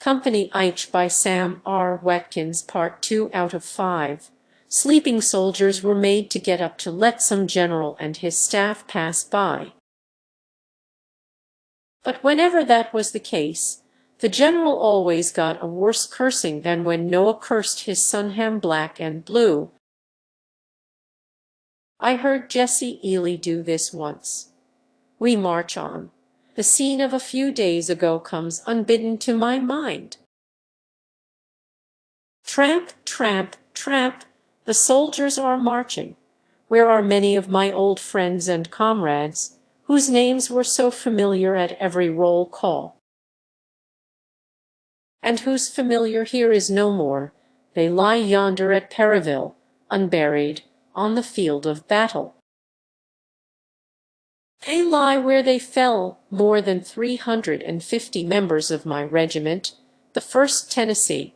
Co Aytch by Sam R. Watkins, Part 2 out of 5. Sleeping soldiers were made to get up to let some general and his staff pass by. But whenever that was the case, the general always got a worse cursing than when Noah cursed his son Ham black and blue. I heard Jesse Ely do this once. We march on. The scene of a few days ago comes unbidden to my mind. Tramp, tramp, tramp, the soldiers are marching. Where are many of my old friends and comrades, whose names were so familiar at every roll call? And whose familiar here is no more, they lie yonder at Periville, unburied, on the field of battle. They lie where they fell, more than 350 members of my regiment, the 1st Tennessee,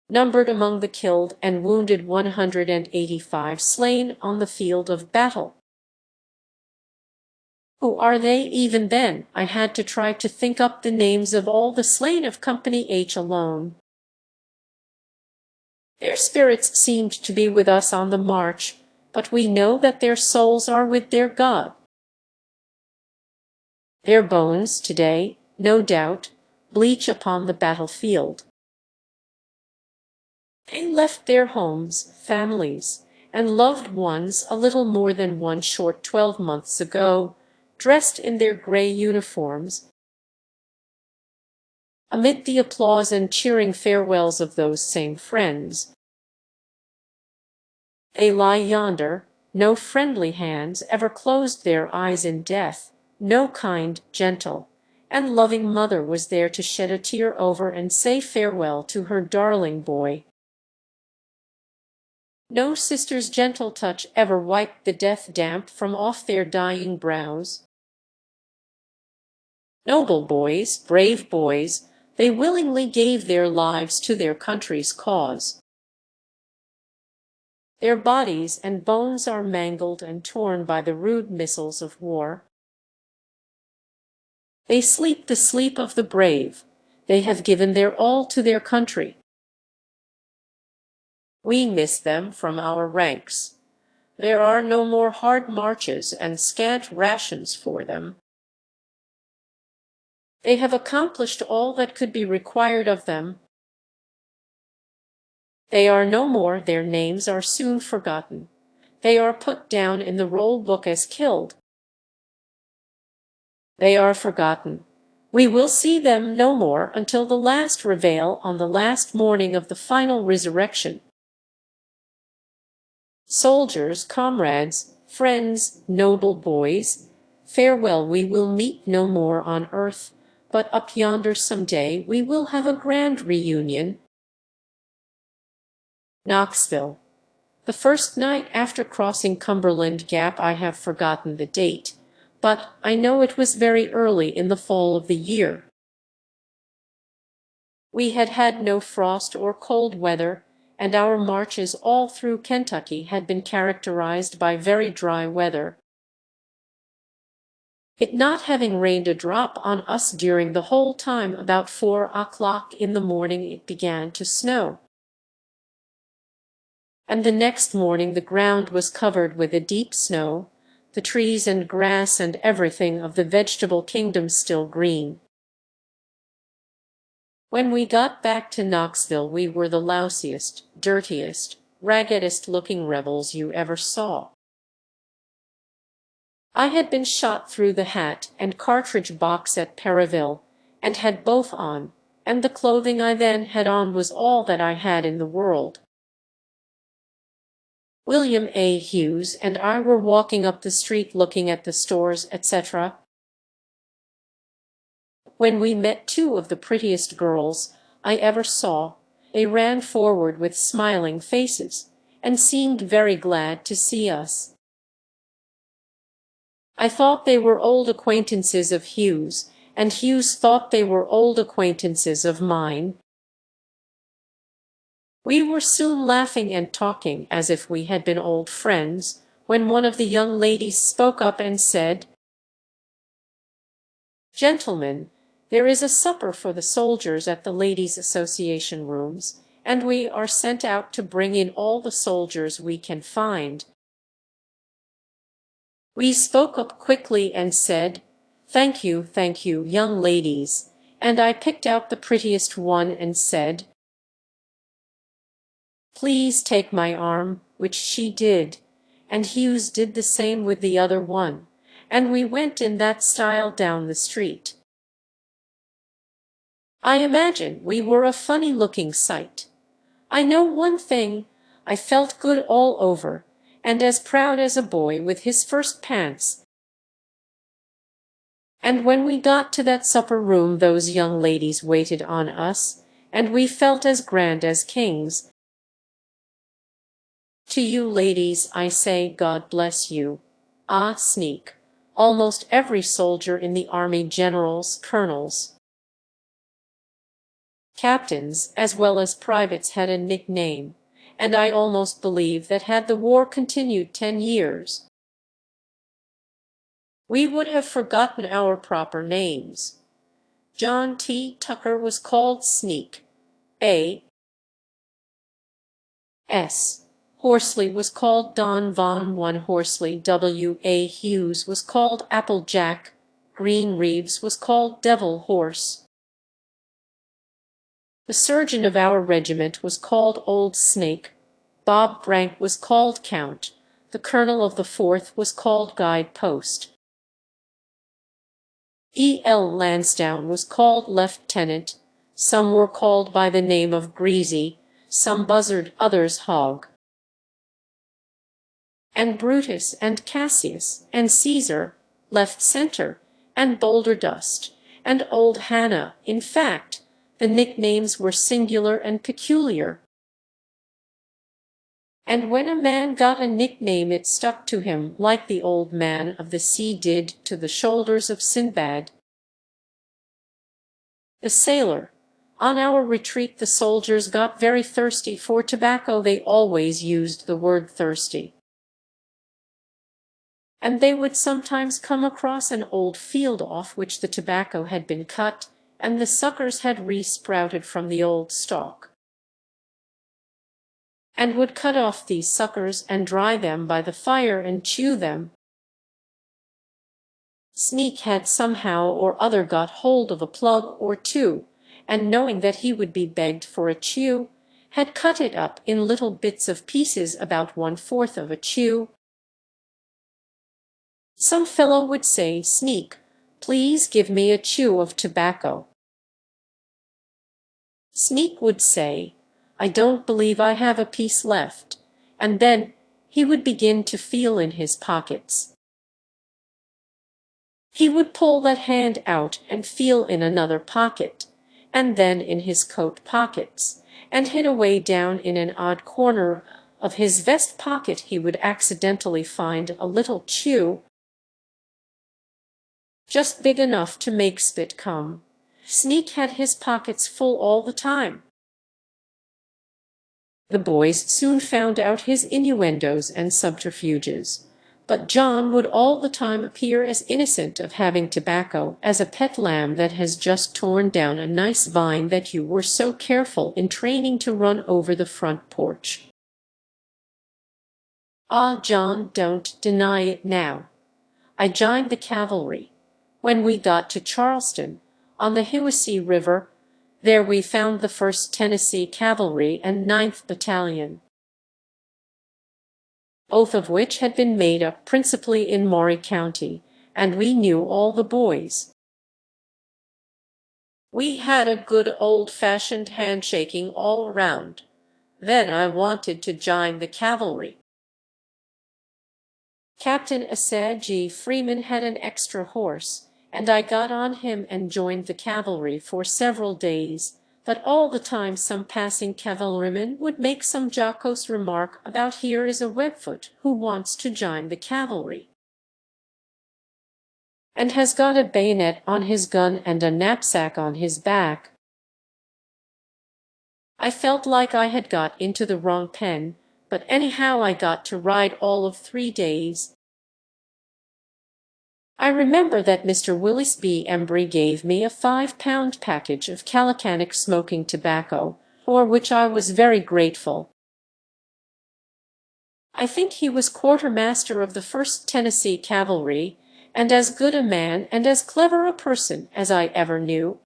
numbered among the killed and wounded 185 slain on the field of battle. Who are they even then? I had to try to think up the names of all the slain of Co Aytch alone. Their spirits seemed to be with us on the march, but we know that their souls are with their God. Their bones today, no doubt, bleach upon the battlefield. They left their homes, families, and loved ones a little more than one short 12 months ago, dressed in their gray uniforms, amid the applause and cheering farewells of those same friends. They lie yonder, no friendly hands ever closed their eyes in death, no kind, gentle, and loving mother was there to shed a tear over and say farewell to her darling boy. No sister's gentle touch ever wiped the death damp from off their dying brows. Noble boys, brave boys, they willingly gave their lives to their country's cause. Their bodies and bones are mangled and torn by the rude missiles of war. They sleep the sleep of the brave. They have given their all to their country. We miss them from our ranks. There are no more hard marches and scant rations for them. They have accomplished all that could be required of them. They are no more, their names are soon forgotten. They are put down in the roll book as killed. They are forgotten. We will see them no more until the last reveille on the last morning of the final resurrection. Soldiers, comrades, friends, noble boys, farewell, we will meet no more on earth, but up yonder some day we will have a grand reunion. Knoxville. The first night after crossing Cumberland Gap. I have forgotten the date, but I know it was very early in the fall of the year. We had had no frost or cold weather, and our marches all through Kentucky had been characterized by very dry weather. It not having rained a drop on us during the whole time, about 4 o'clock in the morning it began to snow. And the next morning the ground was covered with a deep snow, the trees and grass and everything of the vegetable kingdom still green. When we got back to Knoxville we were the lousiest, dirtiest, raggedest-looking rebels you ever saw. I had been shot through the hat and cartridge box at Periville, and had both on, and the clothing I then had on was all that I had in the world. William A. Hughes and I were walking up the street looking at the stores, etc., when we met 2 of the prettiest girls I ever saw. They ran forward with smiling faces, and seemed very glad to see us. I thought they were old acquaintances of Hughes, and Hughes thought they were old acquaintances of mine. We were soon laughing and talking as if we had been old friends, when one of the young ladies spoke up and said, "Gentlemen, There is a supper for the soldiers at the Ladies' Association rooms, and we are sent out to bring in all the soldiers we can find. We spoke up quickly and said, thank you, young ladies," and I picked out the prettiest one and said, "Please take my arm," which she did, and Hughes did the same with the other one, and we went in that style down the street. I imagine we were a funny-looking sight. I know one thing, I felt good all over, and as proud as a boy with his first pants. And when we got to that supper room those young ladies waited on us, and we felt as grand as kings. To you ladies I say God bless you. Ah, Sneak! Almost every soldier in the army, generals, colonels, captains, as well as privates, had a nickname, and I almost believe that had the war continued 10 years, we would have forgotten our proper names. John T. Tucker was called Sneak. A.S. Horsley was called Don Von One Horsley. W.A. Hughes was called Applejack. Green Reeves was called Devil Horse. The surgeon of our regiment was called Old Snake. Bob Brank was called Count. The colonel of the 4th was called Guide Post. E.L. Lansdowne was called Lieutenant. Some were called by the name of Greasy, some Buzzard, others Hog. And Brutus and Cassius and Caesar, Left Center, and Boulder Dust, and Old Hannah. In fact, the nicknames were singular and peculiar. And when a man got a nickname it stuck to him, like the Old Man of the Sea did to the shoulders of Sinbad the sailor. On our retreat the soldiers got very thirsty for tobacco. They always used the word thirsty. And they would sometimes come across an old field off which the tobacco had been cut, and the suckers had re-sprouted from the old stalk, and would cut off these suckers and dry them by the fire and chew them. Sneak had somehow or other got hold of a plug or two, and knowing that he would be begged for a chew, had cut it up in little bits of pieces about 1/4 of a chew. Some fellow would say, "Sneak, please give me a chew of tobacco." Sneak would say, "I don't believe I have a piece left," and then he would begin to feel in his pockets. He would pull that hand out and feel in another pocket, and then in his coat pockets, and hid away down in an odd corner of his vest pocket he would accidentally find a little chew, just big enough to make spit come. Sneak had his pockets full all the time. The boys soon found out his innuendos and subterfuges, but John would all the time appear as innocent of having tobacco as a pet lamb that has just torn down a nice vine that you were so careful in training to run over the front porch. Ah, John, don't deny it now. I joined the cavalry. When we got to Charleston, on the Hiwassee River, there we found the 1st Tennessee Cavalry and 9th Battalion, both of which had been made up principally in Maury County, and we knew all the boys. We had a good old-fashioned handshaking all around. Then I wanted to join the cavalry. Captain Asa G. Freeman had an extra horse, and I got on him and joined the cavalry for several days, but all the time some passing cavalryman would make some jocose remark about "Here is a Webfoot who wants to join the cavalry, and has got a bayonet on his gun and a knapsack on his back." I felt like I had got into the wrong pen, but anyhow I got to ride all of 3 days. I remember that Mr. Willis B. Embry gave me a 5-pound package of Calicantic smoking tobacco, for which I was very grateful. I think he was quartermaster of the 1st Tennessee Cavalry, and as good a man and as clever a person as I ever knew.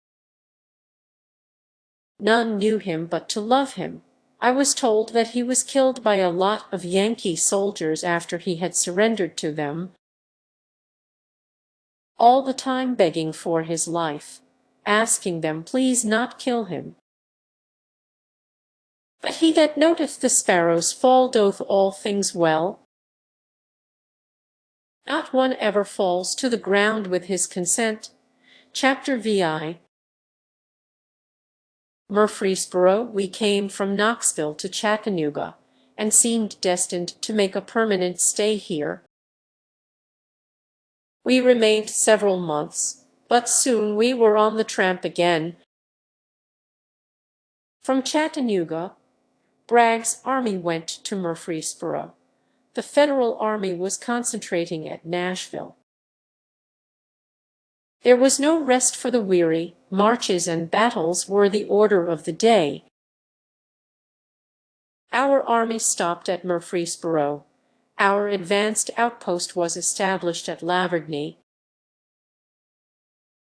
None knew him but to love him. I was told that he was killed by a lot of Yankee soldiers after he had surrendered to them, all the time begging for his life, asking them please not kill him. But he that noteth the sparrows fall doth all things well. Not one ever falls to the ground with his consent. Chapter VI. Murfreesboro. We came from Knoxville to Chattanooga, and seemed destined to make a permanent stay here. We remained several months, but soon we were on the tramp again. From Chattanooga, Bragg's army went to Murfreesboro. The Federal army was concentrating at Nashville. There was no rest for the weary. Marches and battles were the order of the day. Our army stopped at Murfreesboro. Our advanced outpost was established at Lavergny.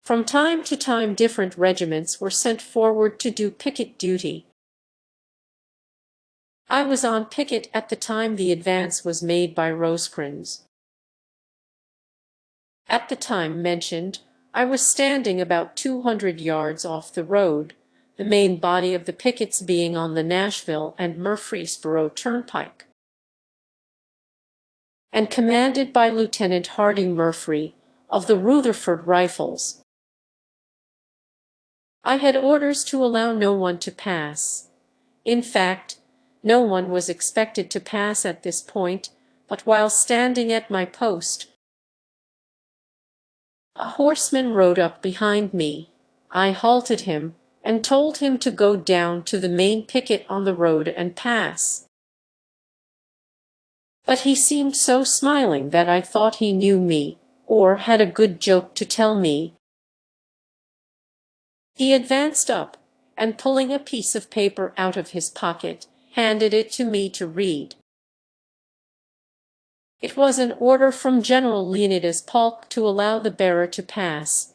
From time to time different regiments were sent forward to do picket duty. I was on picket at the time the advance was made by Rosecrans. At the time mentioned, I was standing about 200 yards off the road, the main body of the pickets being on the Nashville and Murfreesboro Turnpike, and commanded by Lieutenant Harding Murphy of the Rutherford Rifles. I had orders to allow no one to pass. In fact, no one was expected to pass at this point, but while standing at my post, a horseman rode up behind me. I halted him, and told him to go down to the main picket on the road and pass. But he seemed so smiling that I thought he knew me, or had a good joke to tell me. He advanced up, and pulling a piece of paper out of his pocket, handed it to me to read. It was an order from General Leonidas Polk to allow the bearer to pass.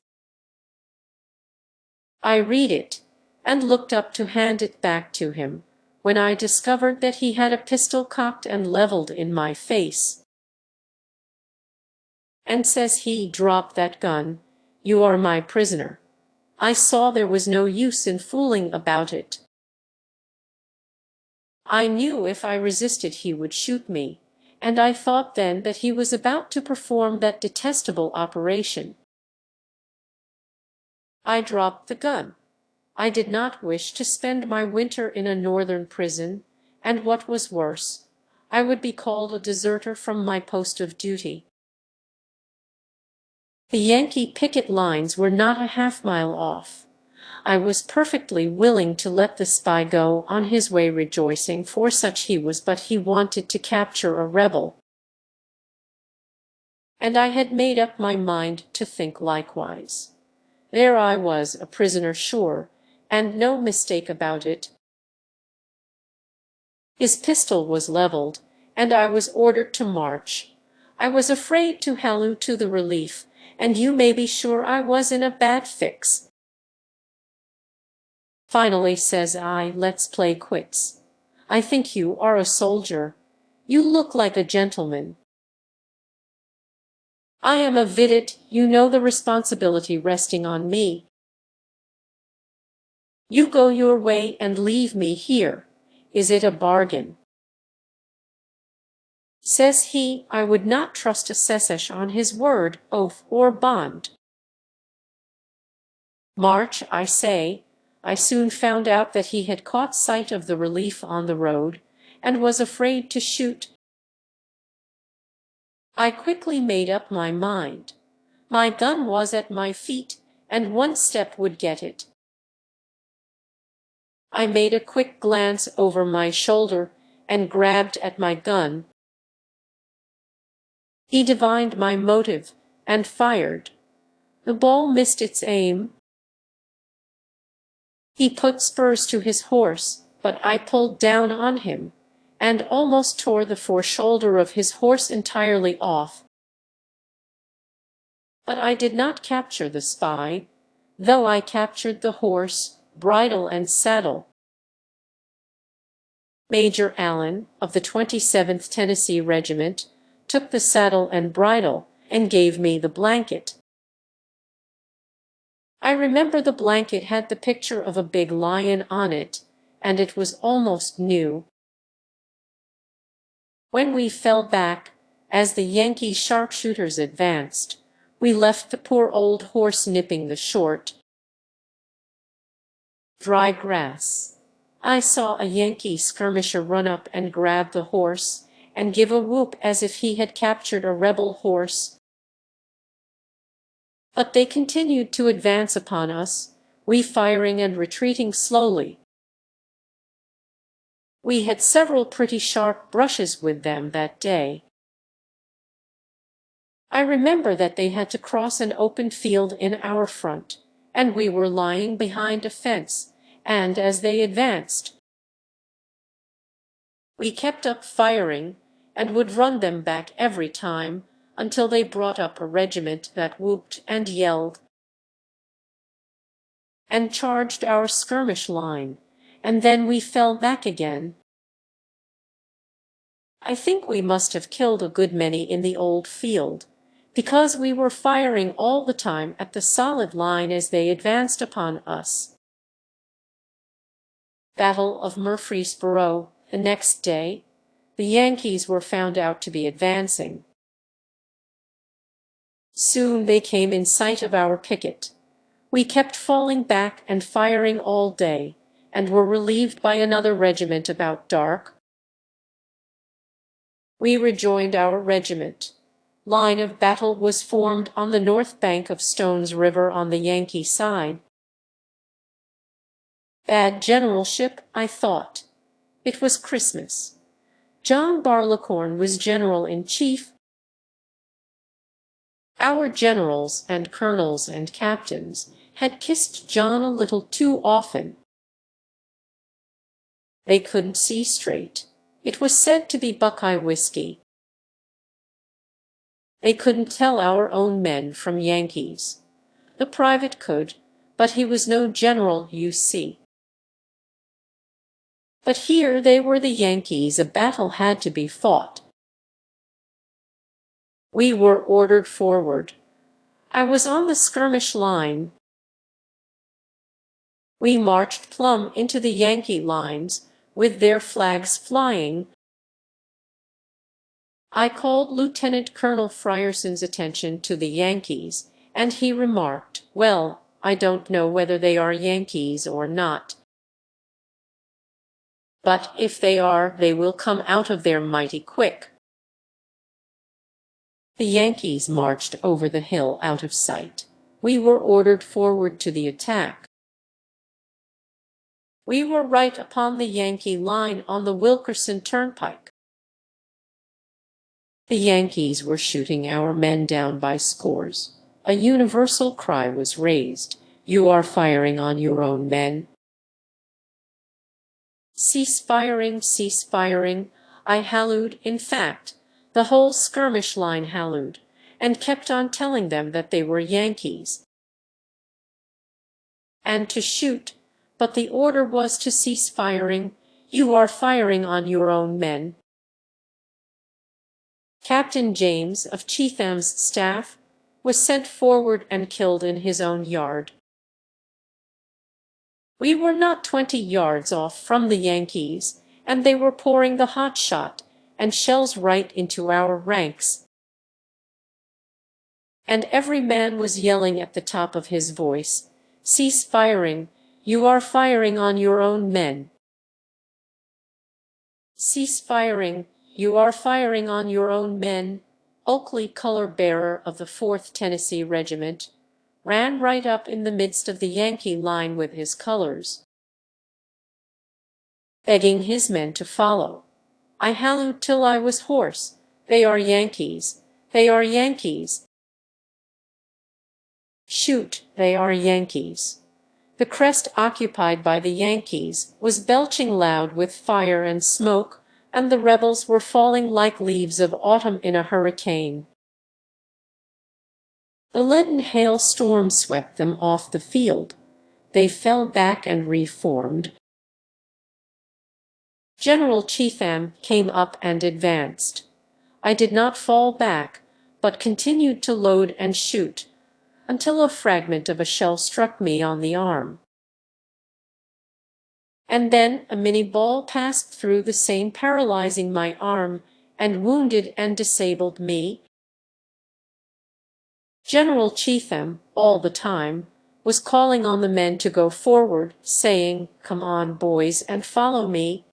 I read it, and looked up to hand it back to him, when I discovered that he had a pistol cocked and leveled in my face. And says he, "Drop that gun, you are my prisoner." I saw there was no use in fooling about it. I knew if I resisted he would shoot me, and I thought then that he was about to perform that detestable operation. I dropped the gun. I did not wish to spend my winter in a northern prison, and what was worse, I would be called a deserter from my post of duty. The Yankee picket lines were not a half-mile off. I was perfectly willing to let the spy go on his way rejoicing, for such he was, but he wanted to capture a rebel. And I had made up my mind to think likewise. There I was, a prisoner sure, and no mistake about it. His pistol was leveled, and I was ordered to march. I was afraid to halloo to the relief, and you may be sure I was in a bad fix. Finally, says I, let's play quits. I think you are a soldier. You look like a gentleman. I am a vidette, you know the responsibility resting on me. You go your way and leave me here. Is it a bargain? Says he, I would not trust a secesh on his word, oath, or bond. March, I say. I soon found out that he had caught sight of the relief on the road, and was afraid to shoot. I quickly made up my mind. My gun was at my feet, and one step would get it. I made a quick glance over my shoulder, and grabbed at my gun. He divined my motive, and fired. The ball missed its aim. He put spurs to his horse, but I pulled down on him, and almost tore the foreshoulder of his horse entirely off. But I did not capture the spy, though I captured the horse, bridle, and saddle. Major Allen, of the 27th Tennessee Regiment, took the saddle and bridle, and gave me the blanket. I remember the blanket had the picture of a big lion on it, and it was almost new. When we fell back, as the Yankee sharpshooters advanced, we left the poor old horse nipping the short, dry grass. I saw a Yankee skirmisher run up and grab the horse, and give a whoop as if he had captured a rebel horse. But they continued to advance upon us, we firing and retreating slowly. We had several pretty sharp brushes with them that day. I remember that they had to cross an open field in our front, and we were lying behind a fence, and as they advanced, we kept up firing, and would run them back every time, until they brought up a regiment that whooped and yelled, and charged our skirmish line, and then we fell back again. I think we must have killed a good many in the old field, because we were firing all the time at the solid line as they advanced upon us. Battle of Murfreesboro. The next day, the Yankees were found out to be advancing. Soon they came in sight of our picket. We kept falling back and firing all day, and were relieved by another regiment about dark. We rejoined our regiment. Line of battle was formed on the north bank of Stone's River on the Yankee side. Bad generalship, I thought. It was Christmas. John Barleycorn was general-in-chief. Our generals and colonels and captains had kissed John a little too often. They couldn't see straight. It was said to be Buckeye whiskey. They couldn't tell our own men from Yankees. The private could, but he was no general, you see. But here they were the Yankees, a battle had to be fought. We were ordered forward. I was on the skirmish line. We marched plumb into the Yankee lines, with their flags flying. I called Lieutenant Colonel Fryerson's attention to the Yankees, and he remarked, "Well, I don't know whether they are Yankees or not. But if they are, they will come out of there mighty quick." The Yankees marched over the hill out of sight. We were ordered forward to the attack. We were right upon the Yankee line on the Wilkerson Turnpike. The Yankees were shooting our men down by scores. A universal cry was raised, "You are firing on your own men." "Cease firing, cease firing," I hallooed. In fact, the whole skirmish line hallooed, and kept on telling them that they were Yankees, and to shoot, but the order was to cease firing. "You are firing on your own men." Captain James, of Chetham's staff, was sent forward and killed in his own yard. We were not 20 yards off from the Yankees, and they were pouring the hot shot and shells right into our ranks. And every man was yelling at the top of his voice, "Cease firing, you are firing on your own men. Cease firing, you are firing on your own men." Oakley, color-bearer of the 4th Tennessee Regiment, ran right up in the midst of the Yankee line with his colors, begging his men to follow. I hallooed till I was hoarse, "They are Yankees! They are Yankees!" Shoot, they are Yankees. The crest occupied by the Yankees was belching loud with fire and smoke, and the rebels were falling like leaves of autumn in a hurricane. The leaden hail storm swept them off the field. They fell back and reformed. General Cheatham came up and advanced. I did not fall back, but continued to load and shoot, until a fragment of a shell struck me on the arm. And then a Minnie ball passed through the same, paralyzing my arm, and wounded and disabled me. General Cheatham, all the time, was calling on the men to go forward, saying, "Come on, boys, and follow me."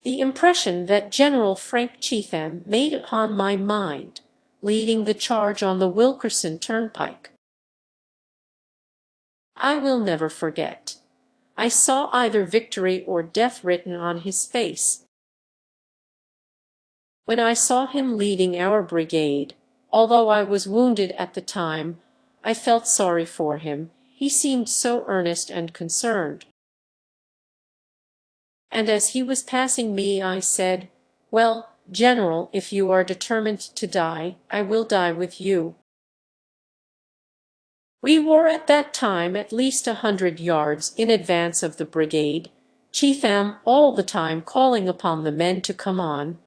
The impression that General Frank Cheatham made upon my mind, leading the charge on the Wilkerson Turnpike, I will never forget. I saw either victory or death written on his face. When I saw him leading our brigade, although I was wounded at the time, I felt sorry for him. He seemed so earnest and concerned. And as he was passing me, I said, "Well, General, if you are determined to die, I will die with you." We were at that time at least 100 yards in advance of the brigade, Cheatham all the time calling upon the men to come on.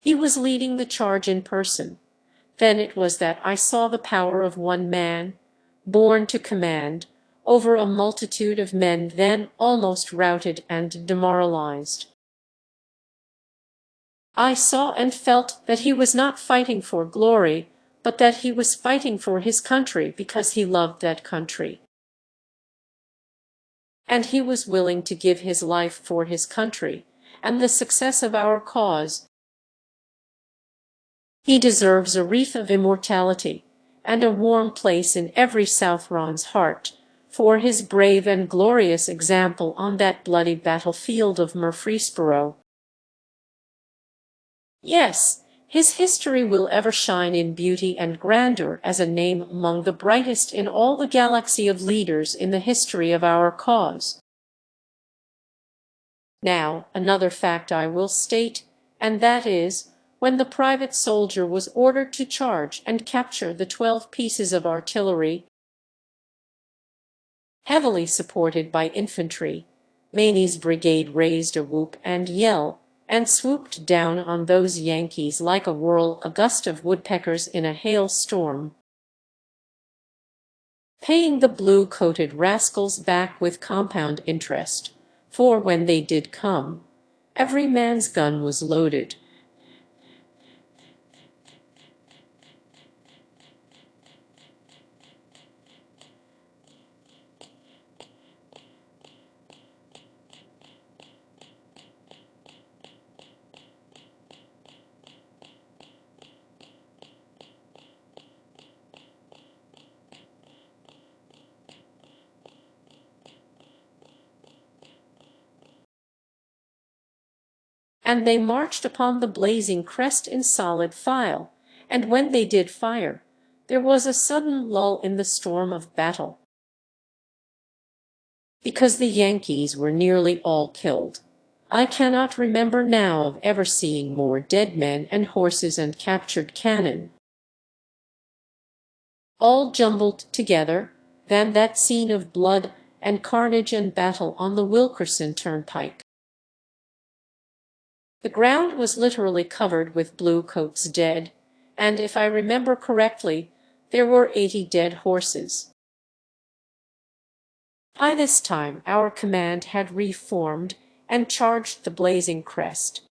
He was leading the charge in person. Then it was that I saw the power of one man, born to command, over a multitude of men then almost routed and demoralized. I saw and felt that he was not fighting for glory, but that he was fighting for his country because he loved that country. And he was willing to give his life for his country and the success of our cause. He deserves a wreath of immortality and a warm place in every Southron's heart for his brave and glorious example on that bloody battlefield of Murfreesboro. Yes, his history will ever shine in beauty and grandeur as a name among the brightest in all the galaxy of leaders in the history of our cause. Now, another fact I will state, and that is, when the private soldier was ordered to charge and capture the 12 pieces of artillery, heavily supported by infantry, Maney's brigade raised a whoop and yell, and swooped down on those Yankees like a gust of woodpeckers in a hailstorm, paying the blue-coated rascals back with compound interest, for when they did come, every man's gun was loaded. And they marched upon the blazing crest in solid file, and when they did fire, there was a sudden lull in the storm of battle, because the Yankees were nearly all killed. I cannot remember now of ever seeing more dead men and horses and captured cannon, all jumbled together, than that scene of blood and carnage and battle on the Wilkerson Turnpike. The ground was literally covered with bluecoats dead, and if I remember correctly, there were 80 dead horses. By this time our command had reformed and charged the blazing crest.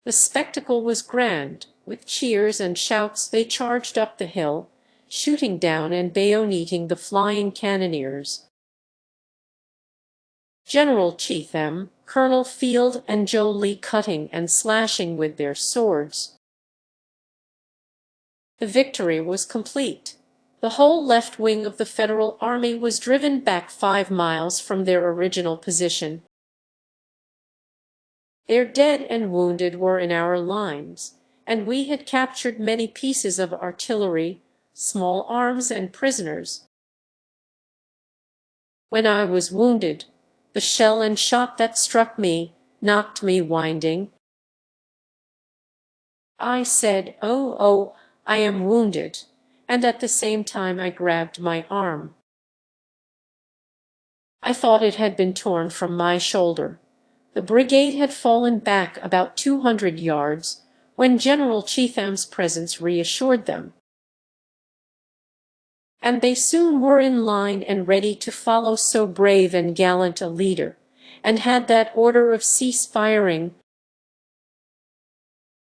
The spectacle was grand. With cheers and shouts they charged up the hill, shooting down and bayoneting the flying cannoneers. General Cheatham, Colonel Field, and Joe Lee cutting and slashing with their swords. The victory was complete. The whole left wing of the Federal Army was driven back 5 miles from their original position. Their dead and wounded were in our lines, and we had captured many pieces of artillery, small arms, and prisoners. When I was wounded, the shell and shot that struck me knocked me winding. I said, "Oh, oh, I am wounded," and at the same time I grabbed my arm. I thought it had been torn from my shoulder. The brigade had fallen back about 200 yards when General Chetham's presence reassured them, and they soon were in line and ready to follow so brave and gallant a leader, and had that order of cease firing.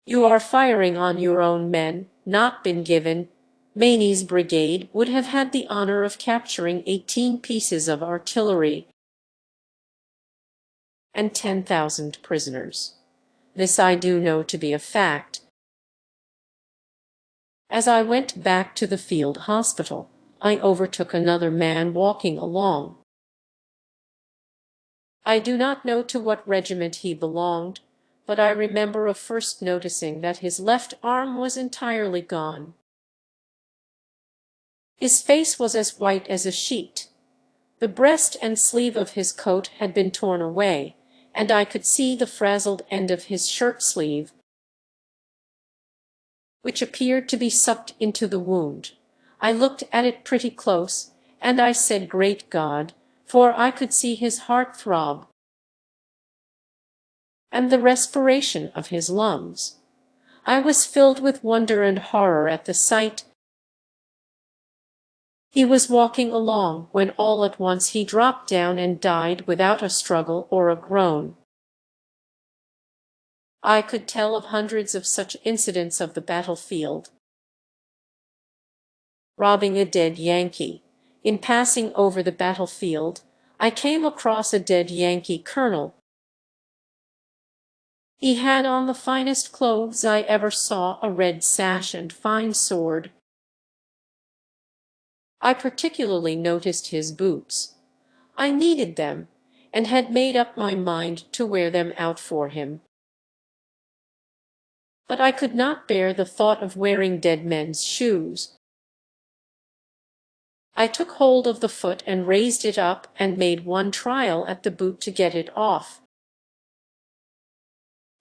"You are firing on your own men," not been given, Maney's brigade would have had the honor of capturing 18 pieces of artillery and 10,000 prisoners. This I do know to be a fact. As I went back to the field hospital, I overtook another man walking along. I do not know to what regiment he belonged, but I remember of first noticing that his left arm was entirely gone. His face was as white as a sheet. The breast and sleeve of his coat had been torn away, and I could see the frazzled end of his shirt sleeve, which appeared to be sucked into the wound. I looked at it pretty close, and I said, "Great God," for I could see his heart throb and the respiration of his lungs. I was filled with wonder and horror at the sight. He was walking along when all at once he dropped down and died without a struggle or a groan. I could tell of hundreds of such incidents of the battlefield. Robbing a dead Yankee. In passing over the battlefield, I came across a dead Yankee colonel. He had on the finest clothes I ever saw, a red sash and fine sword. I particularly noticed his boots. I needed them, and had made up my mind to wear them out for him. But I could not bear the thought of wearing dead men's shoes. I took hold of the foot and raised it up, and made one trial at the boot to get it off.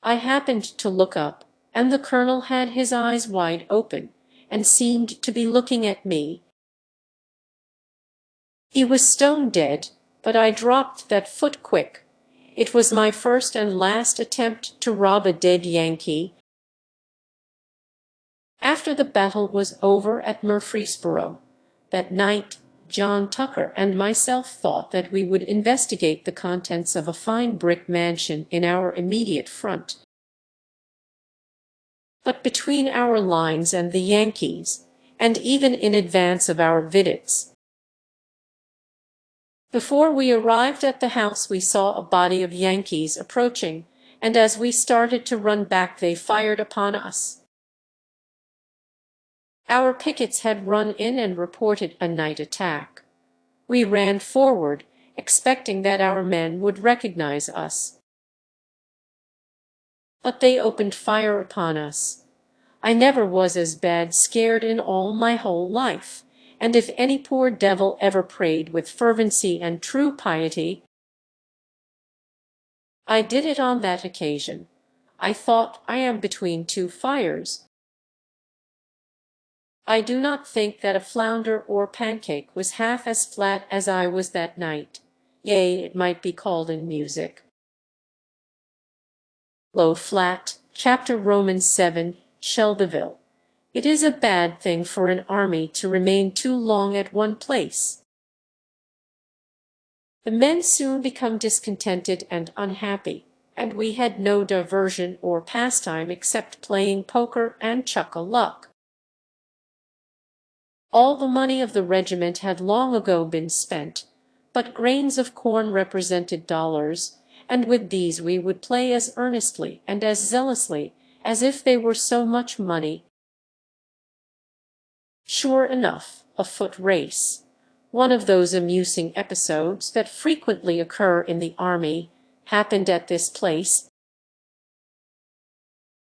I happened to look up, and the colonel had his eyes wide open, and seemed to be looking at me. He was stone dead, but I dropped that foot quick. It was my first and last attempt to rob a dead Yankee. After the battle was over at Murfreesboro, that night, John Tucker and myself thought that we would investigate the contents of a fine brick mansion in our immediate front. But between our lines and the Yankees, and even in advance of our videts, before we arrived at the house, we saw a body of Yankees approaching, and as we started to run back, they fired upon us. Our pickets had run in and reported a night attack. We ran forward, expecting that our men would recognize us. But they opened fire upon us. I never was as bad scared in all my whole life, and if any poor devil ever prayed with fervency and true piety, I did it on that occasion. I thought, I am between two fires. I do not think that a flounder or pancake was half as flat as I was that night. Yea, it might be called in music. Low flat. Chapter Romans 7, Shelbyville. It is a bad thing for an army to remain too long at one place. The men soon become discontented and unhappy, and we had no diversion or pastime except playing poker and chuck-a-luck. All the money of the regiment had long ago been spent, but grains of corn represented dollars, and with these we would play as earnestly and as zealously as if they were so much money. Sure enough, a foot race, one of those amusing episodes that frequently occur in the army, happened at this place.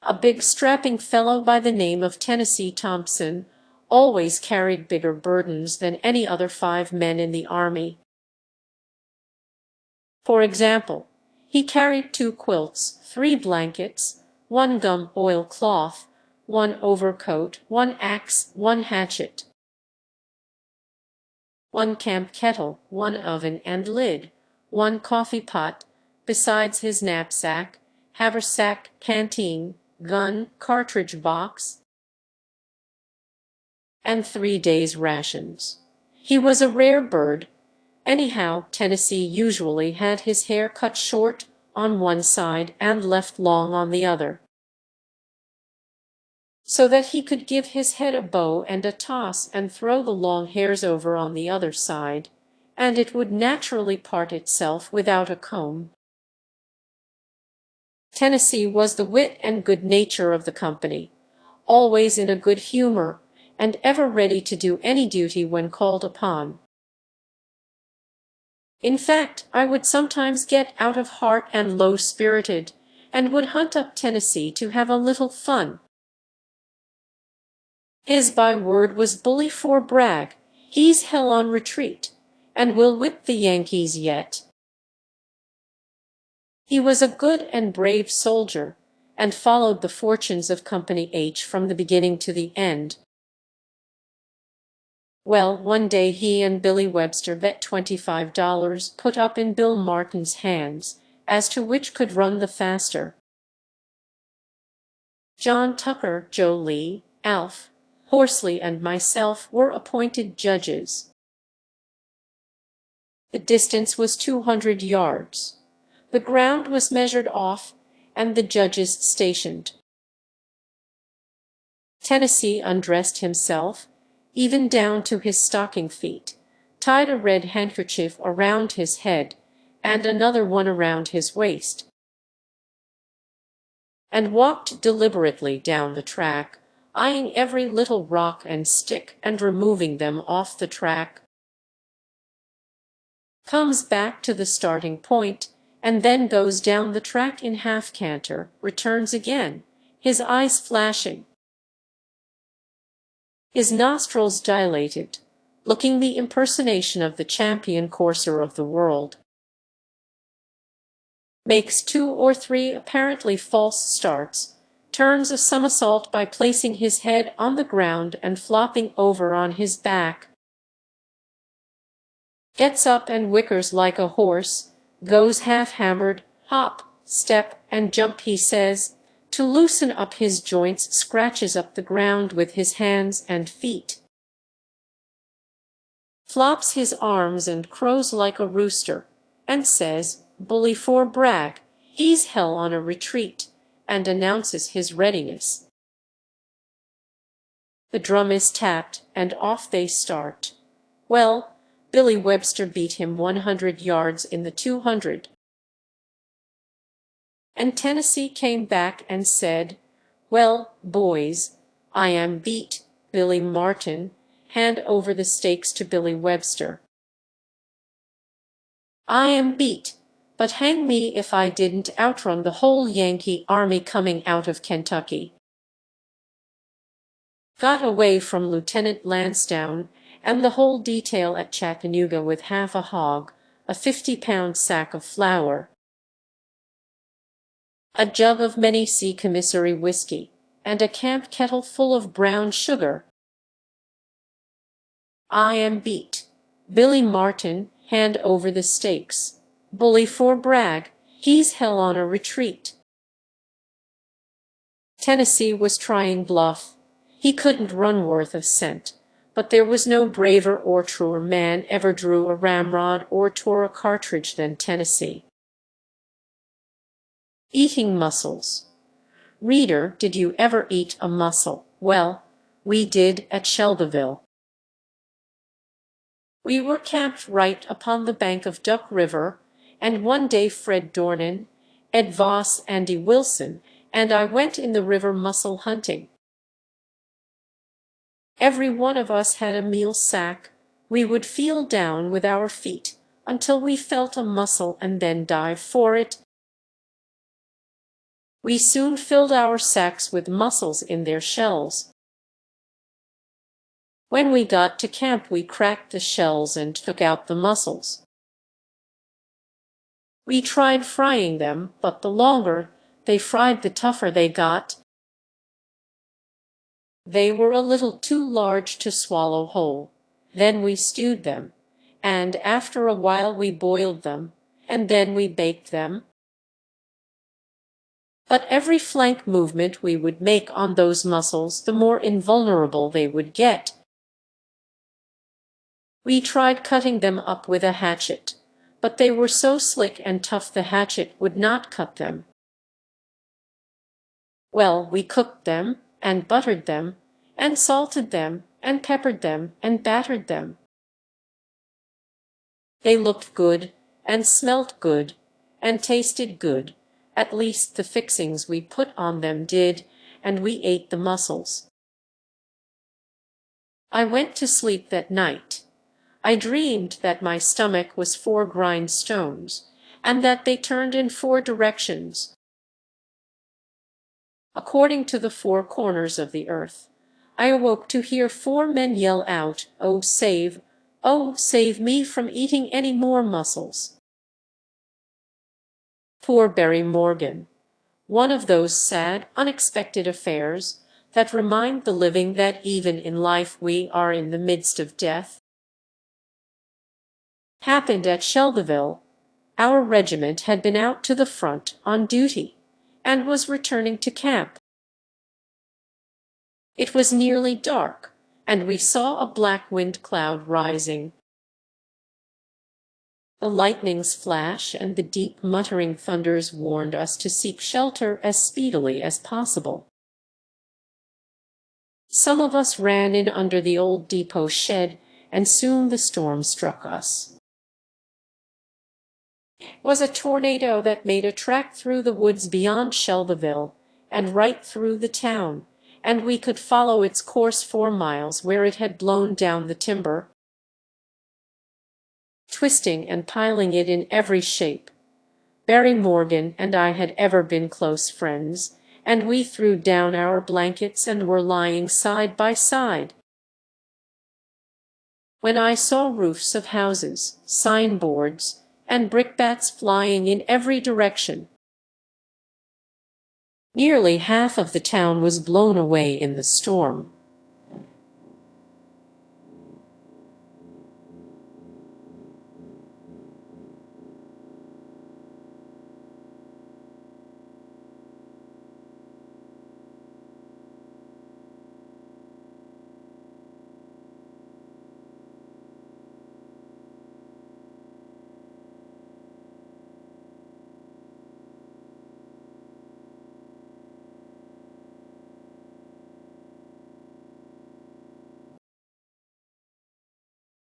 A big strapping fellow by the name of Tennessee Thompson always carried bigger burdens than any other 5 men in the army. For example, he carried 2 quilts, 3 blankets, 1 gum oilcloth, 1 overcoat, 1 axe, 1 hatchet, 1 camp kettle, 1 oven and lid, 1 coffee pot, besides his knapsack, haversack, canteen, gun, cartridge box, and 3 days' rations. He was a rare bird. Anyhow, Tennessee usually had his hair cut short on one side and left long on the other, so that he could give his head a bow and a toss and throw the long hairs over on the other side, and it would naturally part itself without a comb. Tennessee was the wit and good nature of the company, always in a good humor, and ever ready to do any duty when called upon. In fact, I would sometimes get out of heart and low-spirited, and would hunt up Tennessee to have a little fun. His byword was bully for brag. He's hell on retreat, and will whip the Yankees yet. He was a good and brave soldier, and followed the fortunes of Company H from the beginning to the end. Well, one day he and Billy Webster bet $25 put up in Bill Martin's hands as to which could run the faster. John Tucker, Joe Lee, Alf, Horsley, and myself were appointed judges. The distance was 200 yards. The ground was measured off, and the judges stationed. Tennessee undressed himself, even down to his stocking feet, tied a red handkerchief around his head, and another one around his waist, and walked deliberately down the track, eyeing every little rock and stick and removing them off the track. Comes back to the starting point, and then goes down the track in half-canter, returns again, his eyes flashing, his nostrils dilated, looking the impersonation of the champion courser of the world. Makes 2 or 3 apparently false starts, turns a somersault by placing his head on the ground and flopping over on his back, gets up and whickers like a horse, goes half-hammered, hop, step, and jump, he says, to loosen up his joints, scratches up the ground with his hands and feet, flops his arms and crows like a rooster, and says, bully for brag, he's hell on a retreat, and announces his readiness. The drum is tapped, and off they start. Well, Billy Webster beat him 100 yards in the 200. And Tennessee came back and said, well, boys, I am beat. Billy Martin, hand over the stakes to Billy Webster. I am beat, but hang me if I didn't outrun the whole Yankee army coming out of Kentucky. Got away from Lieutenant Lansdowne and the whole detail at Chattanooga with half a hog, a 50-pound sack of flour, a jug of Many-Sea commissary whiskey, and a camp kettle full of brown sugar. I am beat. Billy Martin, hand over the stakes. Bully for brag, he's hell on a retreat. Tennessee was trying bluff. He couldn't run worth a cent, but there was no braver or truer man ever drew a ramrod or tore a cartridge than Tennessee. Eating mussels. Reader, did you ever eat a mussel? Well, we did at Shelbyville. We were camped right upon the bank of Duck River, and one day Fred Dornan, Ed Voss, Andy Wilson, and I went in the river mussel hunting. Every one of us had a meal sack. We would feel down with our feet until we felt a mussel and then dive for it. We soon filled our sacks with mussels in their shells. When we got to camp, we cracked the shells and took out the mussels. We tried frying them, but the longer they fried, the tougher they got. They were a little too large to swallow whole. Then we stewed them, and after a while we boiled them, and then we baked them. But every flank movement we would make on those mussels, the more invulnerable they would get. We tried cutting them up with a hatchet, but they were so slick and tough the hatchet would not cut them. Well, we cooked them, and buttered them, and salted them, and peppered them, and battered them. They looked good, and smelt good, and tasted good. At least the fixings we put on them did, and we ate the mussels. I went to sleep that night. I dreamed that my stomach was 4 grindstones, and that they turned in 4 directions, according to the 4 corners of the earth. I awoke to hear 4 men yell out, oh, save me from eating any more mussels." Poor Barry Morgan. One of those sad, unexpected affairs that remind the living that even in life we are in the midst of death. Happened at Shelbyville. Our regiment had been out to the front on duty, and was returning to camp. It was nearly dark, and we saw a black wind cloud rising. The lightnings flash and the deep muttering thunders warned us to seek shelter as speedily as possible. Some of us ran in under the old depot shed, and soon the storm struck us. It was a tornado that made a track through the woods beyond Shelbyville, and right through the town, and we could follow its course 4 miles where it had blown down the timber, twisting and piling it in every shape. Barry Morgan and I had ever been close friends, and we threw down our blankets and were lying side by side, when I saw roofs of houses, signboards, and brickbats flying in every direction. Nearly half of the town was blown away in the storm.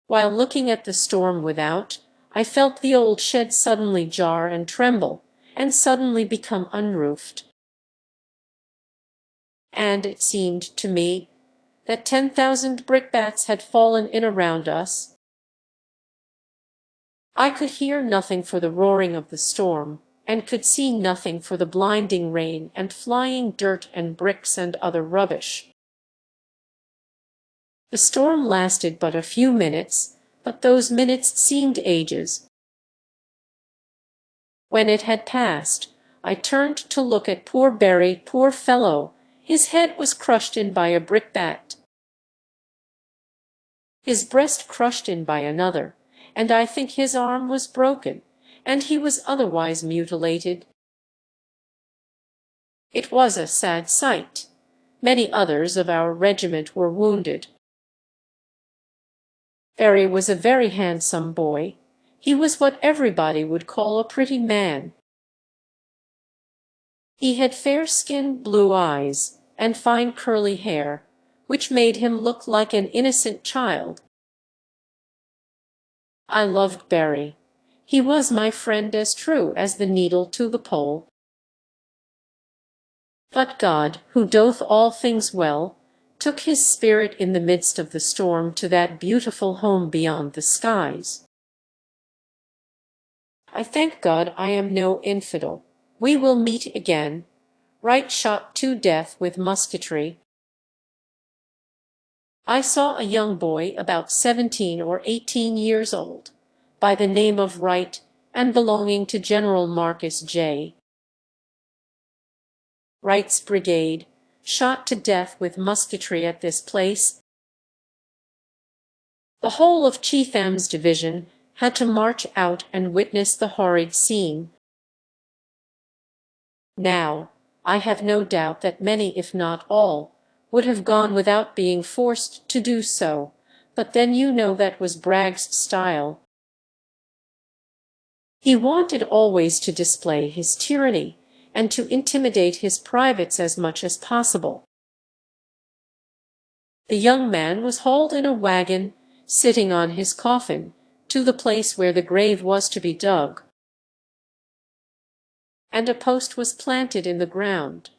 While looking at the storm without, I felt the old shed suddenly jar and tremble, and suddenly become unroofed. And it seemed to me that 10,000 brickbats had fallen in around us. I could hear nothing for the roaring of the storm, and could see nothing for the blinding rain and flying dirt and bricks and other rubbish. The storm lasted but a few minutes, but those minutes seemed ages. When it had passed, I turned to look at poor Barry. Poor fellow, his head was crushed in by a brickbat, his breast crushed in by another, and I think his arm was broken, and he was otherwise mutilated. It was a sad sight. Many others of our regiment were wounded. Barry was a very handsome boy. He was what everybody would call a pretty man. He had fair skin, blue eyes, and fine curly hair, which made him look like an innocent child. I loved Barry. He was my friend as true as the needle to the pole. But God, who doth all things well, took his spirit in the midst of the storm to that beautiful home beyond the skies. I thank God I am no infidel. We will meet again. Wright shot to death with musketry. I saw a young boy about 17 or 18 years old, by the name of Wright, and belonging to General Marcus J. Wright's brigade, shot to death with musketry at this place. The whole of Chetham's division had to march out and witness the horrid scene. Now, I have no doubt that many, if not all, would have gone without being forced to do so, but then you know that was Bragg's style. He wanted always to display his tyranny, and to intimidate his privates as much as possible. The young man was hauled in a wagon, sitting on his coffin, to the place where the grave was to be dug, and a post was planted in the ground.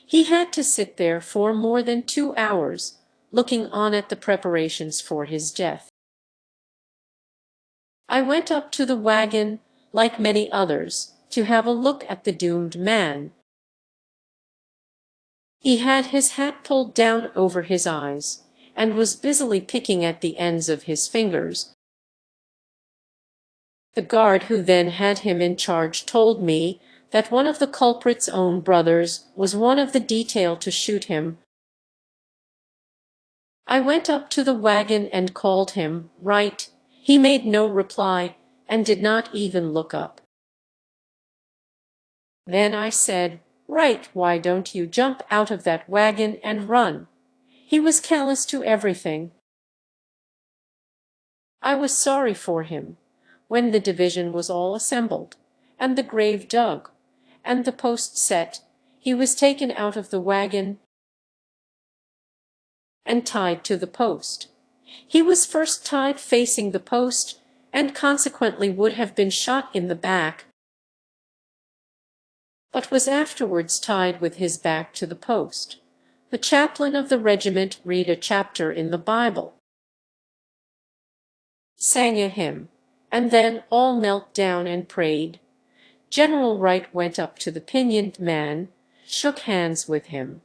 He had to sit there for more than 2 hours, looking on at the preparations for his death. I went up to the wagon, like many others, to have a look at the doomed man. He had his hat pulled down over his eyes, and was busily picking at the ends of his fingers. The guard who then had him in charge told me that one of the culprit's own brothers was one of the detail to shoot him. I went up to the wagon and called him, Wright. He made no reply, and did not even look up. Then I said, Wright, why don't you jump out of that wagon and run? He was callous to everything. I was sorry for him. When the division was all assembled, and the grave dug, and the post set, he was taken out of the wagon and tied to the post. He was first tied facing the post, and consequently would have been shot in the back, but was afterwards tied with his back to the post. The chaplain of the regiment read a chapter in the Bible, sang a hymn, and then all knelt down and prayed. General Wright went up to the pinioned man, shook hands with him,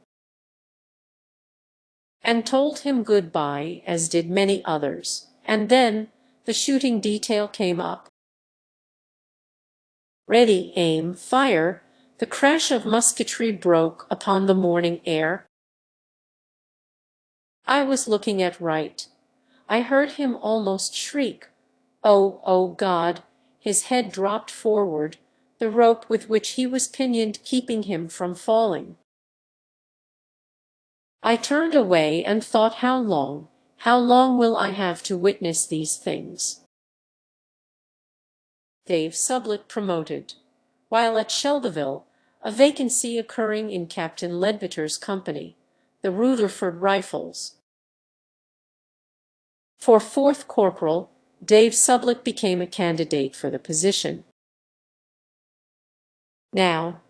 and told him good-bye, as did many others, and then the shooting detail came up. Ready, aim, fire! The crash of musketry broke upon the morning air. I was looking at Wright. I heard him almost shriek, "Oh, oh God!" His head dropped forward, the rope with which he was pinioned keeping him from falling. I turned away and thought, how long will I have to witness these things? Dave Sublette promoted. While at Shelbyville, a vacancy occurring in Captain Ledbetter's company, the Rutherford Rifles, for 4th Corporal, Dave Sublette became a candidate for the position. Now,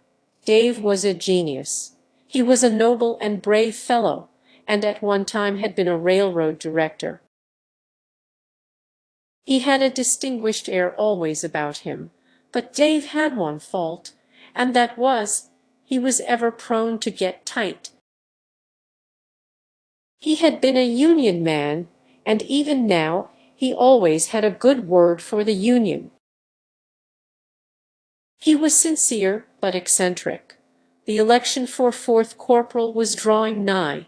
Dave was a genius. He was a noble and brave fellow, and at one time had been a railroad director. He had a distinguished air always about him, but Dave had one fault, and that was, he was ever prone to get tight. He had been a Union man, and even now he always had a good word for the Union. He was sincere, but eccentric. The election for 4th Corporal was drawing nigh.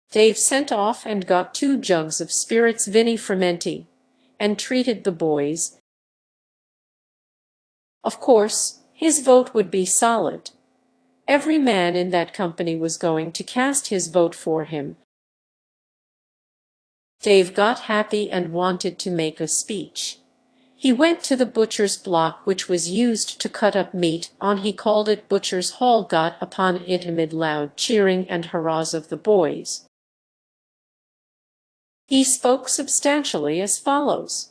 Dave sent off and got 2 jugs of spirits vini fermenti, and treated the boys. Of course, his vote would be solid. Every man in that company was going to cast his vote for him. Dave got happy and wanted to make a speech. He went to the butcher's block which was used to cut up meat on, he called it Butcher's Hall, got upon it amid loud cheering and hurrahs of the boys. He spoke substantially as follows: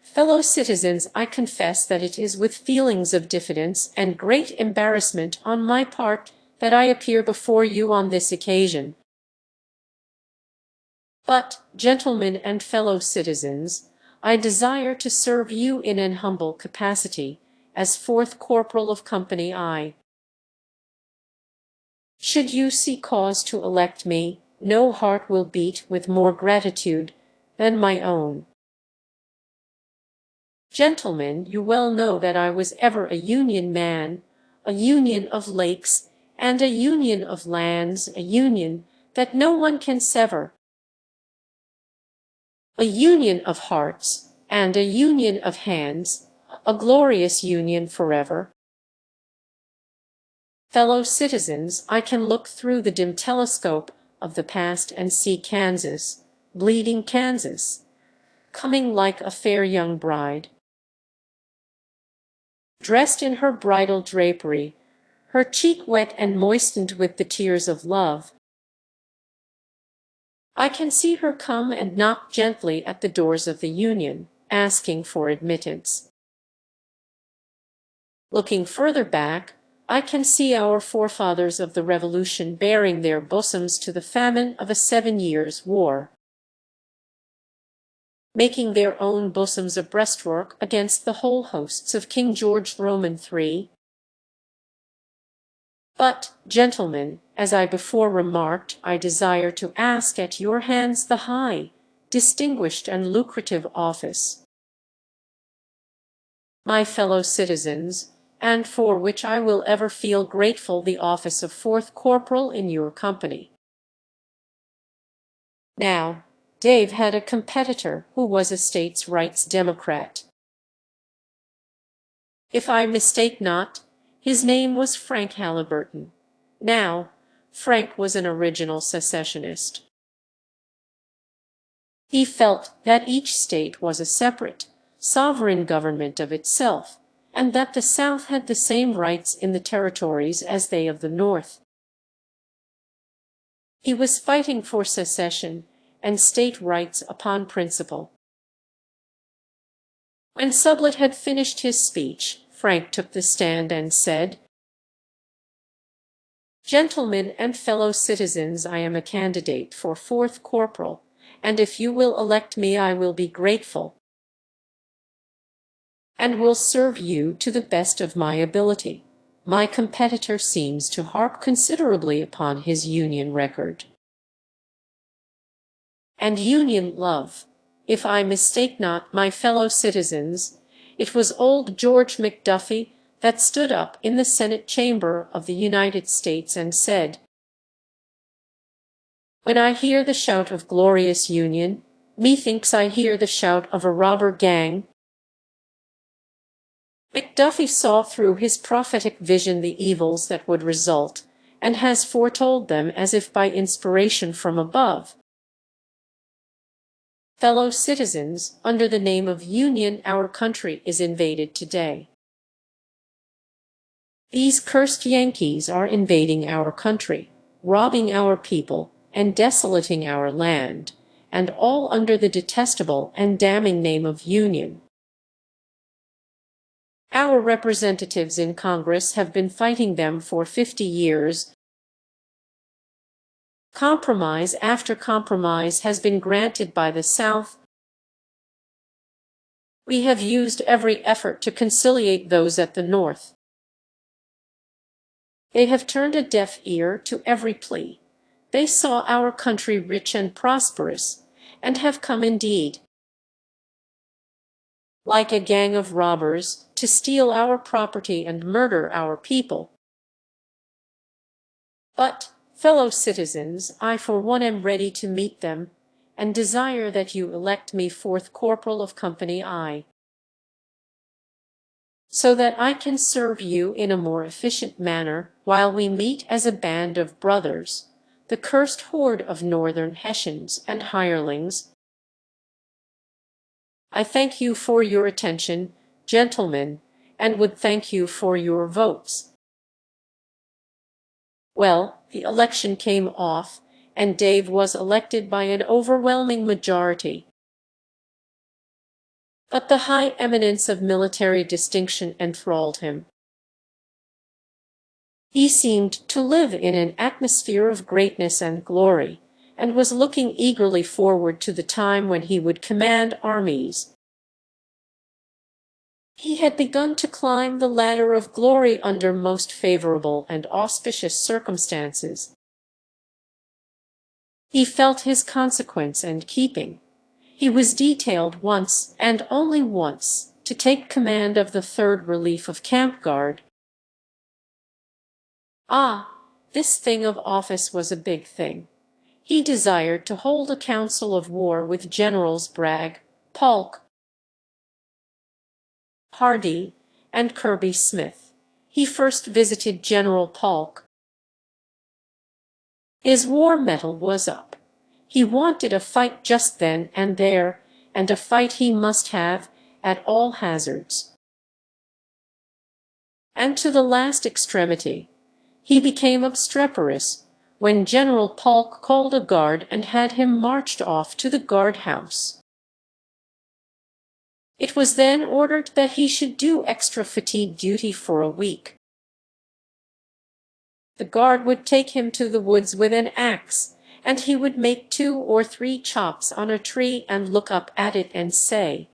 "Fellow citizens, I confess that it is with feelings of diffidence and great embarrassment on my part that I appear before you on this occasion. But, gentlemen and fellow citizens, I desire to serve you in an humble capacity, as 4th Corporal of Company I. Should you see cause to elect me, no heart will beat with more gratitude than my own. Gentlemen, you well know that I was ever a Union man, a Union of lakes, and a Union of lands, a Union that no one can sever, a Union of hearts, and a Union of hands, a glorious Union forever. Fellow citizens, I can look through the dim telescope of the past and see Kansas, bleeding Kansas, coming like a fair young bride, dressed in her bridal drapery, her cheek wet and moistened with the tears of love. I can see her come and knock gently at the doors of the Union, asking for admittance. Looking further back, I can see our forefathers of the Revolution baring their bosoms to the famine of a 7 years' war, making their own bosoms a breastwork against the whole hosts of King George Roman III. But, gentlemen, as I before remarked, I desire to ask at your hands the high, distinguished, and lucrative office, my fellow citizens, and for which I will ever feel grateful, the office of 4th Corporal in your company. Now, Dave had a competitor who was a states' rights Democrat. If I mistake not, his name was Frank Halliburton. Now, Frank was an original secessionist. He felt that each state was a separate, sovereign government of itself, and that the South had the same rights in the territories as they of the North. He was fighting for secession and state rights upon principle. When Sublette had finished his speech, Frank took the stand and said, "Gentlemen and fellow citizens, I am a candidate for 4th Corporal, and if you will elect me I will be grateful, and will serve you to the best of my ability." My competitor seems to harp considerably upon his Union record and Union love. If I mistake not, my fellow citizens, it was old George McDuffie that stood up in the Senate chamber of the United States and said, "When I hear the shout of glorious Union, methinks I hear the shout of a robber gang." McDuffie saw through his prophetic vision the evils that would result, and has foretold them as if by inspiration from above. Fellow citizens, under the name of Union, our country is invaded today. These cursed Yankees are invading our country, robbing our people, and desolating our land, and all under the detestable and damning name of Union. Our representatives in Congress have been fighting them for 50 years. Compromise after compromise has been granted by the South. We have used every effort to conciliate those at the North. They have turned a deaf ear to every plea. They saw our country rich and prosperous, and have come indeed, like a gang of robbers, to steal our property and murder our people. But, fellow citizens, I for one am ready to meet them, and desire that you elect me 4th Corporal of Company I, so that I can serve you in a more efficient manner while we meet as a band of brothers, the cursed horde of northern Hessians and hirelings. I thank you for your attention, gentlemen, and would thank you for your votes. Well, the election came off, and Dave was elected by an overwhelming majority. But the high eminence of military distinction enthralled him. He seemed to live in an atmosphere of greatness and glory, and was looking eagerly forward to the time when he would command armies. He had begun to climb the ladder of glory under most favorable and auspicious circumstances. He felt his consequence and keeping. He was detailed once, and only once, to take command of the 3rd Relief of Camp Guard. Ah, this thing of office was a big thing. He desired to hold a council of war with Generals Bragg, Polk, Hardee, and Kirby Smith. He first visited General Polk. His war mettle was up. He wanted a fight just then and there, and a fight he must have, at all hazards. And to the last extremity, he became obstreperous when General Polk called a guard and had him marched off to the guard-house. It was then ordered that he should do extra fatigue duty for a week. The guard would take him to the woods with an axe, and he would make 2 or 3 chops on a tree and look up at it and say,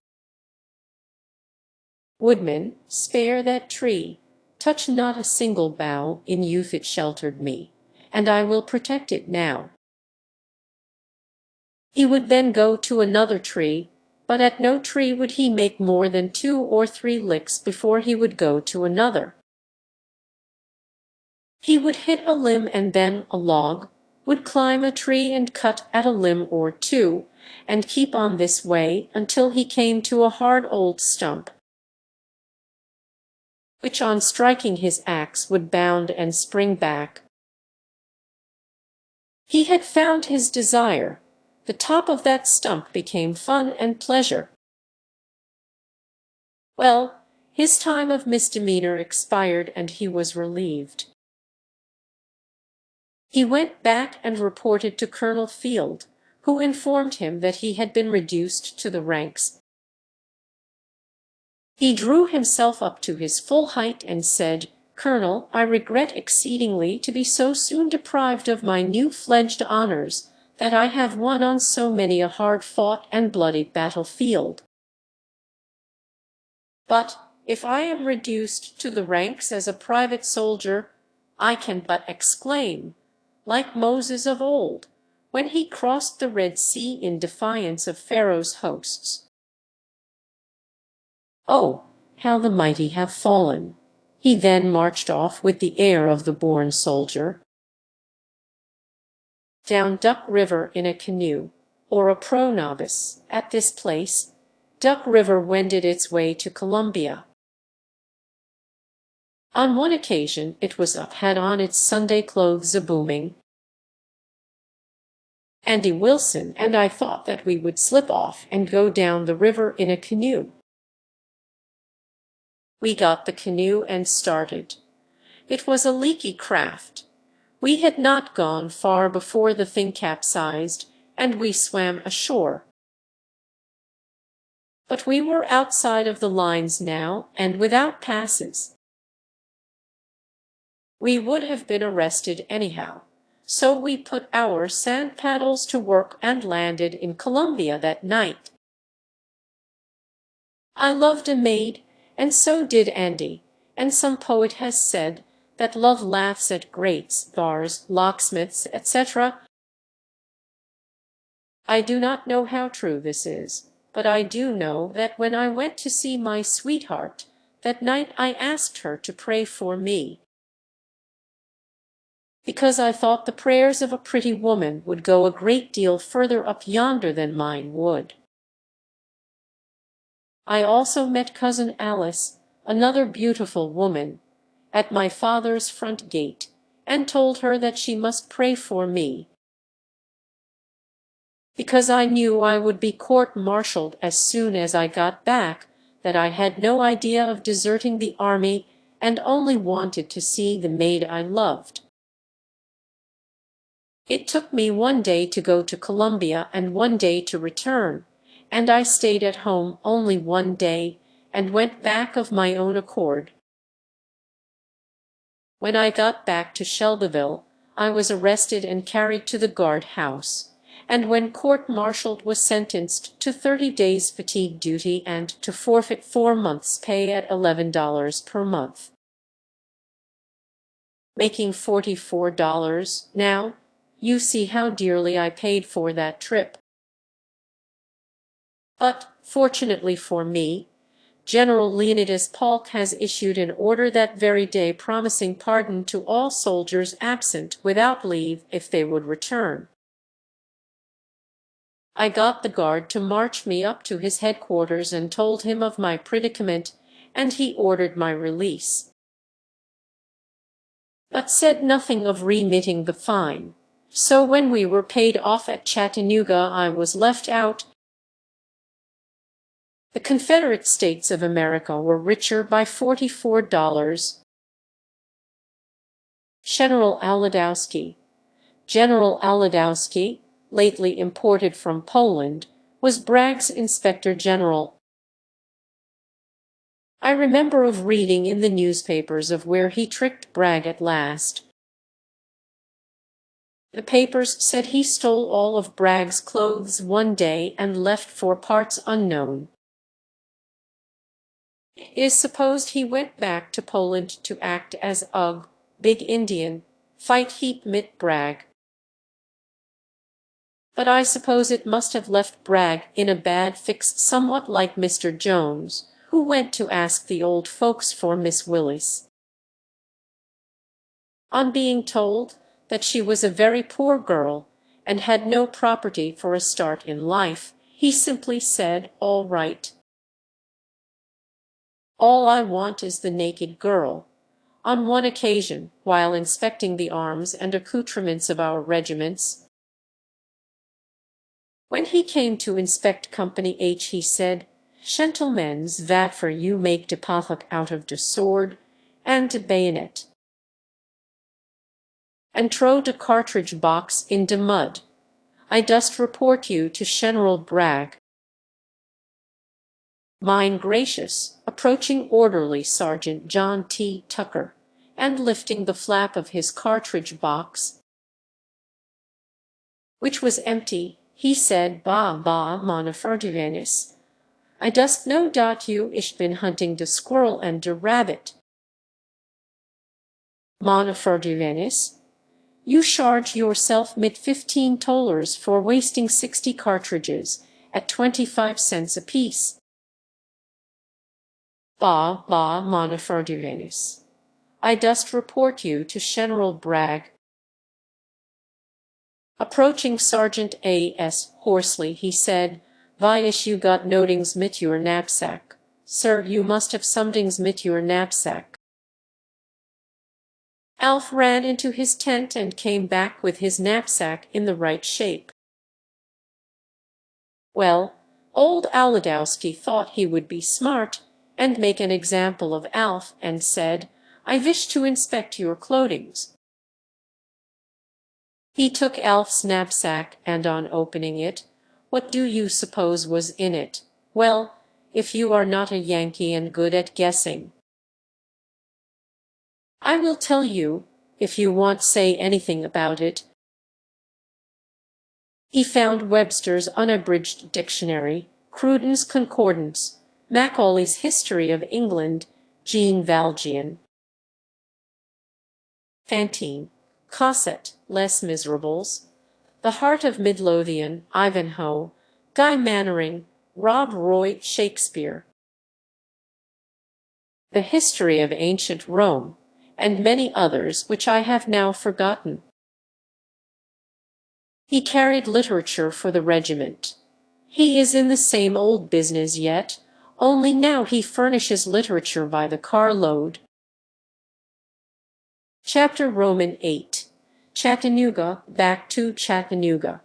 "Woodman, spare that tree, touch not a single bough, in youth it sheltered me, and I will protect it now." He would then go to another tree, but at no tree would he make more than 2 or 3 licks before he would go to another. He would hit a limb and then a log, would climb a tree and cut at a limb or 2, and keep on this way until he came to a hard old stump, which on striking his axe would bound and spring back. He had found his desire. The top of that stump became fun and pleasure. Well, his time of misdemeanor expired and he was relieved. He went back and reported to Colonel Field, who informed him that he had been reduced to the ranks. He drew himself up to his full height and said, "Colonel, I regret exceedingly to be so soon deprived of my new-fledged honors that I have won on so many a hard-fought and bloody battlefield. But if I am reduced to the ranks as a private soldier, I can but exclaim, like Moses of old, when he crossed the Red Sea in defiance of Pharaoh's hosts, 'Oh, how the mighty have fallen!'" He then marched off with the air of the born soldier. Down Duck River in a canoe, or a pro-novice. At this place, Duck River wended its way to Columbia. On one occasion it was up, had on its Sunday clothes a-booming. Andy Wilson and I thought that we would slip off and go down the river in a canoe. We got the canoe and started. It was a leaky craft. We had not gone far before the thing capsized, and we swam ashore. But we were outside of the lines now, and without passes. We would have been arrested anyhow, so we put our sand paddles to work and landed in Columbia that night. I loved a maid, and so did Andy, and some poet has said that love laughs at grates, bars, locksmiths, etc. I do not know how true this is, but I do know that when I went to see my sweetheart, that night I asked her to pray for me, because I thought the prayers of a pretty woman would go a great deal further up yonder than mine would. I also met Cousin Alice, another beautiful woman, at my father's front gate, and told her that she must pray for me, because I knew I would be court-martialed as soon as I got back, that I had no idea of deserting the army and only wanted to see the maid I loved. It took me one day to go to Columbia and one day to return, and I stayed at home only one day and went back of my own accord. When I got back to Shelbyville, I was arrested and carried to the guard-house, and when court-martialed was sentenced to 30 days fatigue duty and to forfeit 4 months' pay at $11 per month. Making $44 now, you see how dearly I paid for that trip. But, fortunately for me, General Leonidas Polk has issued an order that very day promising pardon to all soldiers absent without leave if they would return. I got the guard to march me up to his headquarters and told him of my predicament, and he ordered my release, but said nothing of remitting the fine. So when we were paid off at Chattanooga, I was left out. The Confederate States of America were richer by $44. General Aladowski, lately imported from Poland, was Bragg's Inspector General. I remember of reading in the newspapers of where he tricked Bragg at last. The papers said he stole all of Bragg's clothes one day and left for parts unknown. It is supposed he went back to Poland to act as Big Indian, fight heap mit Bragg. But I suppose it must have left Bragg in a bad fix, somewhat like Mr. Jones, who went to ask the old folks for Miss Willis. On being told that she was a very poor girl and had no property for a start in life, he simply said, "All right. All I want is the naked girl." On one occasion, while inspecting the arms and accoutrements of our regiments, when he came to inspect Company H, he said, "Gentlemens, vat for you make de pothok out of de sword and de bayonet, and throw de cartridge box in de mud. I dust report you to General Bragg." Mine gracious, approaching orderly Sergeant John T. Tucker, and lifting the flap of his cartridge box, which was empty, he said, "Bah, mon Ferdinandus, I dust know dot you ish been hunting de squirrel and de rabbit. Mon Ferdinandus, you charge yourself mit $15 for wasting 60 cartridges at 25 cents apiece. Bah, mon Ferdinandus, I dust report you to General Bragg." Approaching Sergeant A.S. hoarsely, he said, "Why ish you got nodings mit your knapsack? Sir, you must have somedings mit your knapsack." Alf ran into his tent and came back with his knapsack in the right shape. Well, old Aladowski thought he would be smart and make an example of Alf, and said, "I wish to inspect your clothings." He took Alf's knapsack, and on opening it, what do you suppose was in it? Well, if you are not a Yankee and good at guessing, I will tell you, if you want say anything about it. He found Webster's Unabridged Dictionary, Cruden's Concordance, Macaulay's History of England, Jean Valjean, Fantine, Cosset, Les Miserables, The Heart of Midlothian, Ivanhoe, Guy Mannering, Rob Roy, Shakespeare, The History of Ancient Rome, and many others which I have now forgotten. He carried literature for the regiment. He is in the same old business yet, only now he furnishes literature by the carload. Chapter VIII. Chattanooga, back to Chattanooga.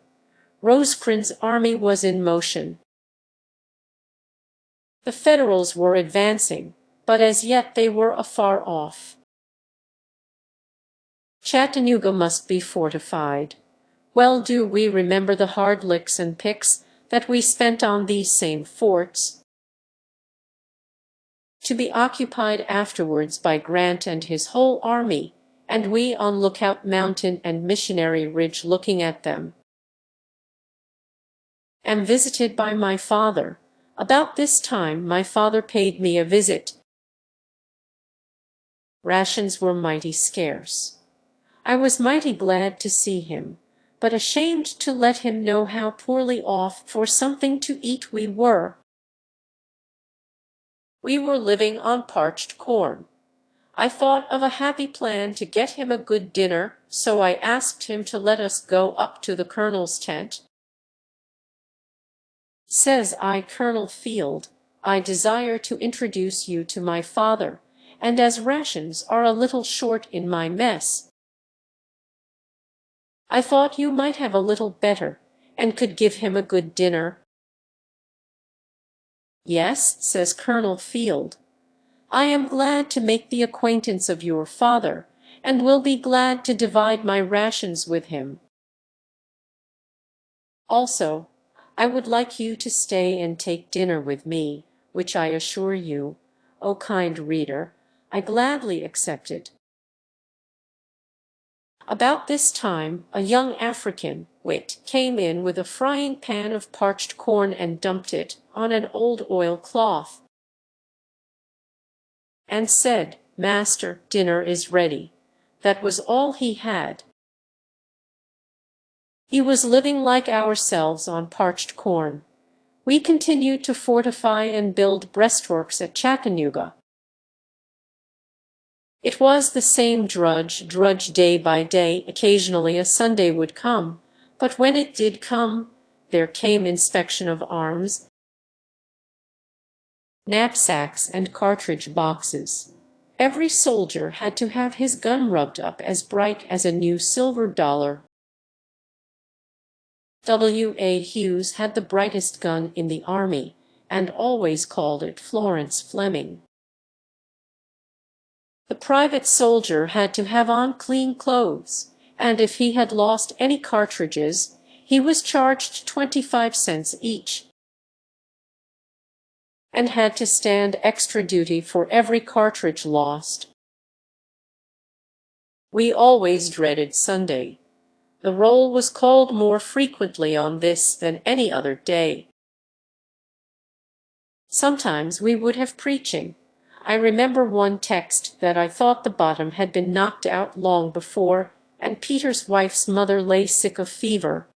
Rosecrans' army was in motion. The Federals were advancing, but as yet they were afar off. Chattanooga must be fortified. Well do we remember the hard licks and picks that we spent on these same forts, to be occupied afterwards by Grant and his whole army, and we on Lookout Mountain and Missionary Ridge looking at them. Am visited by my father. About this time my father paid me a visit. Rations were mighty scarce. I was mighty glad to see him, but ashamed to let him know how poorly off for something to eat we were. We were living on parched corn. I thought of a happy plan to get him a good dinner, so I asked him to let us go up to the colonel's tent. Says I, Colonel Field, I desire to introduce you to my father, and as rations are a little short in my mess, I thought you might have a little better, and could give him a good dinner. Yes, says Colonel Field, I am glad to make the acquaintance of your father, and will be glad to divide my rations with him. Also, I would like you to stay and take dinner with me, which I assure you, O kind reader, I gladly accepted. About this time a young African wit came in with a frying pan of parched corn and dumped it on an old oil cloth, and said, Master, dinner is ready. That was all he had. He was living like ourselves on parched corn. We continued to fortify and build breastworks at Chattanooga. It was the same drudge day by day. Occasionally a Sunday would come, but when it did come, there came inspection of arms, knapsacks, and cartridge boxes. Every soldier had to have his gun rubbed up as bright as a new silver dollar. W.A. Hughes had the brightest gun in the army, and always called it Florence Fleming. The private soldier had to have on clean clothes, and if he had lost any cartridges, he was charged 25 cents each, and had to stand extra duty for every cartridge lost. We always dreaded Sunday. The roll was called more frequently on this than any other day. Sometimes we would have preaching. I remember one text that I thought the bottom had been knocked out long before, and Peter's wife's mother lay sick of fever.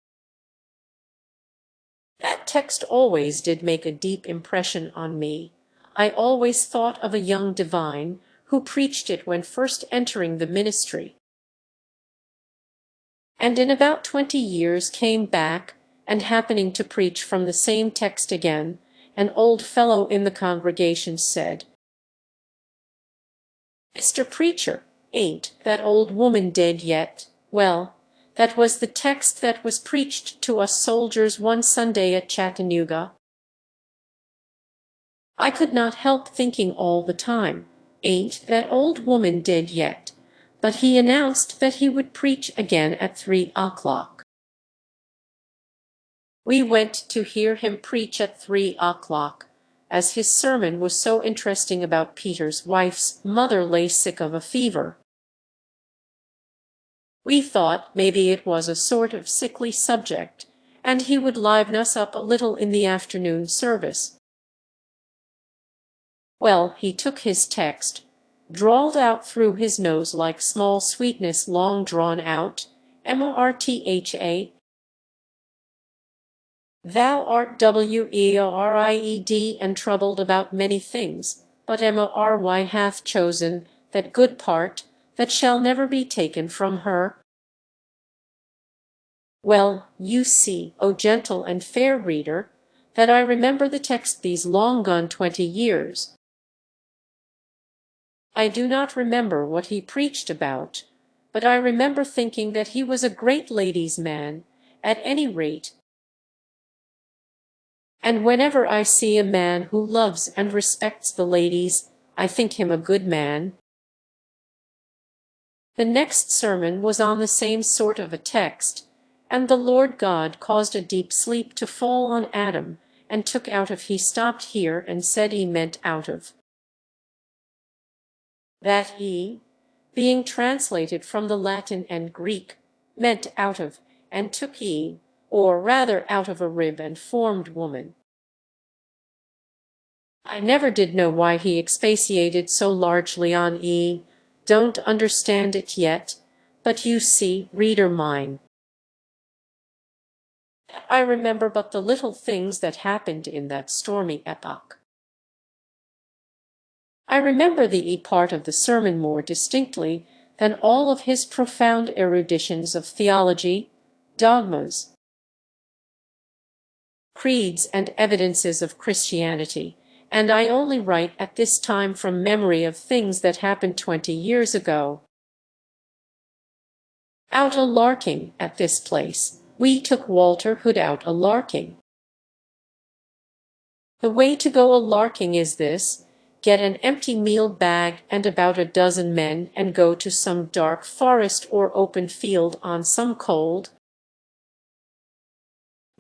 That text always did make a deep impression on me. I always thought of a young divine who preached it when first entering the ministry, and in about 20 years came back, and happening to preach from the same text again, an old fellow in the congregation said, Mr. Preacher, ain't that old woman dead yet? Well, that was the text that was preached to us soldiers one Sunday at Chattanooga. I could not help thinking all the time, ain't that old woman dead yet? But he announced that he would preach again at 3 o'clock. We went to hear him preach at 3 o'clock, as his sermon was so interesting about Peter's wife's mother lay sick of a fever. We thought maybe it was a sort of sickly subject, and he would liven us up a little in the afternoon service. Well, he took his text, drawled out through his nose like small sweetness long drawn out, M-O-R-T-H-A, Thou art W-E-O-R-I-E-D, and troubled about many things, but M-O-R-Y hath chosen that good part, that shall never be taken from her. Well, you see, O gentle and fair reader, that I remember the text these long gone 20 years. I do not remember what he preached about, but I remember thinking that he was a great ladies' man, at any rate. And whenever I see a man who loves and respects the ladies, I think him a good man. The next sermon was on the same sort of a text, and the Lord God caused a deep sleep to fall on Adam, and took out of he stopped here and said he meant out of. That he, being translated from the Latin and Greek, meant out of, and took ye, or rather out of a rib and formed woman. I never did know why he expatiated so largely on don't understand it yet, but you see, reader mine, I remember but the little things that happened in that stormy epoch. I remember the part of the sermon more distinctly than all of his profound eruditions of theology, dogmas, creeds, and evidences of Christianity, and I only write at this time from memory of things that happened 20 years ago. Out a-larking at this place. We took Walter Hood out a-larking. The way to go a-larking is this: get an empty meal bag and about a dozen men and go to some dark forest or open field on some cold,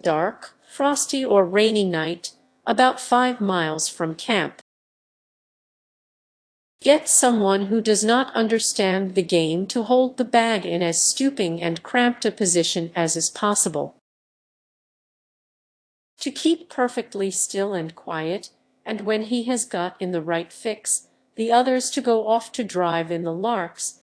dark, frosty or rainy night, about 5 miles from camp. Get someone who does not understand the game to hold the bag in as stooping and cramped a position as is possible, to keep perfectly still and quiet, and when he has got in the right fix, the others to go off to drive in the larks.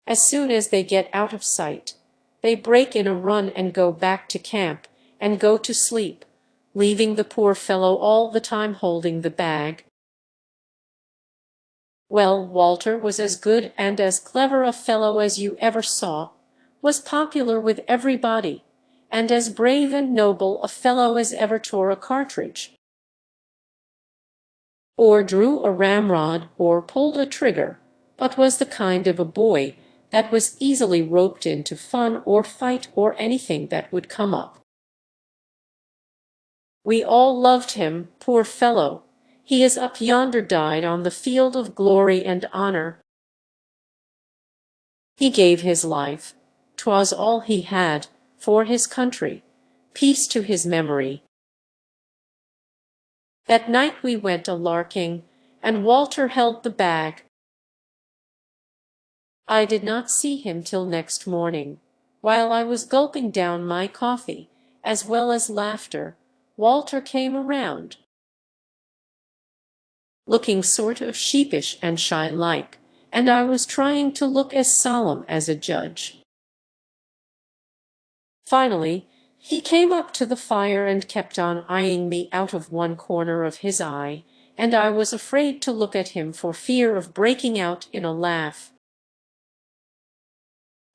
As soon as they get out of sight, they break in a run and go back to camp, and go to sleep, leaving the poor fellow all the time holding the bag. Well, Walter was as good and as clever a fellow as you ever saw, was popular with everybody, and as brave and noble a fellow as ever tore a cartridge, or drew a ramrod, or pulled a trigger, but was the kind of a boy that was easily roped into fun or fight or anything that would come up. We all loved him, poor fellow. He is up yonder, died on the field of glory and honor. He gave his life, 'twas all he had, for his country. Peace to his memory. That night we went a-larking, and Walter held the bag. I did not see him till next morning. While I was gulping down my coffee, as well as laughter, Walter came around, looking sort of sheepish and shy-like, and I was trying to look as solemn as a judge. Finally, he came up to the fire and kept on eyeing me out of one corner of his eye, and I was afraid to look at him for fear of breaking out in a laugh.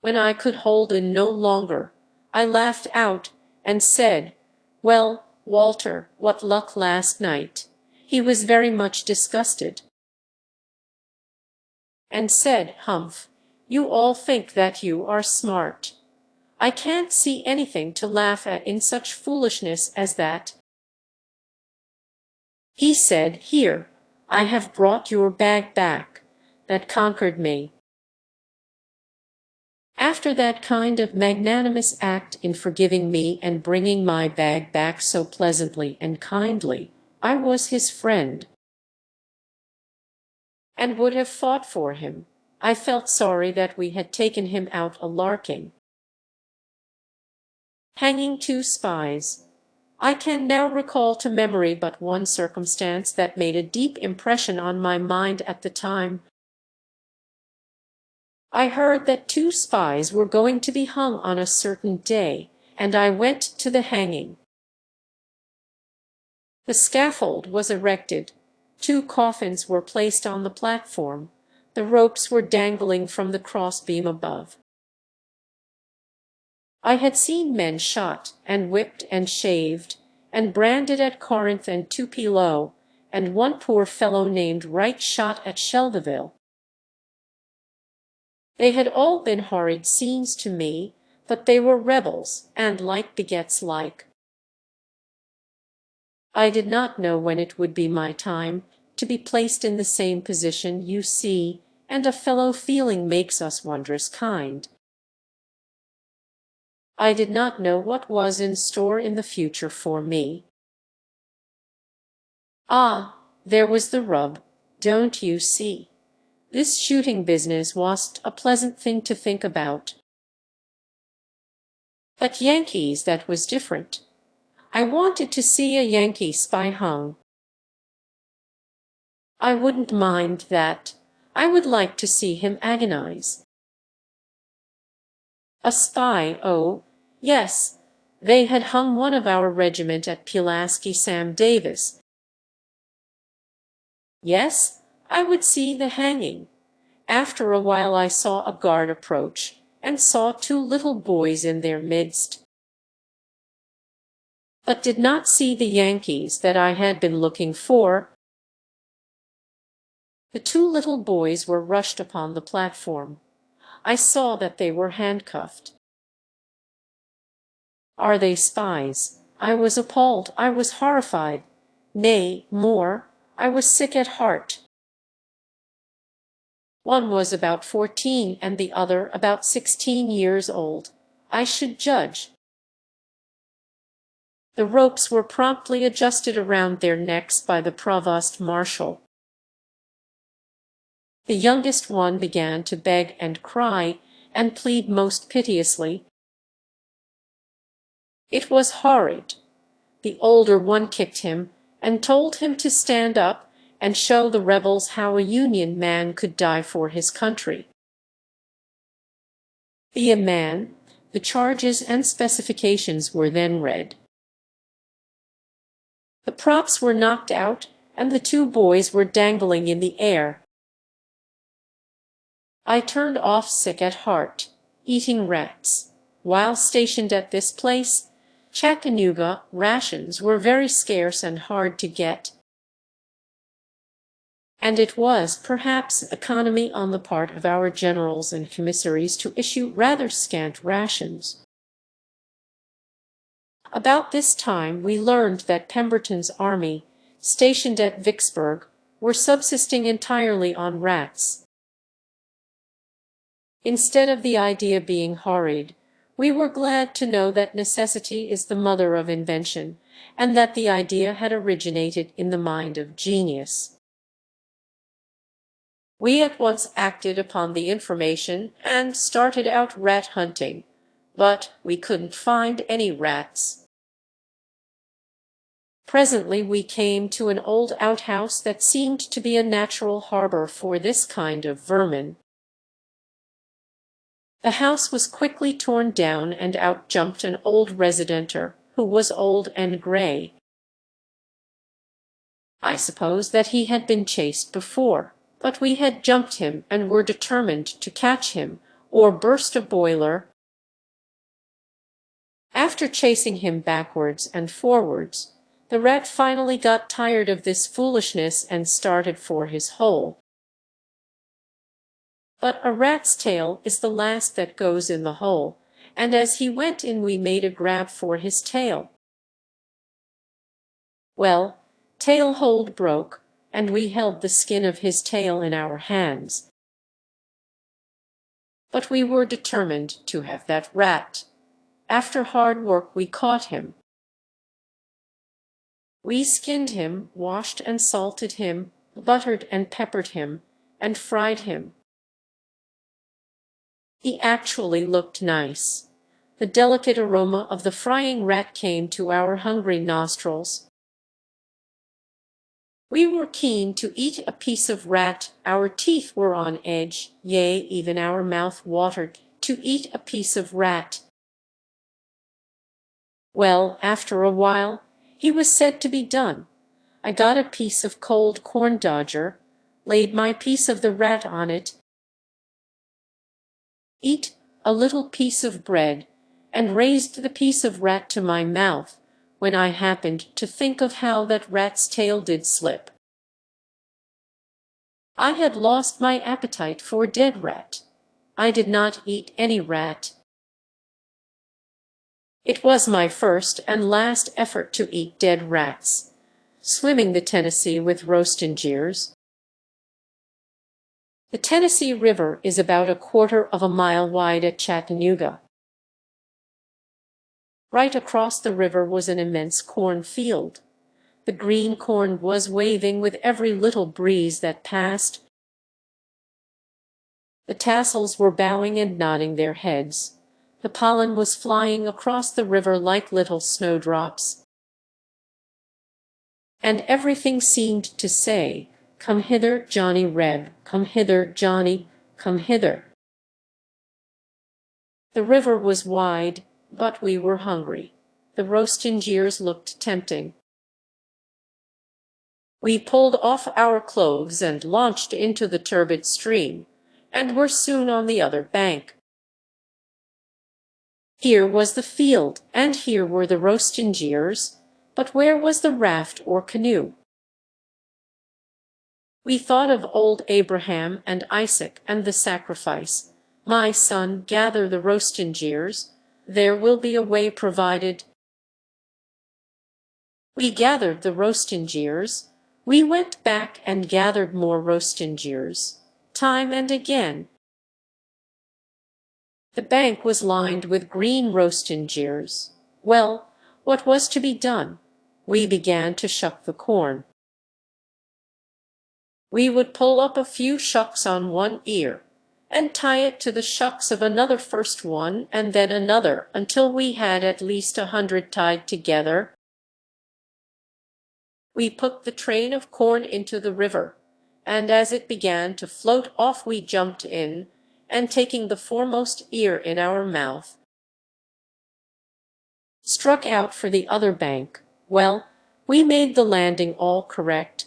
When I could hold in no longer, I laughed out and said, "Well, Walter, what luck last night?" He was very much disgusted, and said, "Humph, you all think that you are smart. I can't see anything to laugh at in such foolishness as that." He said, "Here, I have brought your bag back. That conquered me." After that kind of magnanimous act in forgiving me and bringing my bag back so pleasantly and kindly, I was his friend, and would have fought for him. I felt sorry that we had taken him out a-larking. Hanging 2 spies. I can now recall to memory but one circumstance that made a deep impression on my mind at the time. I heard that 2 spies were going to be hung on a certain day, and I went to the hanging. The scaffold was erected, 2 coffins were placed on the platform, the ropes were dangling from the crossbeam above. I had seen men shot, and whipped, and shaved, and branded at Corinth and Tupelo, and one poor fellow named Wright shot at Shelbyville. They had all been horrid scenes to me, but they were rebels, and like begets like. I did not know when it would be my time to be placed in the same position, you see, and a fellow feeling makes us wondrous kind. I did not know what was in store in the future for me. Ah, there was the rub, don't you see? This shooting business wasn't a pleasant thing to think about. But Yankees, that was different. I wanted to see a Yankee spy hung. I wouldn't mind that. I would like to see him agonize. A spy, oh, yes. They had hung one of our regiment at Pulaski Sam Davis. Yes, I would see the hanging. After a while I saw a guard approach, and saw two little boys in their midst, but did not see the Yankees that I had been looking for. The two little boys were rushed upon the platform. I saw that they were handcuffed. Are they spies? I was appalled, I was horrified. Nay, more, I was sick at heart. One was about 14 and the other about 16 years old, I should judge. The ropes were promptly adjusted around their necks by the provost marshal. The youngest one began to beg and cry and plead most piteously. It was horrid. The older one kicked him and told him to stand up and show the rebels how a Union man could die for his country. Be a man. The charges and specifications were then read. The props were knocked out, and the two boys were dangling in the air. I turned off sick at heart, eating rats. While stationed at this place, Chattanooga, rations were very scarce and hard to get. And it was, perhaps, economy on the part of our generals and commissaries to issue rather scant rations. About this time we learned that Pemberton's army, stationed at Vicksburg, were subsisting entirely on rats. Instead of the idea being horrid, we were glad to know that necessity is the mother of invention, and that the idea had originated in the mind of genius. We at once acted upon the information and started out rat hunting, but we couldn't find any rats. Presently we came to an old outhouse that seemed to be a natural harbor for this kind of vermin. The house was quickly torn down, and out jumped an old residenter, who was old and gray. I suppose that he had been chased before, but we had jumped him and were determined to catch him, or burst a boiler. After chasing him backwards and forwards, the rat finally got tired of this foolishness and started for his hole. But a rat's tail is the last that goes in the hole, and as he went in we made a grab for his tail. Well, tail hold broke, and we held the skin of his tail in our hands. But we were determined to have that rat. After hard work we caught him. We skinned him, washed and salted him, buttered and peppered him, and fried him. He actually looked nice. The delicate aroma of the frying rat came to our hungry nostrils. We were keen to eat a piece of rat, our teeth were on edge, yea, even our mouth watered, to eat a piece of rat. Well, after a while, he was said to be done. I got a piece of cold corn dodger, laid my piece of the rat on it, eat a little piece of bread, and raised the piece of rat to my mouth, when I happened to think of how that rat's tail did slip. I had lost my appetite for dead rat. I did not eat any rat. It was my first and last effort to eat dead rats, swimming the Tennessee with roastingeers. The Tennessee River is about 1/4 of a mile wide at Chattanooga. Right across the river was an immense cornfield. The green corn was waving with every little breeze that passed. The tassels were bowing and nodding their heads. The pollen was flying across the river like little snowdrops, and everything seemed to say, "Come hither, Johnny Reb, come hither, Johnny, come hither." The river was wide, but we were hungry. The roast gingeers looked tempting. We pulled off our clothes and launched into the turbid stream, and were soon on the other bank. Here was the field, and here were the roast gingeers, but where was the raft or canoe? We thought of old Abraham and Isaac and the sacrifice. "My son, gather the roast gingeers. There will be a way provided." We gathered the roast gingeers. We went back and gathered more roast gingeers, time and again. The bank was lined with green roast gingeers. Well, what was to be done? We began to shuck the corn. We would pull up a few shucks on one ear, and tie it to the shucks of another, first one and then another, until we had at least 100 tied together. We put the train of corn into the river, and as it began to float off we jumped in, and taking the foremost ear in our mouth, struck out for the other bank. Well, we made the landing all correct.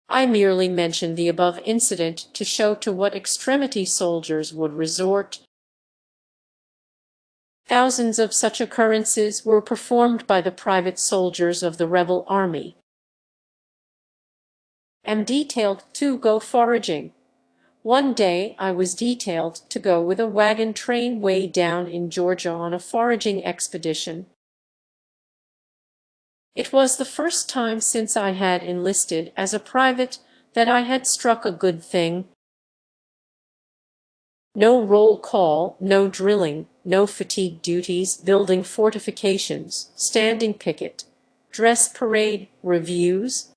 I merely mention the above incident to show to what extremity soldiers would resort. Thousands of such occurrences were performed by the private soldiers of the rebel army. Am detailed to go foraging. One day I was detailed to go with a wagon train way down in Georgia on a foraging expedition. It was the first time since I had enlisted as a private that I had struck a good thing. No roll call, no drilling, no fatigue duties, building fortifications, standing picket, dress parade, reviews,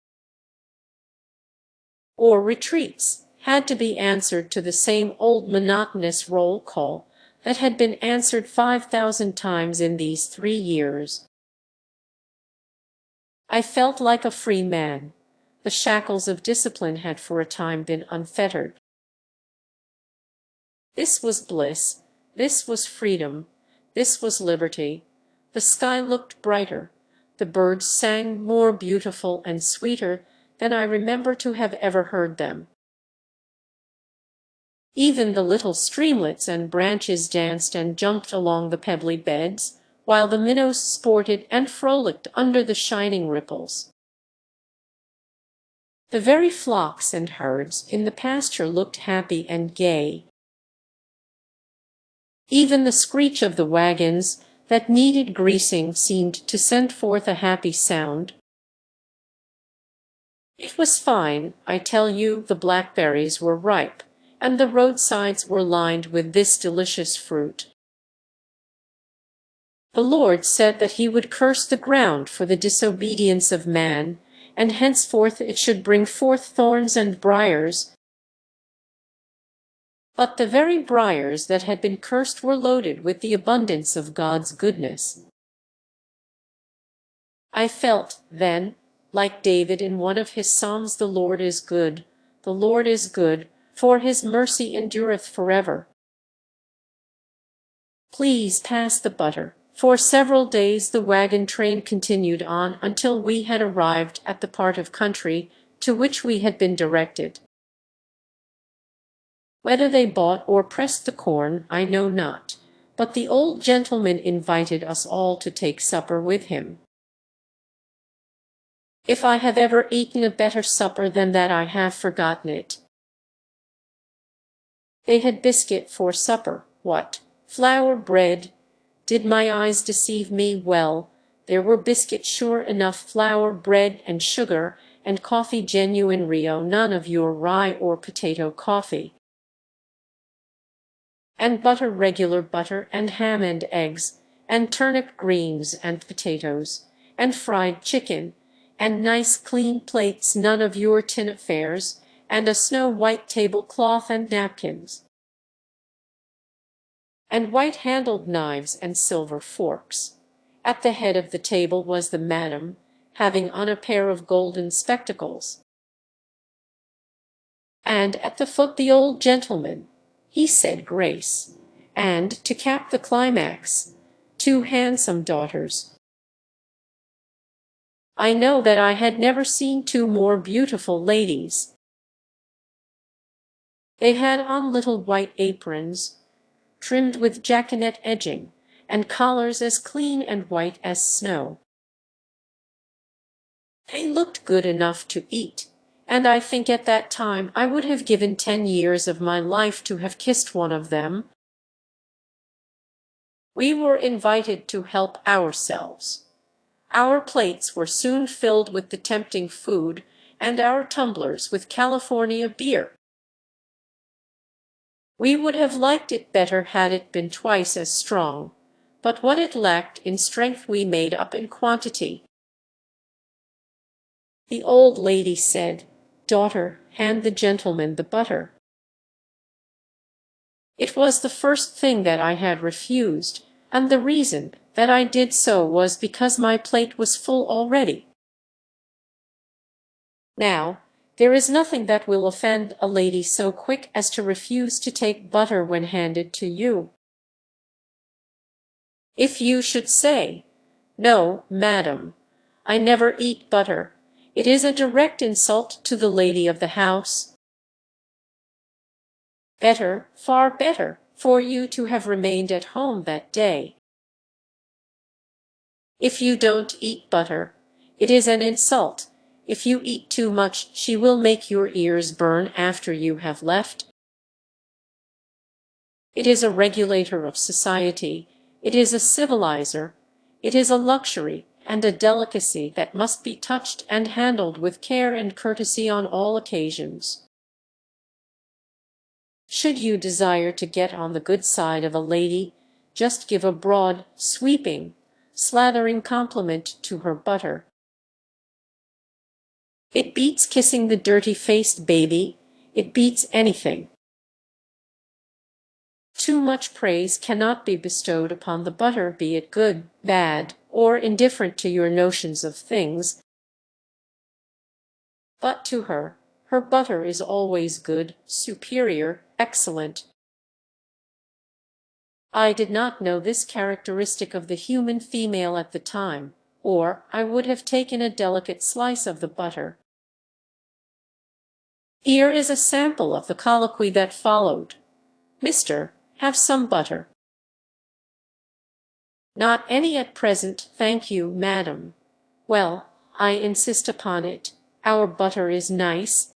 or retreats had to be answered to the same old monotonous roll call that had been answered 5,000 times in these 3 years. I felt like a free man. The shackles of discipline had for a time been unfettered. This was bliss, this was freedom, this was liberty. The sky looked brighter, the birds sang more beautiful and sweeter than I remember to have ever heard them. Even the little streamlets and branches danced and jumped along the pebbly beds, while the minnows sported and frolicked under the shining ripples. The very flocks and herds in the pasture looked happy and gay. Even the screech of the wagons that needed greasing seemed to send forth a happy sound. It was fine, I tell you. The blackberries were ripe, and the roadsides were lined with this delicious fruit. The Lord said that he would curse the ground for the disobedience of man, and henceforth it should bring forth thorns and briars. But the very briars that had been cursed were loaded with the abundance of God's goodness. I felt, then, like David in one of his psalms, "The Lord is good, the Lord is good, for his mercy endureth forever." Please pass the butter. For several days the wagon train continued on until we had arrived at the part of country to which we had been directed. Whether they bought or pressed the corn, I know not, but the old gentleman invited us all to take supper with him. If I have ever eaten a better supper than that, I have forgotten it. They had biscuit for supper. What? Flour bread? Did my eyes deceive me? Well, there were biscuit sure enough, flour, bread, and sugar, and coffee, genuine Rio, none of your rye or potato coffee. And butter, regular butter, and ham and eggs, and turnip greens and potatoes, and fried chicken, and nice clean plates, none of your tin affairs, and a snow-white tablecloth and napkins. and white-handled knives and silver forks. At the head of the table was the madam, having on a pair of golden spectacles. And at the foot the old gentleman. He said grace. And, to cap the climax, 2 handsome daughters. I know that I had never seen 2 more beautiful ladies. They had on little white aprons, trimmed with jaconet edging, and collars as clean and white as snow. They looked good enough to eat, and I think at that time I would have given 10 years of my life to have kissed one of them. We were invited to help ourselves. Our plates were soon filled with the tempting food, and our tumblers with California beer. We would have liked it better had it been twice as strong, but what it lacked in strength we made up in quantity. The old lady said, "Daughter, hand the gentleman the butter." It was the first thing that I had refused, and the reason that I did so was because my plate was full already. Now, there is nothing that will offend a lady so quick as to refuse to take butter when handed to you. If you should say, "No, madam, I never eat butter," it is a direct insult to the lady of the house. Better, far better, for you to have remained at home that day. If you don't eat butter, it is an insult. If you eat too much, she will make your ears burn after you have left. It is a regulator of society, it is a civilizer, it is a luxury and a delicacy that must be touched and handled with care and courtesy on all occasions. Should you desire to get on the good side of a lady, just give a broad, sweeping, slathering compliment to her butter. It beats kissing the dirty-faced baby, it beats anything. Too much praise cannot be bestowed upon the butter, be it good, bad, or indifferent to your notions of things. But to her, her butter is always good, superior, excellent. I did not know this characteristic of the human female at the time, or I would have taken a delicate slice of the butter. Here is a sample of the colloquy that followed. "Mister, have some butter." "Not any at present, thank you, madam." "Well, I insist upon it. Our butter is nice."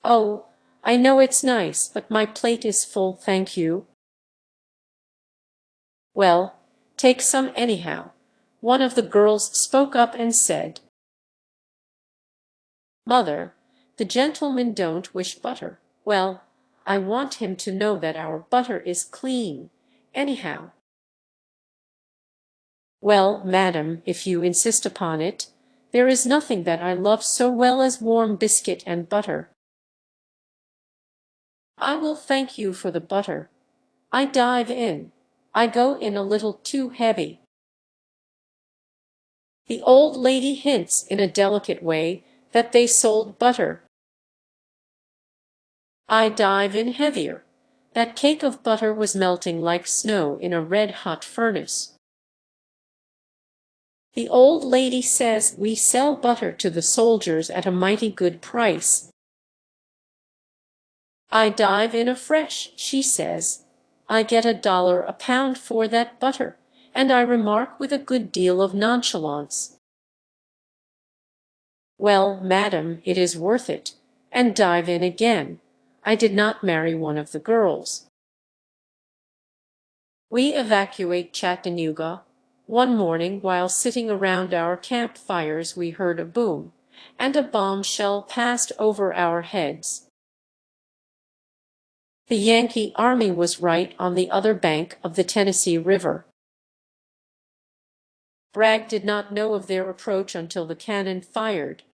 "Oh, I know it's nice, but my plate is full, thank you." "Well, take some anyhow." One of the girls spoke up and said, "Mother, the gentleman don't wish butter." "Well, I want him to know that our butter is clean, anyhow." "Well, madam, if you insist upon it, there is nothing that I love so well as warm biscuit and butter." "I will thank you for the butter. I dive in. I go in a little too heavy." The old lady hints in a delicate way that they sold butter. I dive in heavier. That cake of butter was melting like snow in a red-hot furnace. The old lady says we sell butter to the soldiers at a mighty good price. I dive in afresh, she says. I get $1 a pound for that butter, and I remark with a good deal of nonchalance, "Well, madam, it is worth it," and dive in again. I did not marry one of the girls. We evacuate Chattanooga. One morning, while sitting around our campfires, we heard a boom, and a bombshell passed over our heads. The Yankee army was right on the other bank of the Tennessee River. Bragg did not know of their approach until the cannon fired.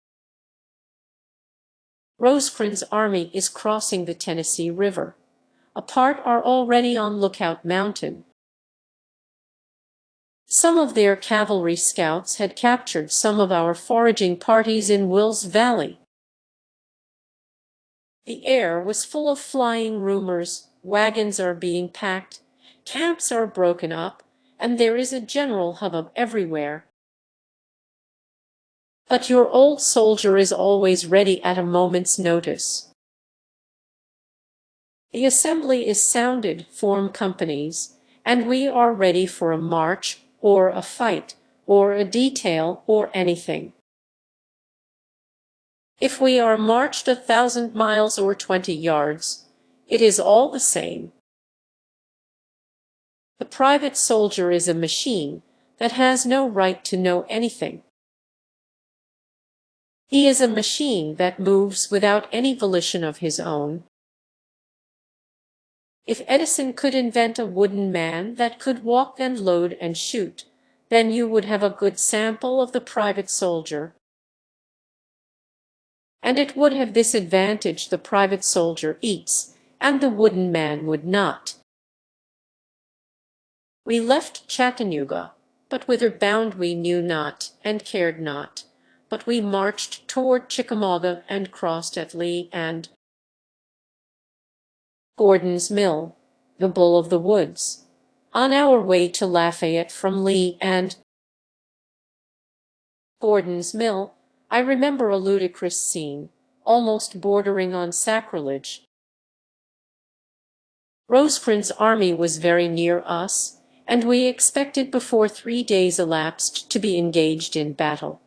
Rosecrans' army is crossing the Tennessee River. a part are already on Lookout Mountain. Some of their cavalry scouts had captured some of our foraging parties in Will's Valley. The air was full of flying rumors. Wagons are being packed, camps are broken up, and there is a general hubbub everywhere. But your old soldier is always ready at a moment's notice. The assembly is sounded, form companies, and we are ready for a march, or a fight, or a detail, or anything. If we are marched 1,000 miles or 20 yards, it is all the same. The private soldier is a machine that has no right to know anything. He is a machine that moves without any volition of his own. If Edison could invent a wooden man that could walk and load and shoot, then you would have a good sample of the private soldier. And it would have this advantage: the private soldier eats, and the wooden man would not. We left Chattanooga, but whither bound we knew not, and cared not, but we marched toward Chickamauga and crossed at Lee and Gordon's Mill, the Bull of the Woods, on our way to Lafayette from Lee and Gordon's Mill. I remember a ludicrous scene, almost bordering on sacrilege. Rosecrans' army was very near us, and we expected before 3 days elapsed to be engaged in battle.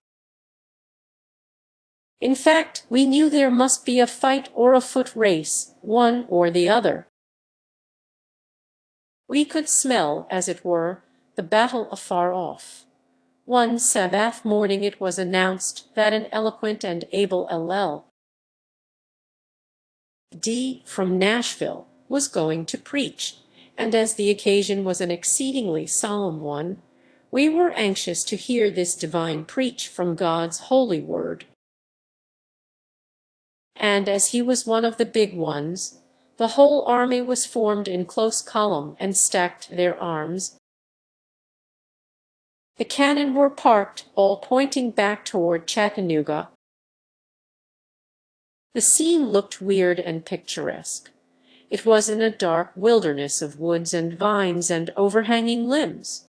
In fact, we knew there must be a fight or a foot race, one or the other. We could smell, as it were, the battle afar off. One Sabbath morning it was announced that an eloquent and able LL.D. from Nashville was going to preach, and as the occasion was an exceedingly solemn one, we were anxious to hear this divine preach from God's holy word. And as he was one of the big ones, the whole army was formed in close column and stacked their arms. The cannon were parked, all pointing back toward Chattanooga. The scene looked weird and picturesque. It was in a dark wilderness of woods and vines and overhanging limbs.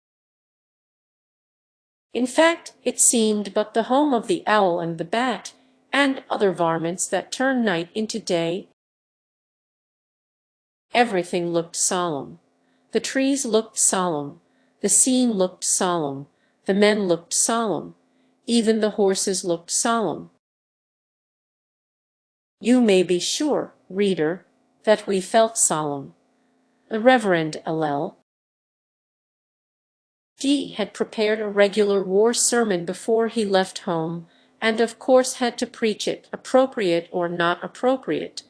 In fact, it seemed but the home of the owl and the bat, and other varmints that turn night into day. Everything looked solemn. The trees looked solemn. The scene looked solemn. The men looked solemn. Even the horses looked solemn. You may be sure, reader, that we felt solemn. The Reverend LL.D. had prepared a regular war sermon before he left home, and of course had to preach it, appropriate or not appropriate.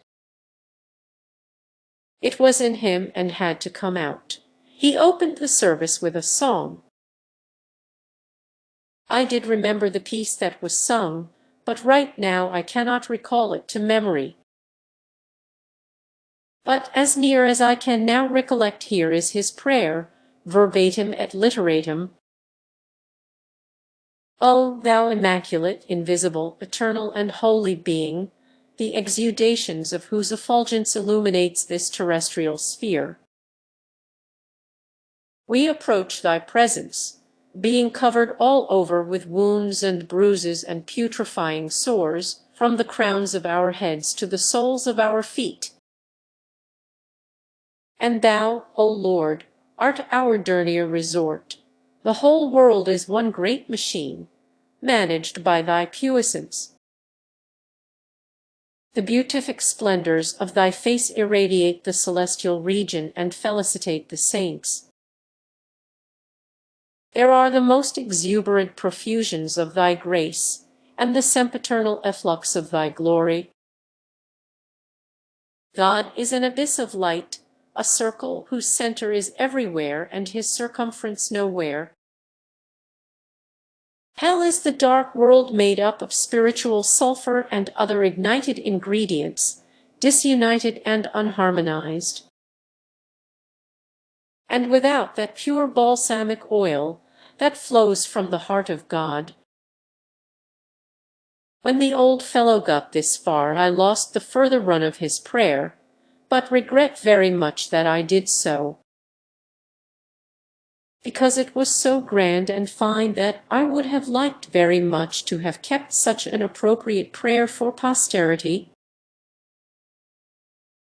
It was in him and had to come out. He opened the service with a song. I did remember the piece that was sung, but right now I cannot recall it to memory. But as near as I can now recollect, here is his prayer, verbatim et literatum. O thou immaculate, invisible, eternal, and holy being, the exudations of whose effulgence illuminates this terrestrial sphere, we approach thy presence, being covered all over with wounds and bruises and putrefying sores, from the crowns of our heads to the soles of our feet. And thou, O Lord, art our dernier resort. The whole world is one great machine, managed by thy puissance. The beatific splendors of thy face irradiate the celestial region and felicitate the saints. There are the most exuberant profusions of thy grace, and the sempiternal efflux of thy glory. God is an abyss of light, a circle whose center is everywhere and his circumference nowhere. Hell is the dark world made up of spiritual sulfur and other ignited ingredients, disunited and unharmonized. And without that pure balsamic oil that flows from the heart of God. When the old fellow got this far, I lost the further run of his prayer, but regret very much that I did so, because it was so grand and fine that I would have liked very much to have kept such an appropriate prayer for posterity.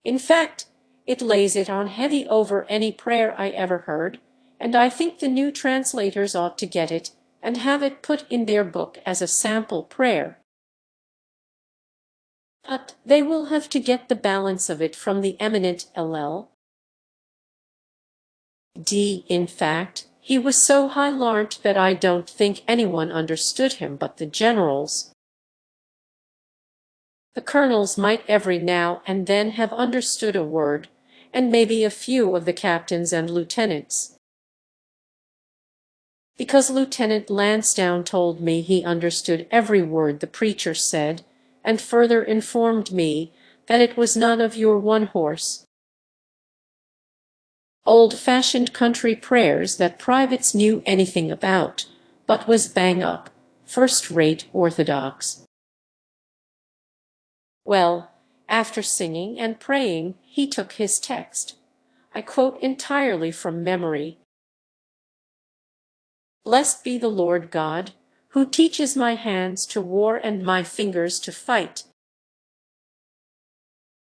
In fact, it lays it on heavy over any prayer I ever heard, and I think the new translators ought to get it and have it put in their book as a sample prayer. But they will have to get the balance of it from the eminent LL.D. In fact, he was so high-larnt that I don't think anyone understood him but the generals. The colonels might every now and then have understood a word, and maybe a few of the captains and lieutenants, because Lieutenant Lansdowne told me he understood every word the preacher said, and further informed me that it was none of your one-horse, old-fashioned country prayers that privates knew anything about, but was bang-up, first-rate orthodox. Well, after singing and praying, he took his text. I quote entirely from memory. "Blessed be the Lord God, who teaches my hands to war and my fingers to fight."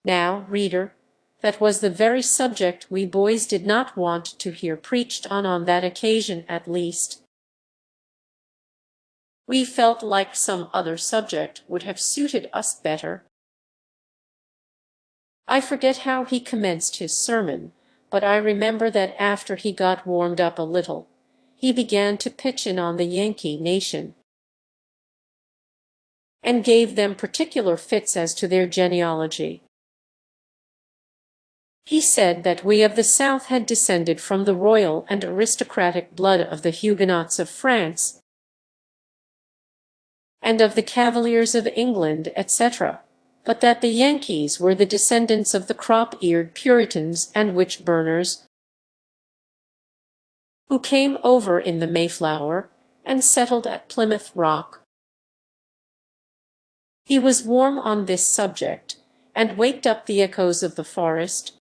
Now, reader, that was the very subject we boys did not want to hear preached on that occasion at least. We felt like some other subject would have suited us better. I forget how he commenced his sermon, but I remember that after he got warmed up a little, he began to pitch in on the Yankee nation, and gave them particular fits as to their genealogy. He said that we of the South had descended from the royal and aristocratic blood of the Huguenots of France, and of the Cavaliers of England, etc., but that the Yankees were the descendants of the crop-eared Puritans and witch-burners, who came over in the Mayflower and settled at Plymouth Rock. He was warm on this subject, and waked up the echoes of the forest.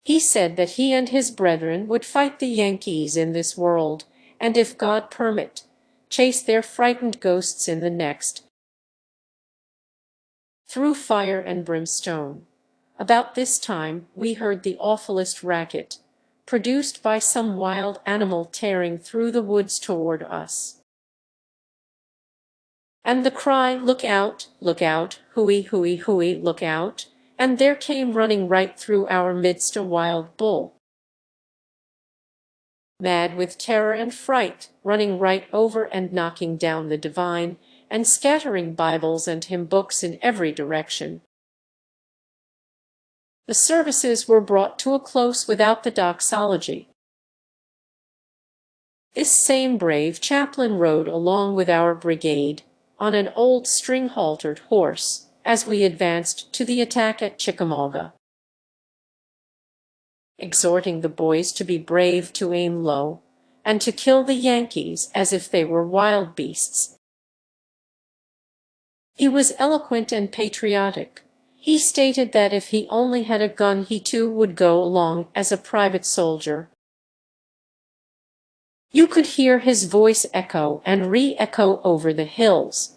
He said that he and his brethren would fight the Yankees in this world, and if God permit, chase their frightened ghosts in the next, through fire and brimstone. About this time we heard the awfulest racket, produced by some wild animal tearing through the woods toward us, and the cry, look out, hooey, hooey, hooey, look out, and there came running right through our midst a wild bull, mad with terror and fright, running right over and knocking down the divine, and scattering Bibles and hymn books in every direction. The services were brought to a close without the doxology. This same brave chaplain rode along with our brigade, on an old string-haltered horse, as we advanced to the attack at Chickamauga, exhorting the boys to be brave, to aim low, and to kill the Yankees as if they were wild beasts. He was eloquent and patriotic. He stated that if he only had a gun he too would go along as a private soldier. You could hear his voice echo and re-echo over the hills.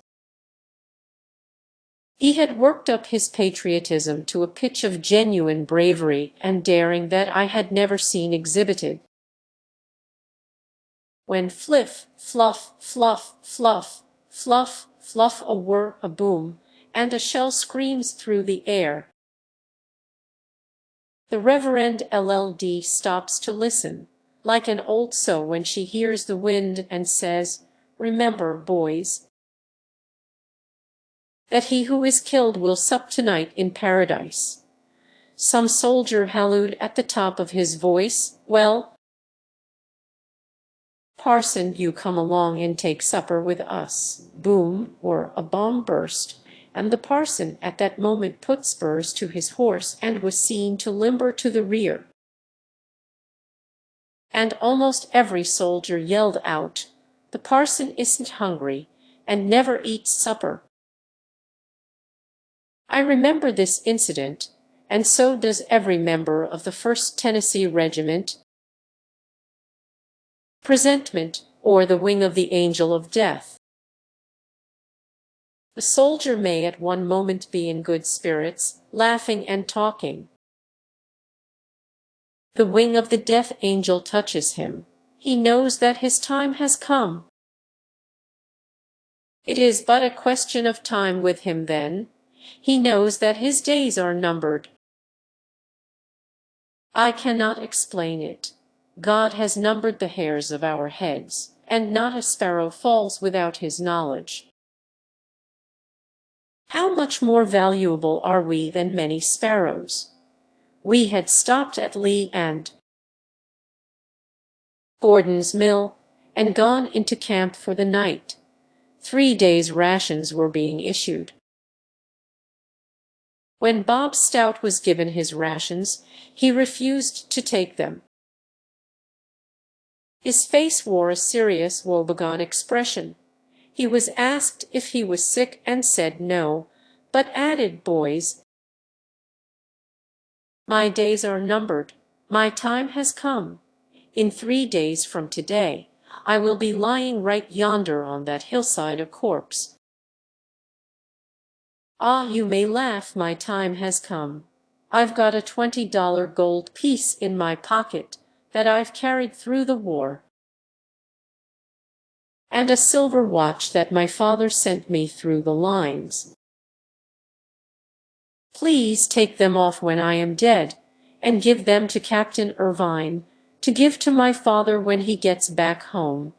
He had worked up his patriotism to a pitch of genuine bravery and daring that I had never seen exhibited. When fliff, fluff, fluff, fluff, fluff, fluff, a whir, a boom, and a shell screams through the air, the Reverend LL.D. stops to listen, like an old sow when she hears the wind, and says, "Remember, boys, that he who is killed will sup tonight in paradise." Some soldier hallooed at the top of his voice, "Well, parson, you come along and take supper with us." Boom, or a bomb burst, and the parson at that moment put spurs to his horse and was seen to limber to the rear. and almost every soldier yelled out, "The parson isn't hungry, and never eats supper." I remember this incident, and so does every member of the 1st Tennessee Regiment. Presentment, or the wing of the angel of death. The soldier may at one moment be in good spirits, laughing and talking. The wing of the death angel touches him. He knows that his time has come. It is but a question of time with him then. He knows that his days are numbered. I cannot explain it. God has numbered the hairs of our heads, and not a sparrow falls without his knowledge. How much more valuable are we than many sparrows? We had stopped at Lee and Gordon's Mill, and gone into camp for the night. 3 days' rations were being issued. When Bob Stout was given his rations, he refused to take them. His face wore a serious, woebegone expression. He was asked if he was sick and said no, but added, "Boys, my days are numbered. My time has come. In 3 days from today, I will be lying right yonder on that hillside a corpse. Ah, you may laugh, my time has come. I've got a $20 gold piece in my pocket that I've carried through the war, and a silver watch that my father sent me through the lines. Please take them off when I am dead, and give them to Captain Irvine, to give to my father when he gets back home.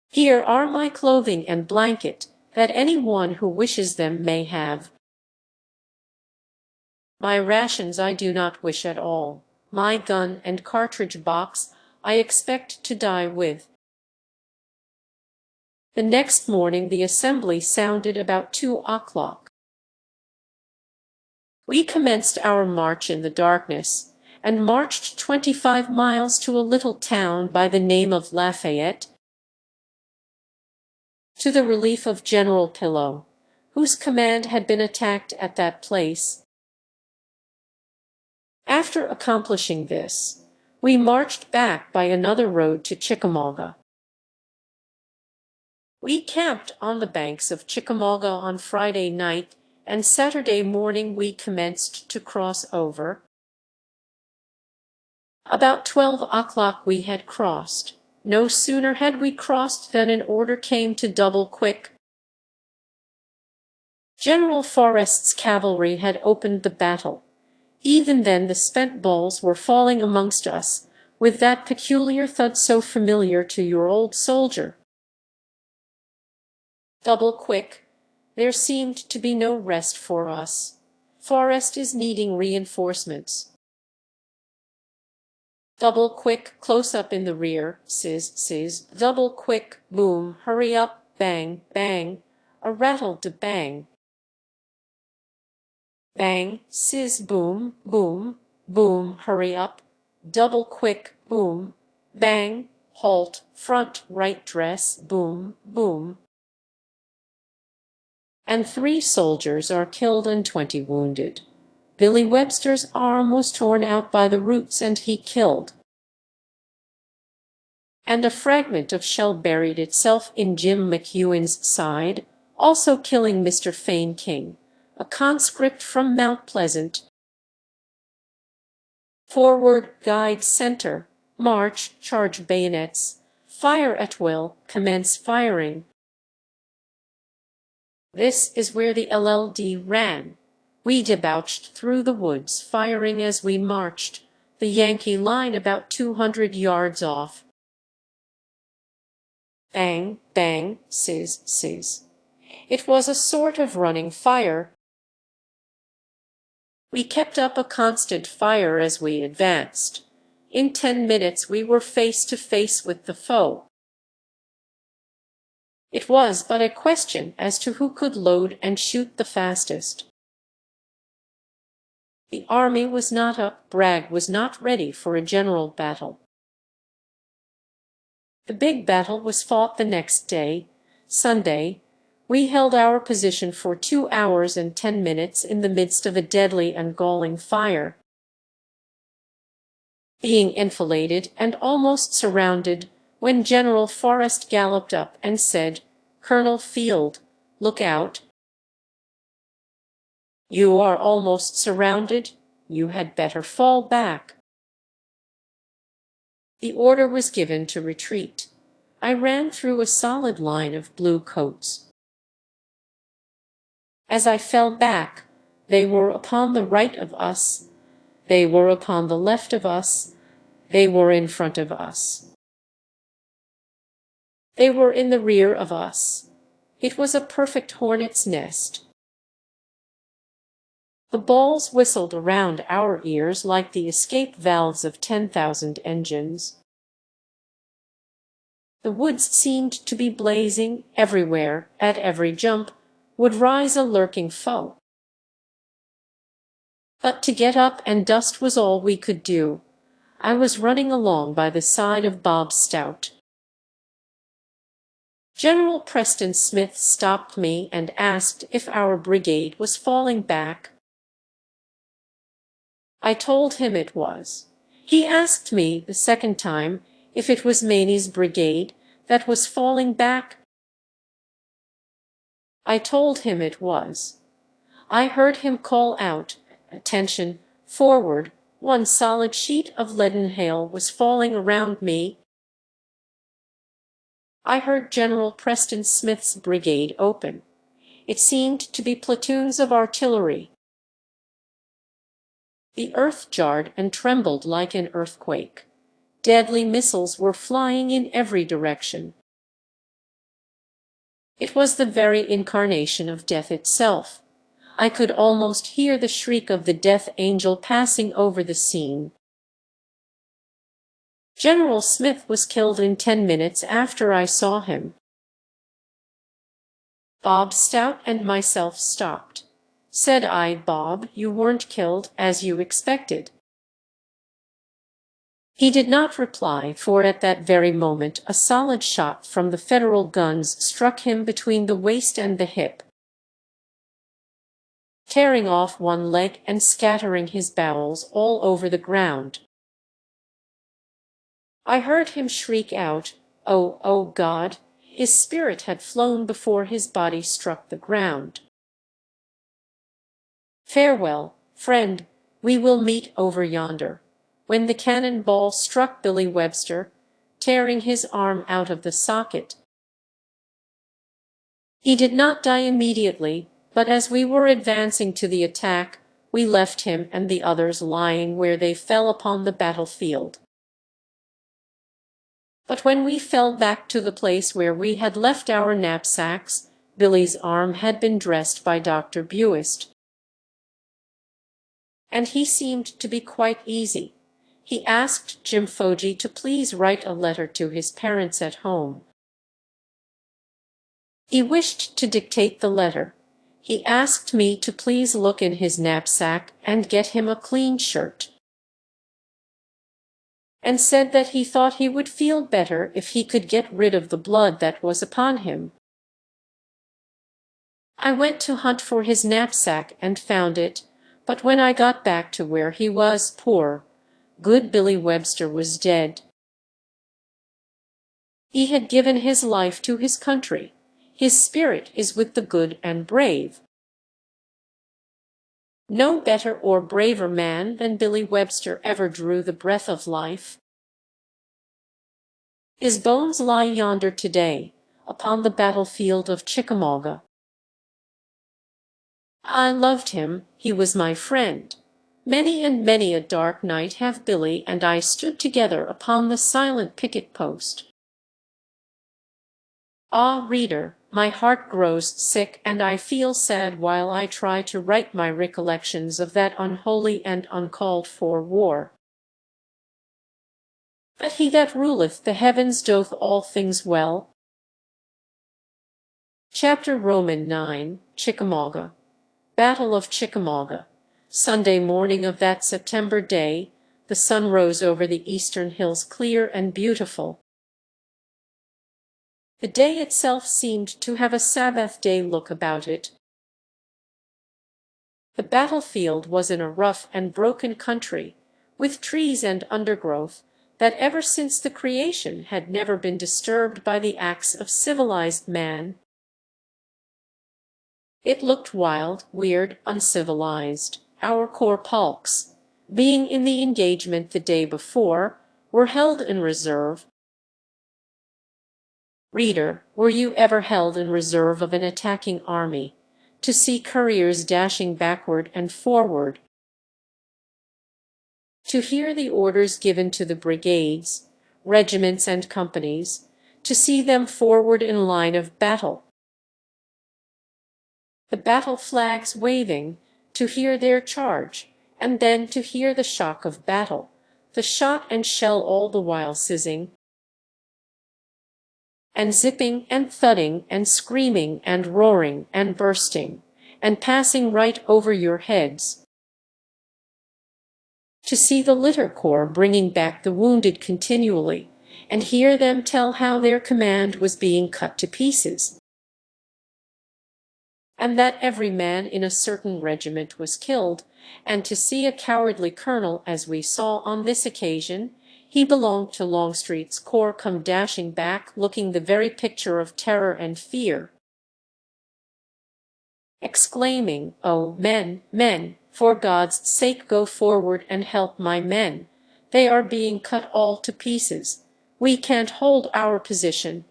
Here are my clothing and blanket, that any one who wishes them may have. My rations I do not wish at all. My gun and cartridge box I expect to die with." The next morning the assembly sounded about 2 o'clock. We commenced our march in the darkness, and marched 25 miles to a little town by the name of Lafayette, to the relief of General Pillow, whose command had been attacked at that place. After accomplishing this, we marched back by another road to Chickamauga. We camped on the banks of Chickamauga on Friday night, and Saturday morning we commenced to cross over. About 12 o'clock we had crossed. No sooner had we crossed than an order came to double quick. General Forrest's cavalry had opened the battle. Even then the spent balls were falling amongst us, with that peculiar thud so familiar to your old soldier. Double quick. There seemed to be no rest for us. Forrest is needing reinforcements. Double quick, close up in the rear, sizz, double quick, boom, hurry up, bang, bang, a rattle-de-bang. Bang, sizz, boom, boom, boom, hurry up, double quick, boom, bang, halt, front, right dress, boom, boom. And 3 soldiers are killed and 20 wounded. Billy Webster's arm was torn out by the roots and he killed. And a fragment of shell buried itself in Jim McEwen's side, also killing Mr. Fane King, a conscript from Mount Pleasant. Forward, guide, center, march, charge bayonets, fire at will, commence firing. This is where the LLD ran. We debouched through the woods, firing as we marched, the Yankee line about 200 yards off. Bang, bang, sizz, sizz. It was a sort of running fire. We kept up a constant fire as we advanced. In 10 minutes we were face to face with the foe. It was but a question as to who could load and shoot the fastest. The army was not up, Bragg was not ready for a general battle. The big battle was fought the next day, Sunday. We held our position for 2 hours and 10 minutes in the midst of a deadly and galling fire, being enfiladed and almost surrounded, when General Forrest galloped up and said, "Colonel Field, look out. You are almost surrounded. You had better fall back." The order was given to retreat. I ran through a solid line of blue coats. As I fell back, they were upon the right of us, they were upon the left of us, they were in front of us, they were in the rear of us. It was a perfect hornet's nest. The balls whistled around our ears like the escape valves of 10,000 engines. The woods seemed to be blazing everywhere. At every jump would rise a lurking foe. But to get up and dust was all we could do. I was running along by the side of Bob Stout. General Preston Smith stopped me and asked if our brigade was falling back. I told him it was. He asked me the second time if it was Maney's brigade that was falling back. I told him it was. I heard him call out, "Attention, forward!" One solid sheet of leaden hail was falling around me. I heard General Preston Smith's brigade open. It seemed to be platoons of artillery. The earth jarred and trembled like an earthquake. Deadly missiles were flying in every direction. It was the very incarnation of death itself. I could almost hear the shriek of the death angel passing over the scene. General Smith was killed in 10 minutes after I saw him. Bob Stout and myself stopped. Said I, "Bob, you weren't killed, as you expected." He did not reply, for at that very moment a solid shot from the Federal guns struck him between the waist and the hip, tearing off one leg and scattering his bowels all over the ground. I heard him shriek out, "Oh, oh God!" His spirit had flown before his body struck the ground. "Farewell, friend, we will meet over yonder," when the cannon ball struck Billy Webster, tearing his arm out of the socket. He did not die immediately, but as we were advancing to the attack, we left him and the others lying where they fell upon the battlefield. But when we fell back to the place where we had left our knapsacks, Billy's arm had been dressed by Dr. Buist, and he seemed to be quite easy. He asked Jim Fogey to please write a letter to his parents at home. He wished to dictate the letter. He asked me to please look in his knapsack and get him a clean shirt, and said that he thought he would feel better if he could get rid of the blood that was upon him. I went to hunt for his knapsack and found it, but when I got back to where he was, poor, good Billy Webster was dead. He had given his life to his country. His spirit is with the good and brave. No better or braver man than Billy Webster ever drew the breath of life. His bones lie yonder today, upon the battlefield of Chickamauga. I loved him, he was my friend. Many and many a dark night have Billy and I stood together upon the silent picket post. Ah, reader, my heart grows sick and I feel sad while I try to write my recollections of that unholy and uncalled-for war. But he that ruleth the heavens doth all things well. Chapter Roman 9, Chickamauga. Battle of Chickamauga. Sunday morning of that September day, the sun rose over the eastern hills clear and beautiful. The day itself seemed to have a Sabbath day look about it. The battlefield was in a rough and broken country, with trees and undergrowth that ever since the creation had never been disturbed by the axe of civilized man. It looked wild, weird, uncivilized. Our corps polks, being in the engagement the day before, were held in reserve. Reader, were you ever held in reserve of an attacking army, to see couriers dashing backward and forward, to hear the orders given to the brigades, regiments, and companies, to see them forward in line of battle, the battle flags waving, to hear their charge, and then to hear the shock of battle, the shot and shell all the while sizzing and zipping and thudding and screaming and roaring and bursting and passing right over your heads, to see the litter corps bringing back the wounded continually, and hear them tell how their command was being cut to pieces, and that every man in a certain regiment was killed, and to see a cowardly colonel, as we saw on this occasion, he belonged to Longstreet's corps, come dashing back, looking the very picture of terror and fear, exclaiming, "Oh, men, men, for God's sake go forward and help my men. They are being cut all to pieces. We can't hold our position.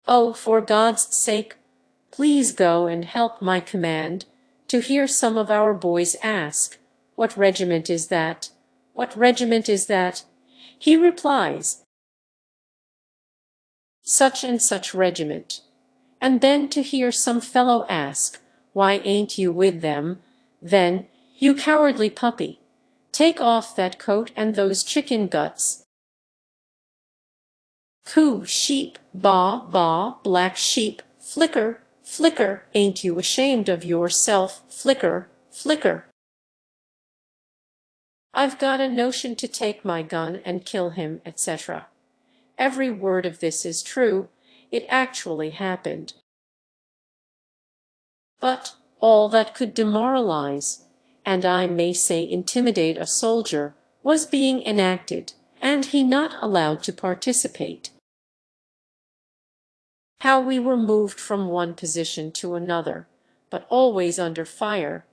Oh, for God's sake, please go and help my command," to hear some of our boys ask, "What regiment is that? What regiment is that?" He replies, "Such and such regiment." And then to hear some fellow ask, "Why ain't you with them? Then, you cowardly puppy, take off that coat and those chicken guts." Coo, sheep, baa, baa, black sheep, flicker, flicker, ain't you ashamed of yourself, flicker, flicker. I've got a notion to take my gun and kill him, etc. Every word of this is true. It actually happened. But all that could demoralize, and I may say intimidate a soldier, was being enacted, and he not allowed to participate. How we were moved from one position to another, but always under fire,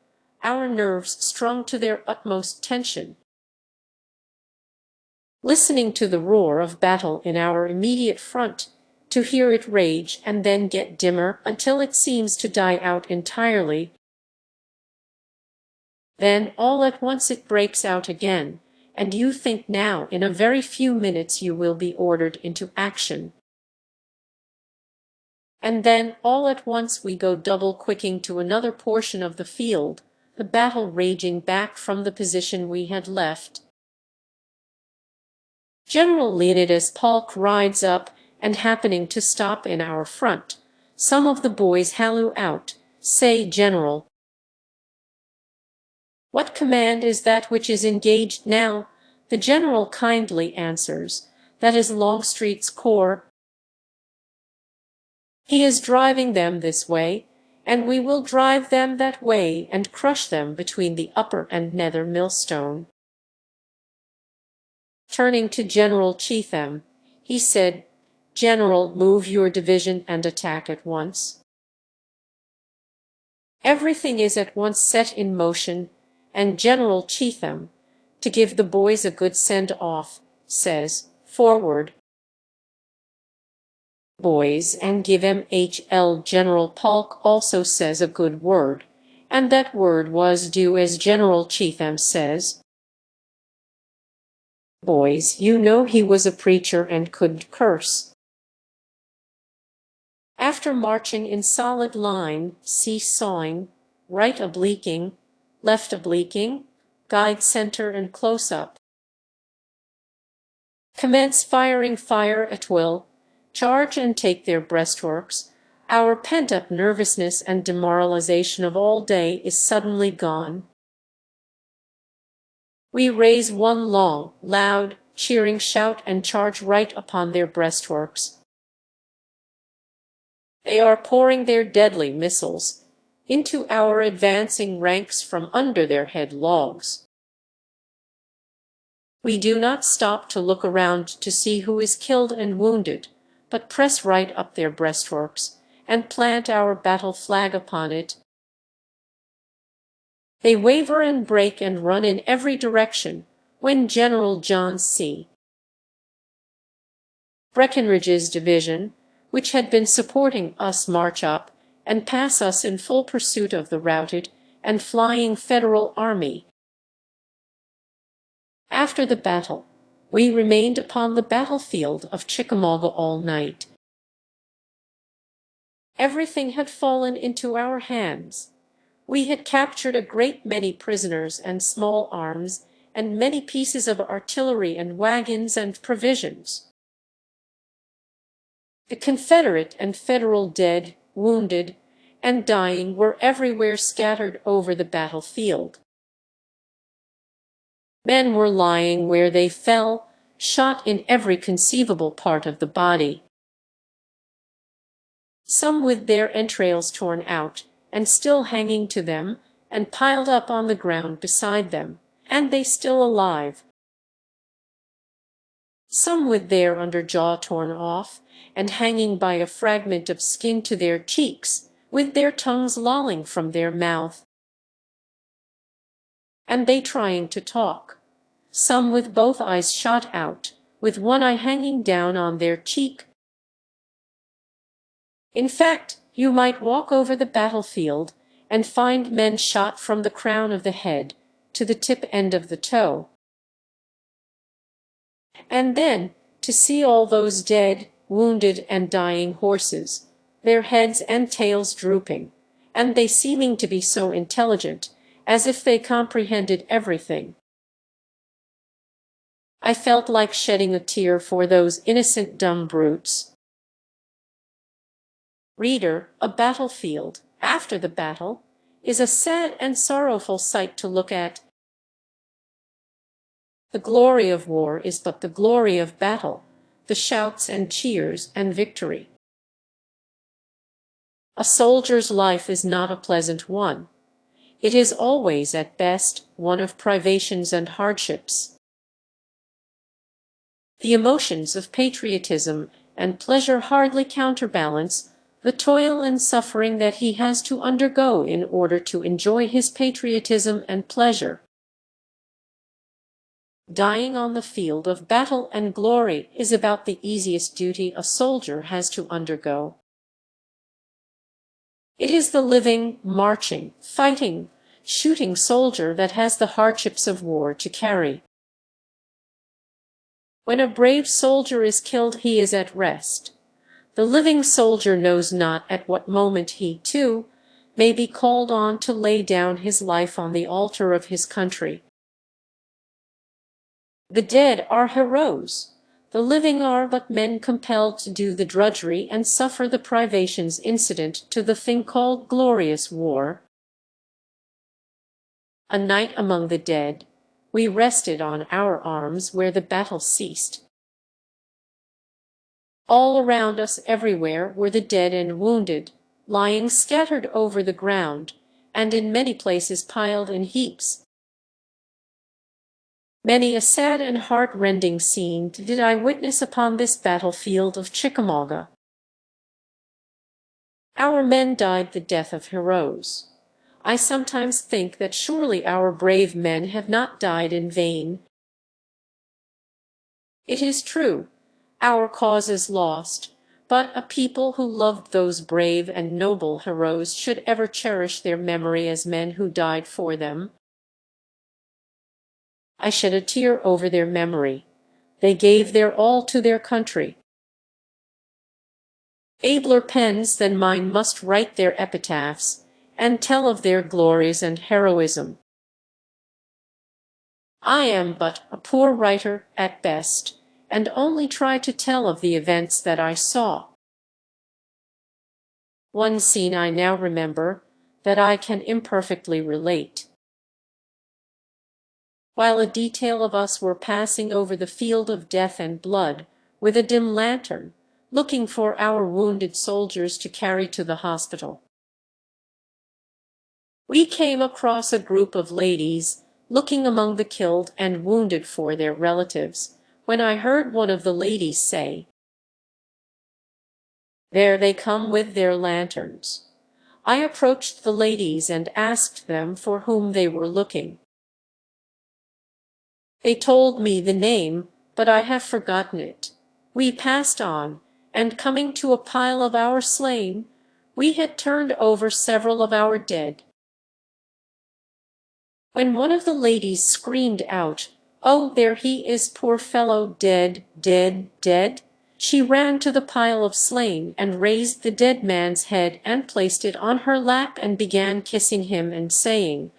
our nerves strung to their utmost tension, listening to the roar of battle in our immediate front, to hear it rage and then get dimmer until it seems to die out entirely. Then all at once it breaks out again, and you think now in a very few minutes you will be ordered into action. And then all at once we go double-quicking to another portion of the field, the battle raging back from the position we had left. General Leonidas Polk rides up, and happening to stop in our front, some of the boys halloo out, "Say, General, what command is that which is engaged now?" The general kindly answers, "That is Longstreet's corps. He is driving them this way, and we will drive them that way and crush them between the upper and nether millstone." Turning to General Cheatham, he said, "General, move your division and attack at once." Everything is at once set in motion, and General Cheatham, to give the boys a good send-off, says, "Forward, boys, and give MHL." General Polk also says a good word, and that word was do as General Cheatham says. Boys, you know he was a preacher and couldn't curse. After marching in solid line, see-sawing, right obliquing, left obliquing, guide center and close-up, commence firing fire at will, charge and take their breastworks, Our pent-up nervousness and demoralization of all day is suddenly gone. We raise one long, loud, cheering shout and charge right upon their breastworks. They are pouring their deadly missiles into our advancing ranks from under their head logs. We do not stop to look around to see who is killed and wounded, but press right up their breastworks and plant our battle flag upon it. They waver and break and run in every direction when General John C. Breckinridge's division, which had been supporting us, march up and pass us in full pursuit of the routed and flying Federal army. After the battle, we remained upon the battlefield of Chickamauga all night. Everything had fallen into our hands. We had captured a great many prisoners and small arms, and many pieces of artillery and wagons and provisions. The Confederate and Federal dead, wounded, and dying were everywhere scattered over the battlefield. Men were lying where they fell, shot in every conceivable part of the body. Some with their entrails torn out, and still hanging to them, and piled up on the ground beside them, and they still alive. Some with their under jaw torn off, and hanging by a fragment of skin to their cheeks, with their tongues lolling from their mouth, and they trying to talk. Some with both eyes shot out, with one eye hanging down on their cheek. In fact, you might walk over the battlefield and find men shot from the crown of the head to the tip end of the toe. And then, to see all those dead, wounded, and dying horses, their heads and tails drooping, and they seeming to be so intelligent, as if they comprehended everything. I felt like shedding a tear for those innocent dumb brutes. Reader, a battlefield, after the battle, is a sad and sorrowful sight to look at. The glory of war is but the glory of battle, the shouts and cheers and victory. A soldier's life is not a pleasant one. It is always, at best, one of privations and hardships. The emotions of patriotism and pleasure hardly counterbalance the toil and suffering that he has to undergo in order to enjoy his patriotism and pleasure. Dying on the field of battle and glory is about the easiest duty a soldier has to undergo. It is the living, marching, fighting, shooting soldier that has the hardships of war to carry. When a brave soldier is killed, he is at rest. The living soldier knows not at what moment he, too, may be called on to lay down his life on the altar of his country. The dead are heroes. The living are but men compelled to do the drudgery and suffer the privations incident to the thing called glorious war. A night among the dead, we rested on our arms where the battle ceased. All around us everywhere were the dead and wounded, lying scattered over the ground, and in many places piled in heaps. Many a sad and heart-rending scene did I witness upon this battlefield of Chickamauga. Our men died the death of heroes. I sometimes think that surely our brave men have not died in vain. It is true, our cause is lost, but a people who loved those brave and noble heroes should ever cherish their memory as men who died for them. I shed a tear over their memory. They gave their all to their country. Abler pens than mine must write their epitaphs, and tell of their glories and heroism. I am but a poor writer at best, and only try to tell of the events that I saw. One scene I now remember that I can imperfectly relate. While a detail of us were passing over the field of death and blood with a dim lantern, looking for our wounded soldiers to carry to the hospital, we came across a group of ladies looking among the killed and wounded for their relatives, when I heard one of the ladies say, "There they come with their lanterns." I approached the ladies and asked them for whom they were looking. They told me the name, but I have forgotten it. We passed on, and coming to a pile of our slain, we had turned over several of our dead. When one of the ladies screamed out, "Oh, there he is, poor fellow, dead, dead, dead," she ran to the pile of slain and raised the dead man's head and placed it on her lap and began kissing him and saying,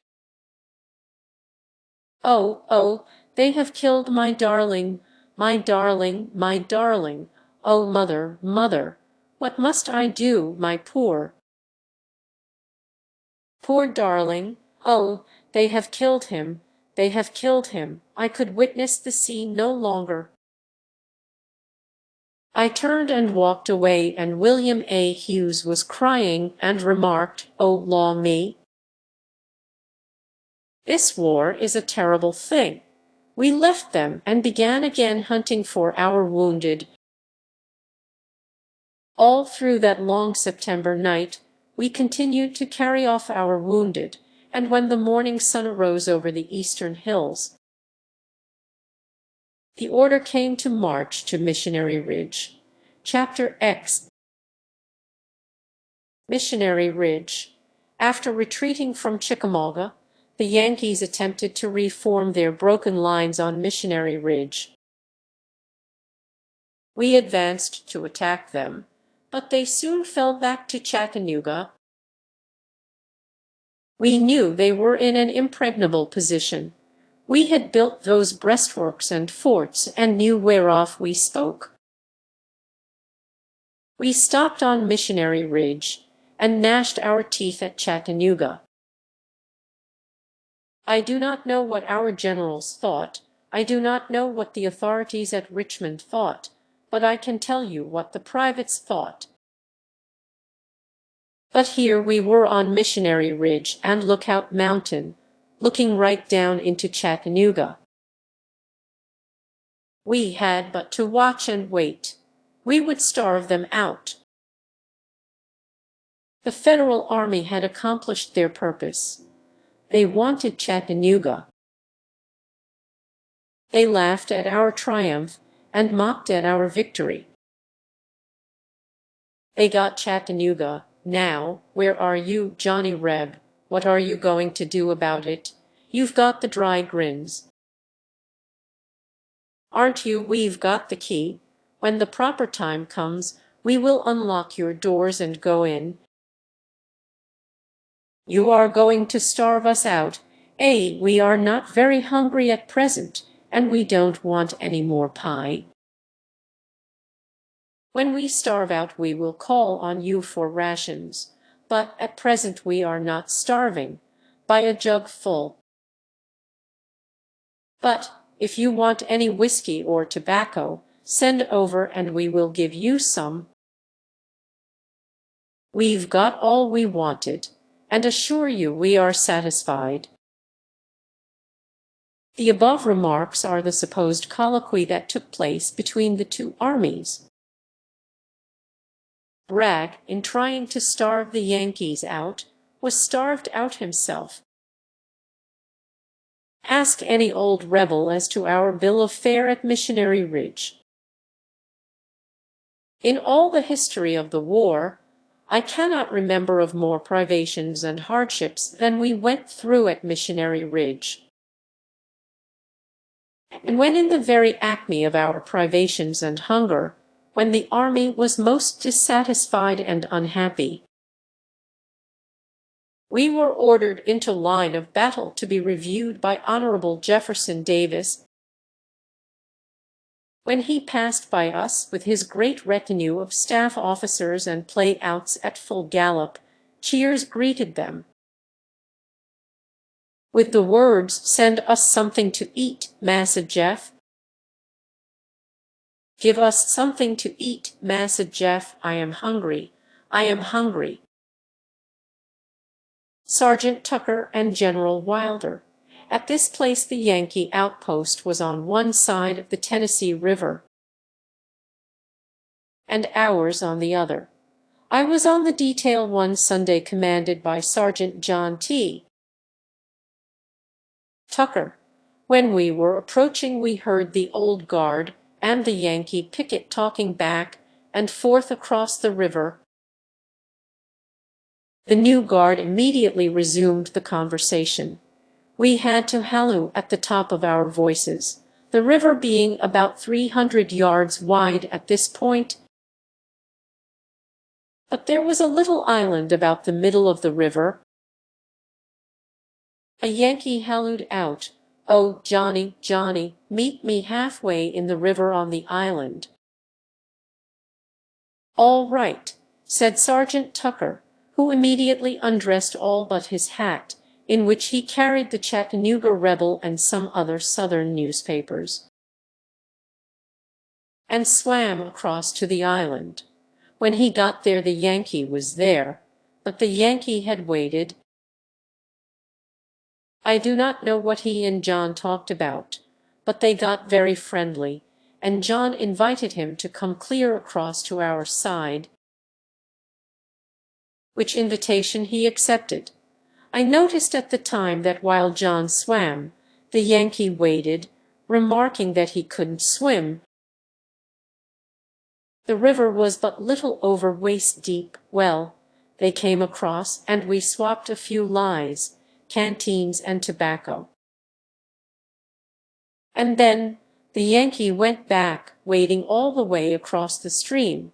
"Oh, oh, they have killed my darling, my darling, my darling. Oh, mother, mother, what must I do, my poor, poor darling? Oh, they have killed him, they have killed him." I could witness the scene no longer. I turned and walked away, and William A. Hughes was crying and remarked, "Oh, law me! This war is a terrible thing." We left them and began again hunting for our wounded. All through that long September night, we continued to carry off our wounded, and when the morning sun arose over the eastern hills, the order came to march to Missionary Ridge. Chapter X. Missionary Ridge. After retreating from Chickamauga, the Yankees attempted to reform their broken lines on Missionary Ridge. We advanced to attack them, but they soon fell back to Chattanooga. We knew they were in an impregnable position. We had built those breastworks and forts and knew whereof we spoke. We stopped on Missionary Ridge and gnashed our teeth at Chattanooga. I do not know what our generals thought. I do not know what the authorities at Richmond thought, but I can tell you what the privates thought. But here we were on Missionary Ridge and Lookout Mountain, looking right down into Chattanooga. We had but to watch and wait. We would starve them out. The Federal Army had accomplished their purpose. They wanted Chattanooga. They laughed at our triumph and mocked at our victory. They got Chattanooga. Now, where are you, Johnny Reb? What are you going to do about it? You've got the dry grins, aren't you? We've got the key. When the proper time comes, we will unlock your doors and go in. You are going to starve us out. We are not very hungry at present, and we don't want any more pie. When we starve out, we will call on you for rations, but at present we are not starving. Buy a jug full. But if you want any whiskey or tobacco, send over and we will give you some. We've got all we wanted, and assure you we are satisfied. The above remarks are the supposed colloquy that took place between the two armies. Bragg, in trying to starve the Yankees out, was starved out himself. Ask any old rebel as to our bill of fare at Missionary Ridge. In all the history of the war, I cannot remember of more privations and hardships than we went through at Missionary Ridge. And when in the very acme of our privations and hunger, when the army was most dissatisfied and unhappy, we were ordered into line of battle to be reviewed by Honorable Jefferson Davis, When he passed by us with his great retinue of staff officers and play-outs at full gallop, cheers greeted them, with the words, "Send us something to eat, Massa Jeff. Give us something to eat, Massa Jeff. I am hungry. I am hungry." Sergeant Tucker and General Wilder. At this place the Yankee outpost was on one side of the Tennessee River, and ours on the other. I was on the detail one Sunday commanded by Sergeant John T. Tucker. When we were approaching we heard the old guard and the Yankee picket talking back and forth across the river. The new guard immediately resumed the conversation. We had to halloo at the top of our voices, the river being about 300 yards wide at this point. But there was a little island about the middle of the river. A Yankee hallooed out, "Oh, Johnny, Johnny, meet me halfway in the river on the island." "All right," said Sergeant Tucker, who immediately undressed all but his hat, in which he carried the Chattanooga Rebel and some other Southern newspapers, and swam across to the island. When he got there the Yankee was there, but the Yankee had waited. I do not know what he and John talked about, but they got very friendly, and John invited him to come clear across to our side, which invitation he accepted. I noticed at the time that while John swam, the Yankee waded, remarking that he couldn't swim. The river was but little over waist deep. Well, they came across, and we swapped a few lies, canteens and tobacco. And then the Yankee went back, wading all the way across the stream.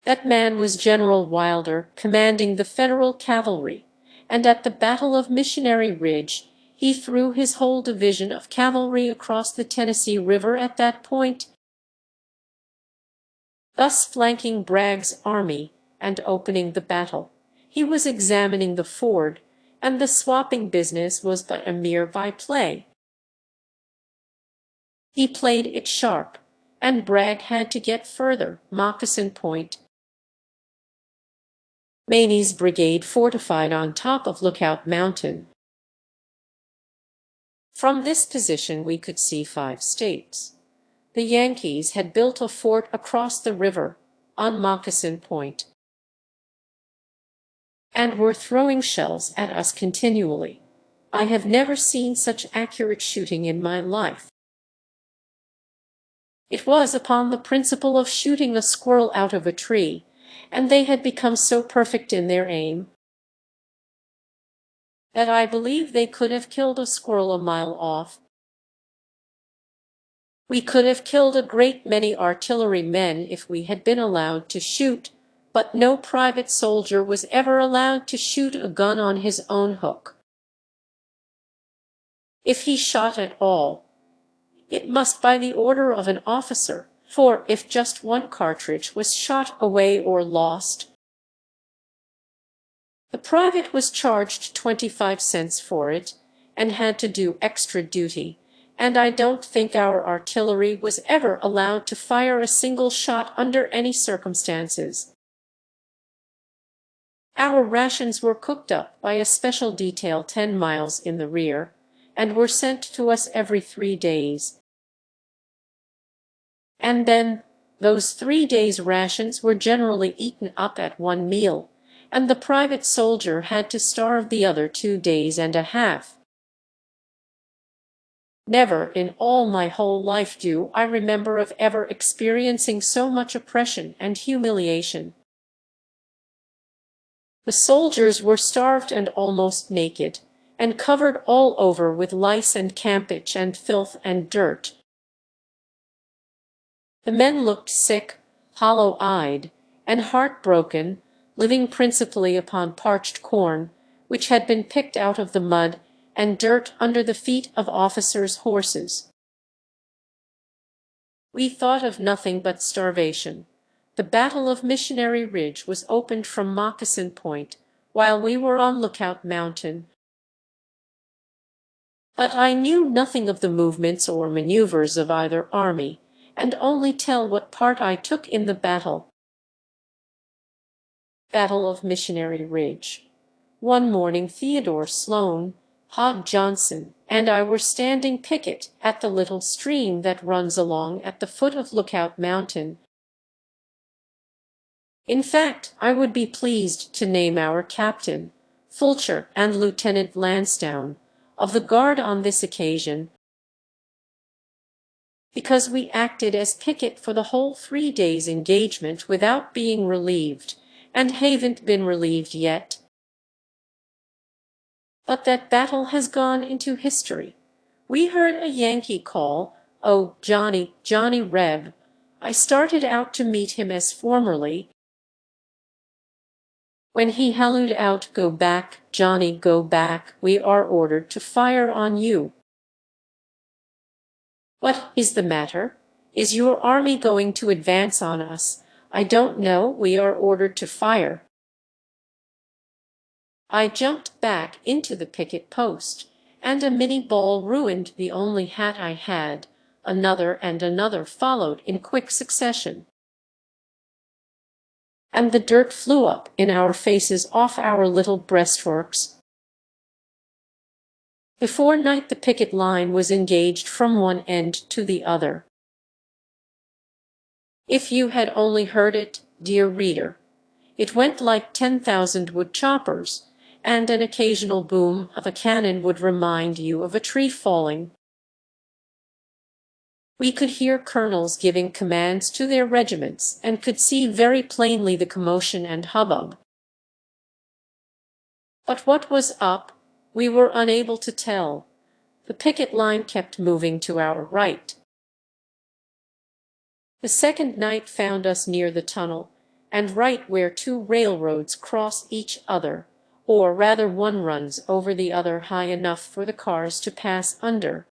That man was General Wilder, commanding the Federal cavalry, and at the Battle of Missionary Ridge he threw his whole division of cavalry across the Tennessee River at that point, thus flanking Bragg's army and opening the battle. He was examining the ford, and the swapping business was but a mere by-play. He played it sharp, and Bragg had to get further. Moccasin Point. Maney's brigade fortified on top of Lookout Mountain. From this position we could see 5 states. The Yankees had built a fort across the river, on Moccasin Point, and were throwing shells at us continually. I have never seen such accurate shooting in my life. It was upon the principle of shooting a squirrel out of a tree, and they had become so perfect in their aim that I believe they could have killed a squirrel a mile off. We could have killed a great many artillerymen if we had been allowed to shoot, but no private soldier was ever allowed to shoot a gun on his own hook. If he shot at all, it must by the order of an officer, for if just one cartridge was shot away or lost, the private was charged 25 cents for it, and had to do extra duty, and I don't think our artillery was ever allowed to fire a single shot under any circumstances. Our rations were cooked up by a special detail 10 miles in the rear, and were sent to us every 3 days. And then, those 3 days' rations were generally eaten up at one meal, and the private soldier had to starve the other 2 days and a half. Never in all my whole life do I remember of ever experiencing so much oppression and humiliation. The soldiers were starved and almost naked, and covered all over with lice and campage and filth and dirt. The men looked sick, hollow-eyed, and heartbroken, living principally upon parched corn, which had been picked out of the mud and dirt under the feet of officers' horses. We thought of nothing but starvation. The Battle of Missionary Ridge was opened from Moccasin Point, while we were on Lookout Mountain. But I knew nothing of the movements or maneuvers of either army, and only tell what part I took in the battle. Battle of Missionary Ridge. One morning Theodore Sloan, Johnston, and I were standing picket at the little stream that runs along at the foot of Lookout Mountain. In fact, I would be pleased to name our captain, Fulcher, and Lieutenant Lansdowne, of the guard on this occasion, because we acted as picket for the whole 3 days' engagement without being relieved, and haven't been relieved yet. But that battle has gone into history. We heard a Yankee call, "Oh, Johnny, Johnny Reb." I started out to meet him as formerly. When he hallooed out, "Go back, Johnny, go back, we are ordered to fire on you." What is the matter? Is your army going to advance on us? I don't know, we are ordered to fire. I jumped back into the picket post, and a Minnie ball ruined the only hat I had. Another and another followed in quick succession, and the dirt flew up in our faces off our little breastworks. Before night the picket line was engaged from one end to the other. If you had only heard it, dear reader, it went like 10,000 wood choppers, and an occasional boom of a cannon would remind you of a tree falling. We could hear colonels giving commands to their regiments, and could see very plainly the commotion and hubbub. But what was up, we were unable to tell. The picket line kept moving to our right. The second night found us near the tunnel, and right where 2 railroads cross each other, or rather one runs over the other high enough for the cars to pass under.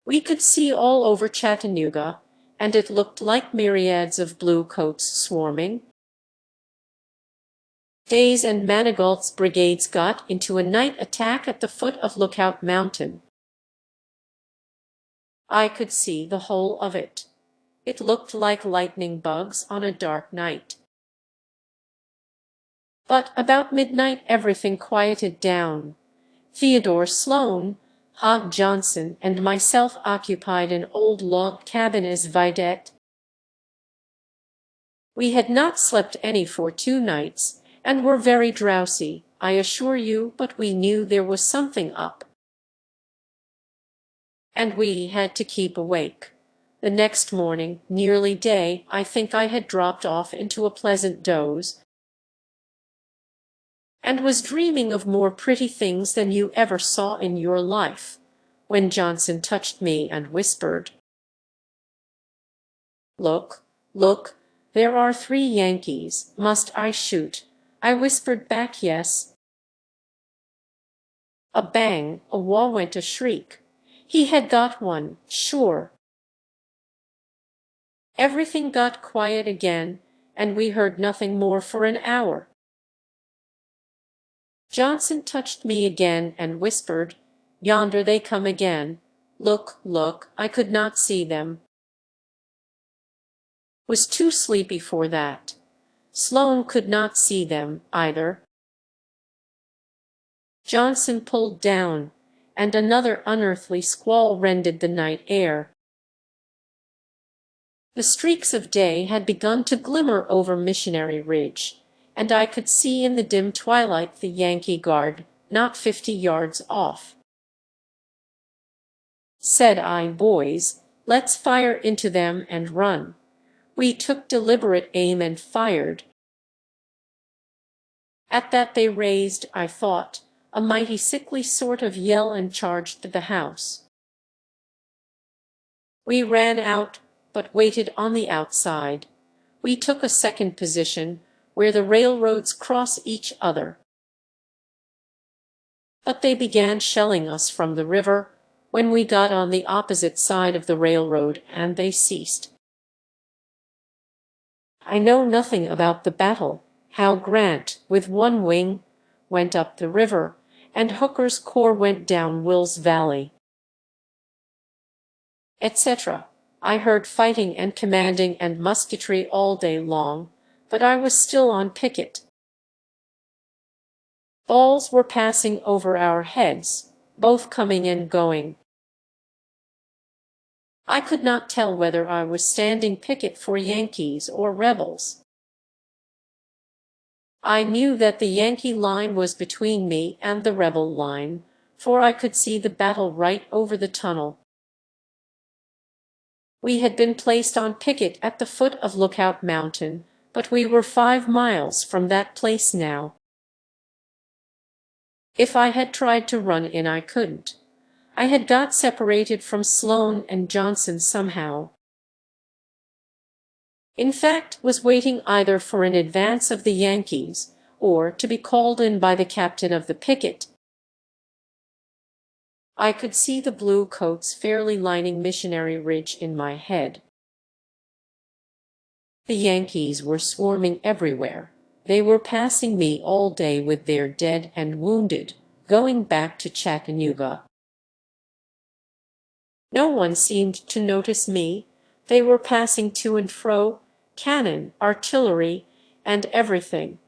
We could see all over Chattanooga, and it looked like myriads of blue coats swarming. Day's and Manigault's brigades got into a night attack at the foot of Lookout Mountain. I could see the whole of it. It looked like lightning bugs on a dark night. But about midnight everything quieted down. Theodore Sloan, Johnston, and myself occupied an old log cabin as vidette. We had not slept any for 2 nights, and were very drowsy, I assure you, but we knew there was something up, and we had to keep awake. The next morning, nearly day, I think I had dropped off into a pleasant doze, and was dreaming of more pretty things than you ever saw in your life, when Johnson touched me and whispered, "Look, look, there are 3 Yankees. Must I shoot?" I whispered back, "Yes." A bang, a wall went a shriek. He had got one, sure. Everything got quiet again, and we heard nothing more for an hour. Johnson touched me again and whispered, "Yonder they come again. Look, look." I could not see them. Was too sleepy for that. Sloan could not see them, either. Johnson pulled down, and another unearthly squall rended the night air. The streaks of day had begun to glimmer over Missionary Ridge, and I could see in the dim twilight the Yankee guard, not 50 yards off. Said I, "Boys, let's fire into them and run." We took deliberate aim and fired. At that they raised, I thought, a mighty sickly sort of yell and charged the house. We ran out, but waited on the outside. We took a second position, where the railroads cross each other. But they began shelling us from the river, when we got on the opposite side of the railroad and they ceased. I know nothing about the battle, how Grant, with one wing, went up the river, and Hooker's corps went down Will's Valley, etc. I heard fighting and commanding and musketry all day long, but I was still on picket. Balls were passing over our heads, both coming and going. I could not tell whether I was standing picket for Yankees or rebels. I knew that the Yankee line was between me and the rebel line, for I could see the battle right over the tunnel. We had been placed on picket at the foot of Lookout Mountain, but we were 5 miles from that place now. If I had tried to run in, I couldn't. I had got separated from Sloan and Johnston somehow. In fact, was waiting either for an advance of the Yankees or to be called in by the captain of the picket. I could see the blue coats fairly lining Missionary Ridge in my head. The Yankees were swarming everywhere. They were passing me all day with their dead and wounded, going back to Chattanooga. No one seemed to notice me. They were passing to and fro, cannon, artillery, and everything.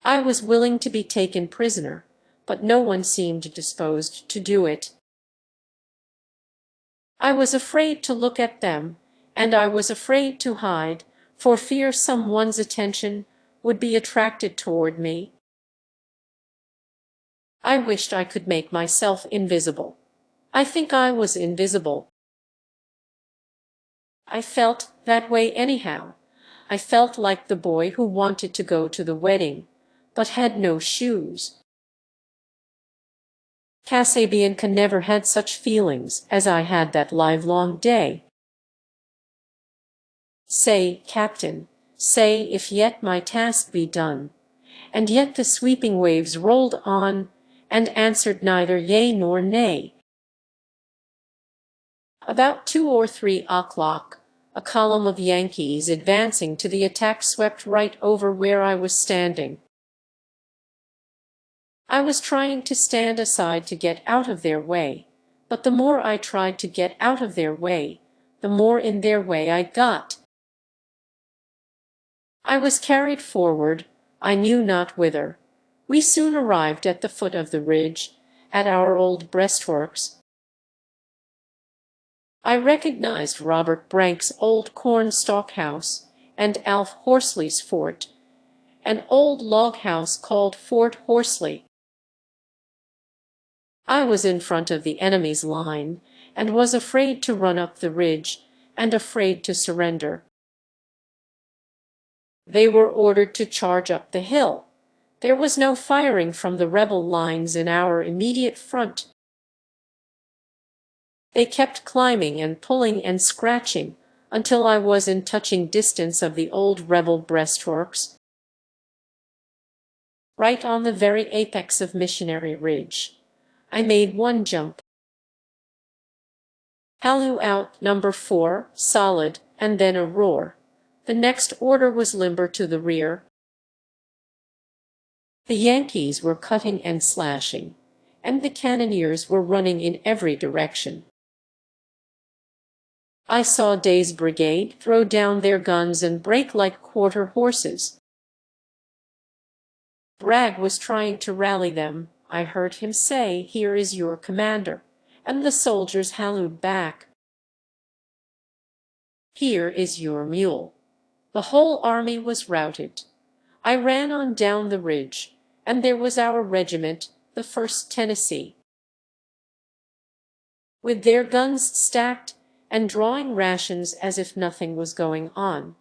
I was willing to be taken prisoner, but no one seemed disposed to do it. I was afraid to look at them, and I was afraid to hide, for fear someone's attention would be attracted toward me. I wished I could make myself invisible. I think I was invisible. I felt that way anyhow. I felt like the boy who wanted to go to the wedding, but had no shoes. Kasabian never had such feelings as I had that livelong day. Say, Captain, say if yet my task be done. And yet the sweeping waves rolled on, and answered neither yea nor nay. About 2 or 3 o'clock, a column of Yankees advancing to the attack swept right over where I was standing. I was trying to stand aside to get out of their way, but the more I tried to get out of their way, the more in their way I got. I was carried forward, I knew not whither. We soon arrived at the foot of the ridge, at our old breastworks. I recognized Robert Brank's old cornstalk house and Alf Horsley's fort, an old log house called Fort Horsley. I was in front of the enemy's line, and was afraid to run up the ridge, and afraid to surrender. They were ordered to charge up the hill. There was no firing from the rebel lines in our immediate front. They kept climbing and pulling and scratching until I was in touching distance of the old rebel breastworks, right on the very apex of Missionary Ridge. I made one jump. Halloo out, number 4, solid, and then a roar. The next order was limber to the rear. The Yankees were cutting and slashing, and the cannoneers were running in every direction. I saw Day's brigade throw down their guns and break like quarter horses. Bragg was trying to rally them. I heard him say, "Here is your commander," and the soldiers hallooed back, "Here is your mule." The whole army was routed. I ran on down the ridge, and there was our regiment, the 1st Tennessee, with their guns stacked and drawing rations as if nothing was going on.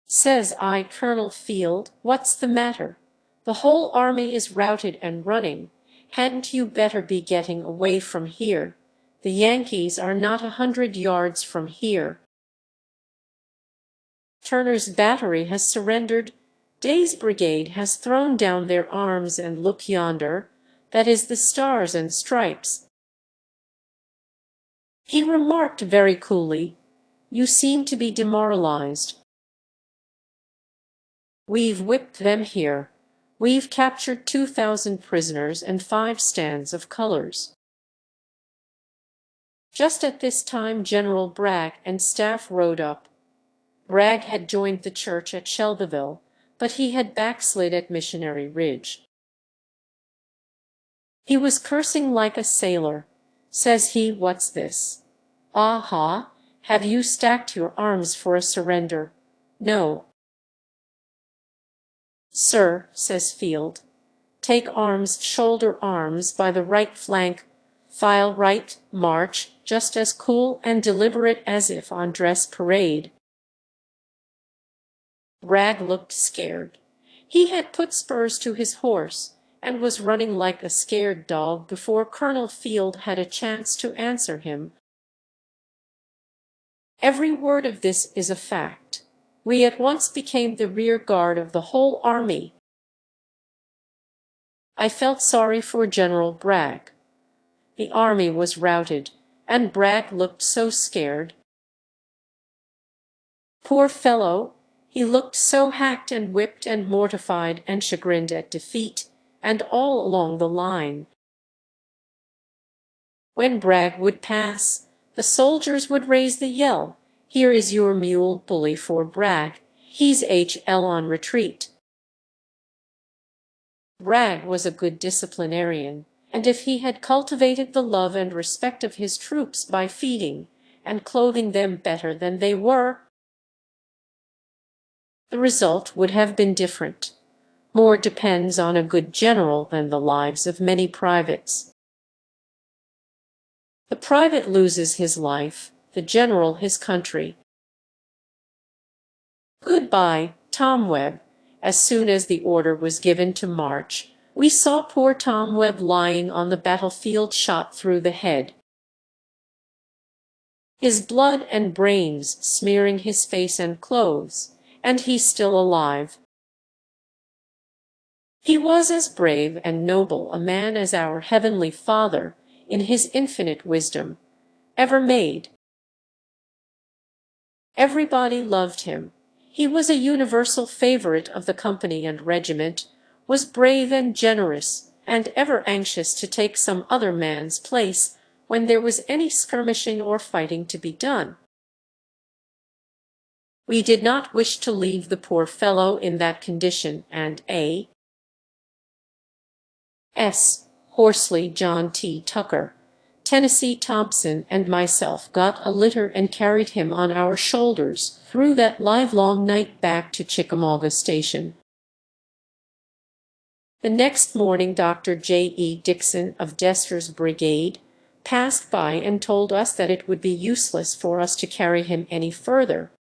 Says I, "Colonel Field, what's the matter? The whole army is routed and running. Hadn't you better be getting away from here? The Yankees are not 100 yards from here. Turner's battery has surrendered. Day's brigade has thrown down their arms, and look yonder, that is the Stars and Stripes." He remarked very coolly, "You seem to be demoralized. We've whipped them here. We've captured 2,000 prisoners and 5 stands of colors." Just at this time General Bragg and staff rode up. Bragg had joined the church at Shelbyville, but he had backslid at Missionary Ridge. He was cursing like a sailor. Says he, "What's this? Aha! Have you stacked your arms for a surrender?" "No, sir," says Field. "Take arms, shoulder arms by the right flank, file right, march," just as cool and deliberate as if on dress parade. Bragg looked scared. He had put spurs to his horse, and was running like a scared dog before Colonel Field had a chance to answer him. Every word of this is a fact. We at once became the rear guard of the whole army. I felt sorry for General Bragg. The army was routed, and Bragg looked so scared. Poor fellow, he looked so hacked and whipped and mortified and chagrined at defeat, and all along the line. When Bragg would pass, the soldiers would raise the yell, "Here is your mule bully for Bragg, he's HL on retreat." Bragg was a good disciplinarian, and if he had cultivated the love and respect of his troops by feeding and clothing them better than they were, the result would have been different. More depends on a good general than the lives of many privates. The private loses his life, the general his country. Goodbye, Tom Webb. As soon as the order was given to march, we saw poor Tom Webb lying on the battlefield, shot through the head, his blood and brains smearing his face and clothes, and he still alive. He was as brave and noble a man as our Heavenly Father, in his infinite wisdom, ever made. Everybody loved him. He was a universal favorite of the company and regiment, was brave and generous, and ever anxious to take some other man's place when there was any skirmishing or fighting to be done. We did not wish to leave the poor fellow in that condition, and A.S. Horsley, John T. Tucker, Tennessee Thompson, and myself got a litter and carried him on our shoulders through that livelong night back to Chickamauga Station. The next morning Dr. J.E. Dixon of Dester's brigade passed by and told us that it would be useless for us to carry him any further,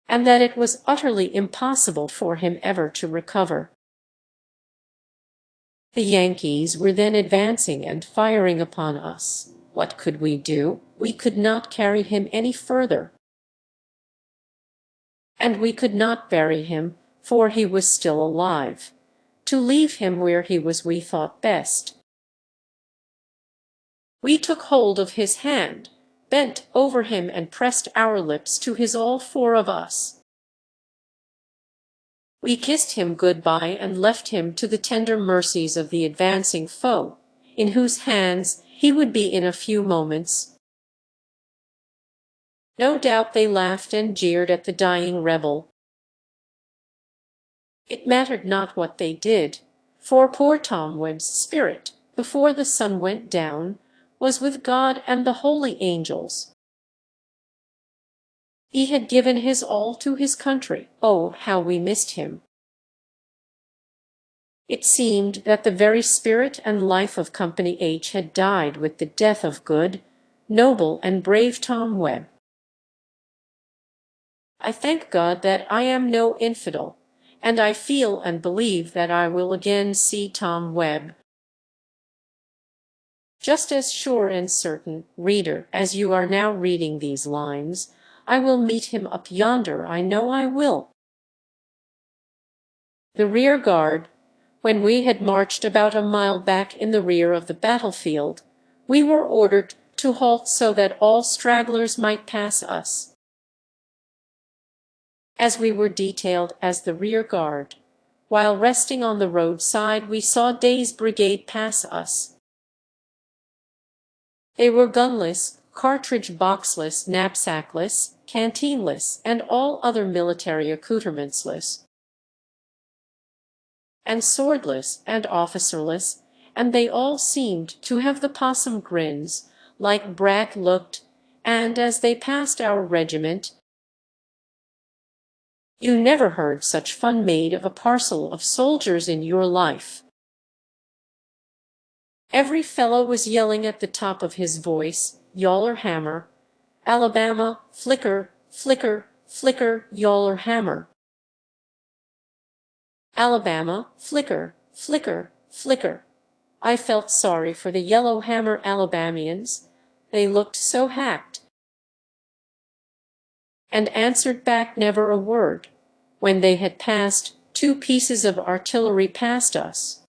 and that it was utterly impossible for him ever to recover. The Yankees were then advancing and firing upon us. What could we do? We could not carry him any further, and we could not bury him, for he was still alive. To leave him where he was we thought best. We took hold of his hand, bent over him, and pressed our lips to his, all 4 of us. We kissed him good-bye and left him to the tender mercies of the advancing foe, in whose hands he would be in a few moments. No doubt they laughed and jeered at the dying rebel. It mattered not what they did, for poor Tom Webb's spirit, before the sun went down, was with God and the holy angels. He had given his all to his country. Oh, how we missed him! It seemed that the very spirit and life of Company H had died with the death of good, noble, and brave Tom Webb. I thank God that I am no infidel, and I feel and believe that I will again see Tom Webb. Just as sure and certain, reader, as you are now reading these lines, I will meet him up yonder. I know I will. The rear guard, When we had marched about a mile back in the rear of the battlefield, we were ordered to halt so that all stragglers might pass us. As we were detailed as the rear guard, while resting on the roadside, we saw Day's brigade pass us. They were gunless, cartridge-boxless, knapsackless, canteenless, and all other military accoutermentsless, and swordless and officerless, and they all seemed to have the possum grins, like Bragg looked, and as they passed our regiment, you never heard such fun made of a parcel of soldiers in your life. Every fellow was yelling at the top of his voice, "Yaller hammer! Alabama, flicker, flicker, flicker, yaller hammer! Alabama, flicker, flicker, flicker!" I felt sorry for the yellow-hammer Alabamians. They looked so hacked, and answered back never a word, when they had passed 2 pieces of artillery past us.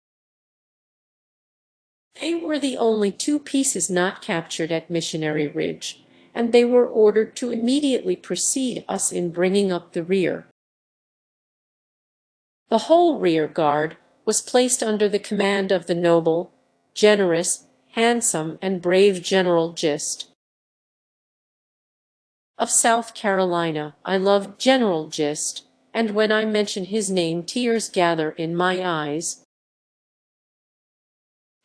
They were the only 2 pieces not captured at Missionary Ridge, and they were ordered to immediately precede us in bringing up the rear. The whole rear guard was placed under the command of the noble, generous, handsome, and brave General Gist of South Carolina. I love General Gist, and when I mention his name tears gather in my eyes.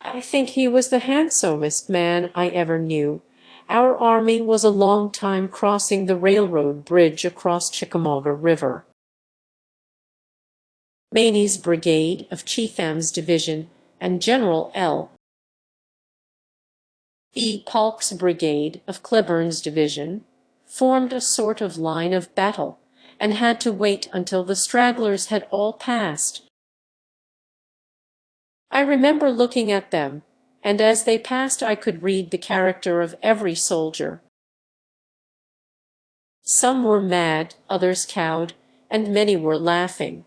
I think he was the handsomest man I ever knew. Our army was a long time crossing the railroad bridge across Chickamauga River. Maney's brigade of Chetham's division and General L. E. Polk's brigade of Cleburn's division formed a sort of line of battle, and had to wait until the stragglers had all passed. I remember looking at them, and as they passed I could read the character of every soldier. Some were mad, others cowed, and many were laughing.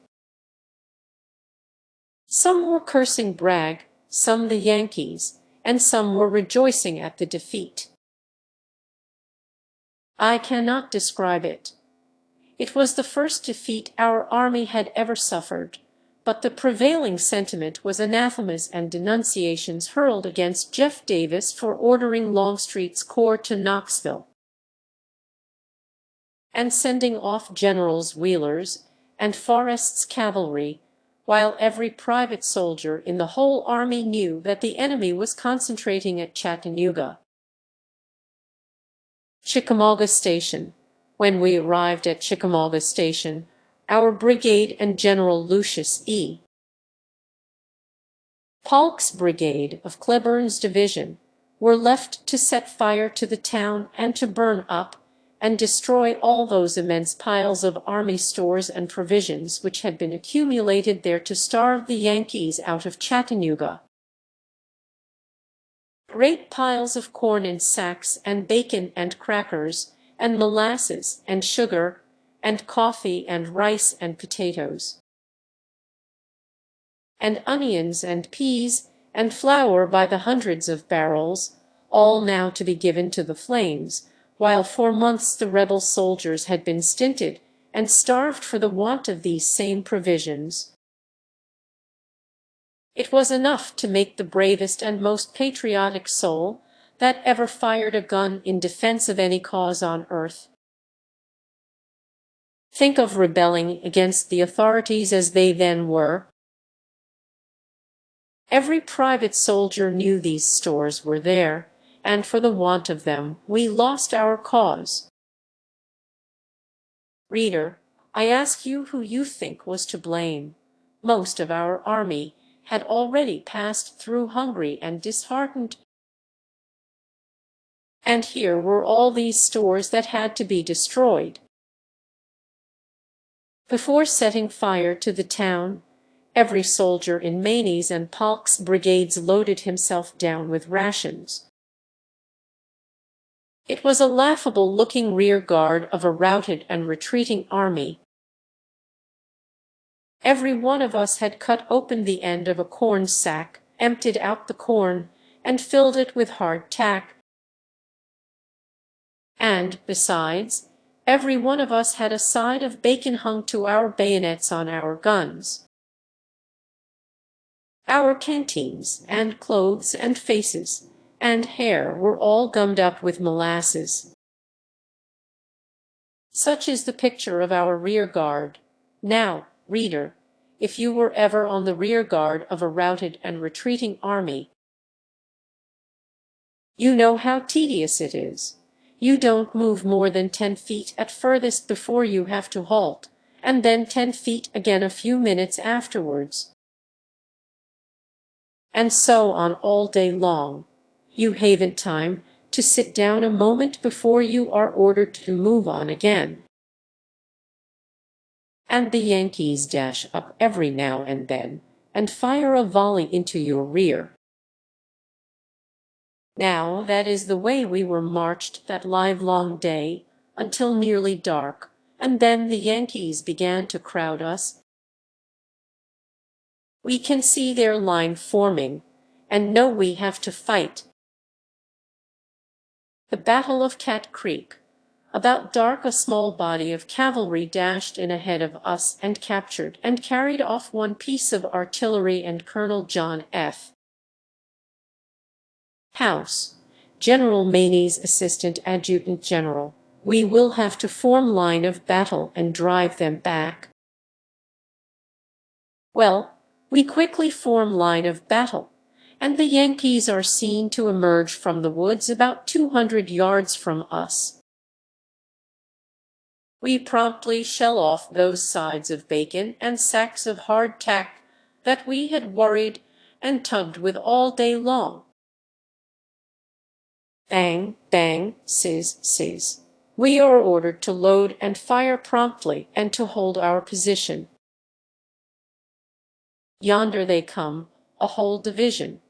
Some were cursing Bragg, some the Yankees, and some were rejoicing at the defeat. I cannot describe it. It was the first defeat our army had ever suffered, but the prevailing sentiment was anathemas and denunciations hurled against Jeff Davis for ordering Longstreet's corps to Knoxville and sending off Generals Wheeler's and Forrest's cavalry, while every private soldier in the whole army knew that the enemy was concentrating at Chattanooga. Chickamauga Station. When we arrived at Chickamauga Station, our brigade and General Lucius E. Polk's brigade of Cleburn's division were left to set fire to the town and to burn up and destroy all those immense piles of army stores and provisions which had been accumulated there to starve the Yankees out of Chattanooga. Great piles of corn in sacks, and bacon and crackers, and molasses and sugar, and coffee and rice and potatoes, and onions and peas and flour by the hundreds of barrels, all now to be given to the flames, while for months the rebel soldiers had been stinted and starved for the want of these same provisions. It was enough to make the bravest and most patriotic soul that ever fired a gun in defense of any cause on earth think of rebelling against the authorities as they then were. Every private soldier knew these stores were there, and for the want of them we lost our cause. Reader, I ask you who you think was to blame. Most of our army had already passed through hungry and disheartened, and here were all these stores that had to be destroyed. Before setting fire to the town, every soldier in Maney's and Polk's brigades loaded himself down with rations. It was a laughable-looking rear guard of a routed and retreating army. Every one of us had cut open the end of a corn sack, emptied out the corn, and filled it with hard tack. And, besides, every one of us had a side of bacon hung to our bayonets on our guns. Our canteens, and clothes, and faces, and hair were all gummed up with molasses. Such is the picture of our rear guard. Now, reader, if you were ever on the rear guard of a routed and retreating army, you know how tedious it is. You don't move more than 10 feet at furthest before you have to halt, and then 10 feet again a few minutes afterwards. And so on all day long. You haven't time to sit down a moment before you are ordered to move on again. And the Yankees dash up every now and then, and fire a volley into your rear. Now that is the way we were marched that livelong day, until nearly dark, and then the Yankees began to crowd us. We can see their line forming, and know we have to fight. The Battle of Cat Creek. About dark a small body of cavalry dashed in ahead of us and captured and carried off one piece of artillery and Colonel John F. House, General Maney's assistant adjutant general. We will have to form line of battle and drive them back. Well, we quickly form line of battle, and the Yankees are seen to emerge from the woods about 200 yards from us. We promptly shell off those sides of bacon and sacks of hard tack that we had worried and tugged with all day long. Bang, bang, sizz, sizz. We are ordered to load and fire promptly and to hold our position. Yonder they come, a whole division.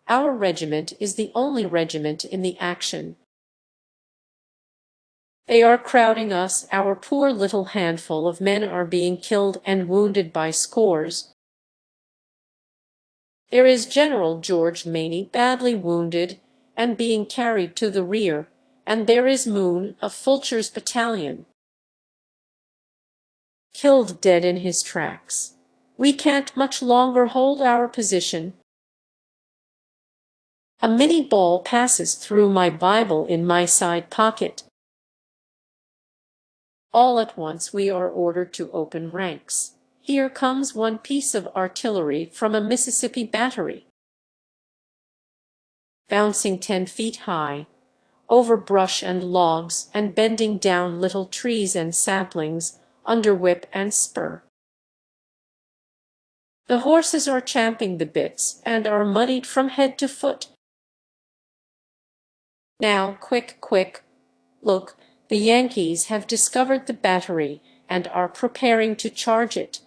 Our regiment is the only regiment in the action. They are crowding us, our poor little handful of men are being killed and wounded by scores. There is General George Maney badly wounded and being carried to the rear, and there is Moon of Fulcher's battalion, killed dead in his tracks. We can't much longer hold our position. A Minnie ball passes through my Bible in my side pocket. All at once we are ordered to open ranks. Here comes one piece of artillery from a Mississippi battery, bouncing 10 feet high, over brush and logs, and bending down little trees and saplings, under whip and spur. The horses are champing the bits, and are muddied from head to foot. Now, quick, quick! Look, the Yankees have discovered the battery, and are preparing to charge it.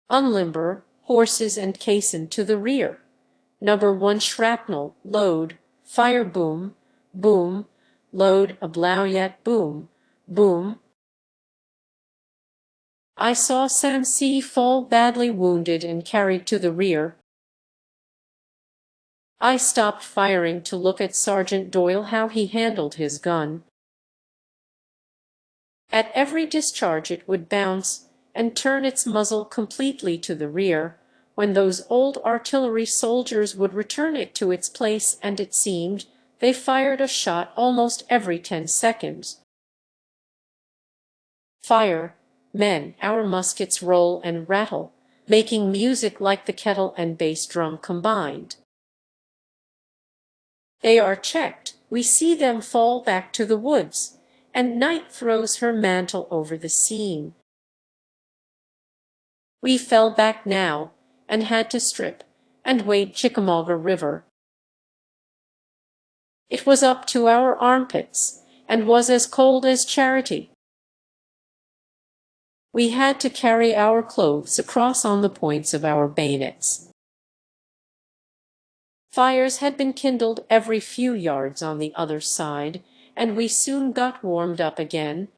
Unlimber, horses and caisson to the rear. Number 1 shrapnel, load, fire boom, boom, load a blowyet boom, boom. I saw Sam C. fall badly wounded and carried to the rear. I stopped firing to look at Sergeant Doyle how he handled his gun. At every discharge it would bounce and turn its muzzle completely to the rear, when those old artillery soldiers would return it to its place, and it seemed they fired a shot almost every 10 seconds. Fire, men, our muskets roll and rattle, making music like the kettle and bass drum combined. They are checked, we see them fall back to the woods, and night throws her mantle over the scene. We fell back now, and had to strip, and wade Chickamauga River. It was up to our armpits, and was as cold as charity. We had to carry our clothes across on the points of our bayonets. Fires had been kindled every few yards on the other side, and we soon got warmed up again.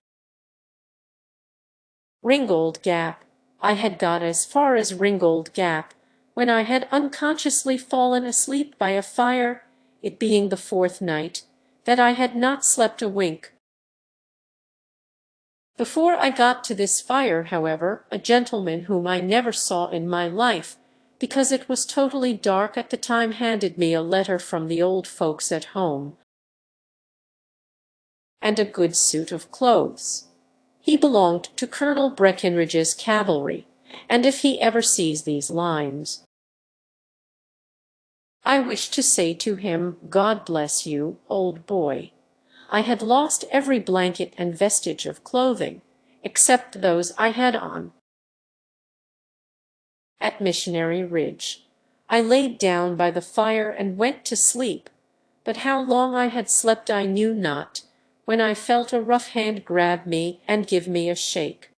Ringgold Gap. I had got as far as Ringgold Gap when I had unconsciously fallen asleep by a fire, it being the fourth night that I had not slept a wink. Before I got to this fire, however, a gentleman whom I never saw in my life, because it was totally dark at the time, handed me a letter from the old folks at home, and a good suit of clothes. He belonged to Colonel Breckinridge's cavalry, and if he ever sees these lines, I wish to say to him, God bless you, old boy. I had lost every blanket and vestige of clothing, except those I had on. At Missionary Ridge, I laid down by the fire and went to sleep, but how long I had slept I knew not, when I felt a rough hand grab me and give me a shake.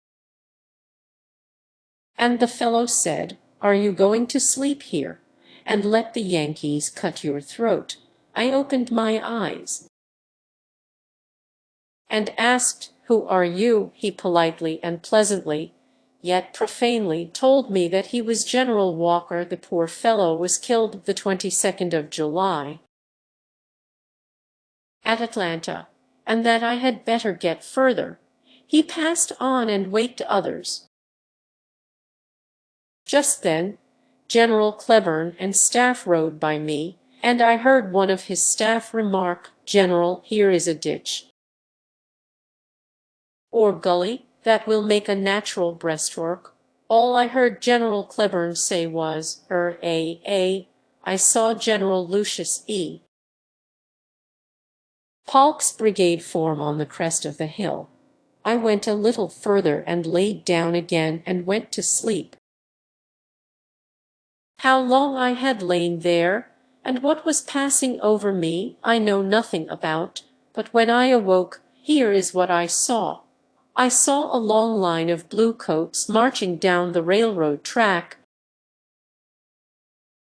And the fellow said, Are you going to sleep here, and let the Yankees cut your throat? I opened my eyes and asked, Who are you? He politely and pleasantly, yet profanely, told me that he was General Walker. The poor fellow was killed the 22nd of July at Atlanta, and that I had better get further. He passed on and waked others. Just then General Cleburne and staff rode by me, and I heard one of his staff remark, General, here is a ditch or gully that will make a natural breastwork. All I heard General Cleburne say was, I saw General Lucius E. Polk's brigade form on the crest of the hill. I went a little further and laid down again and went to sleep. How long I had lain there, and what was passing over me, I know nothing about, but when I awoke, here is what I saw. I saw a long line of blue coats marching down the railroad track.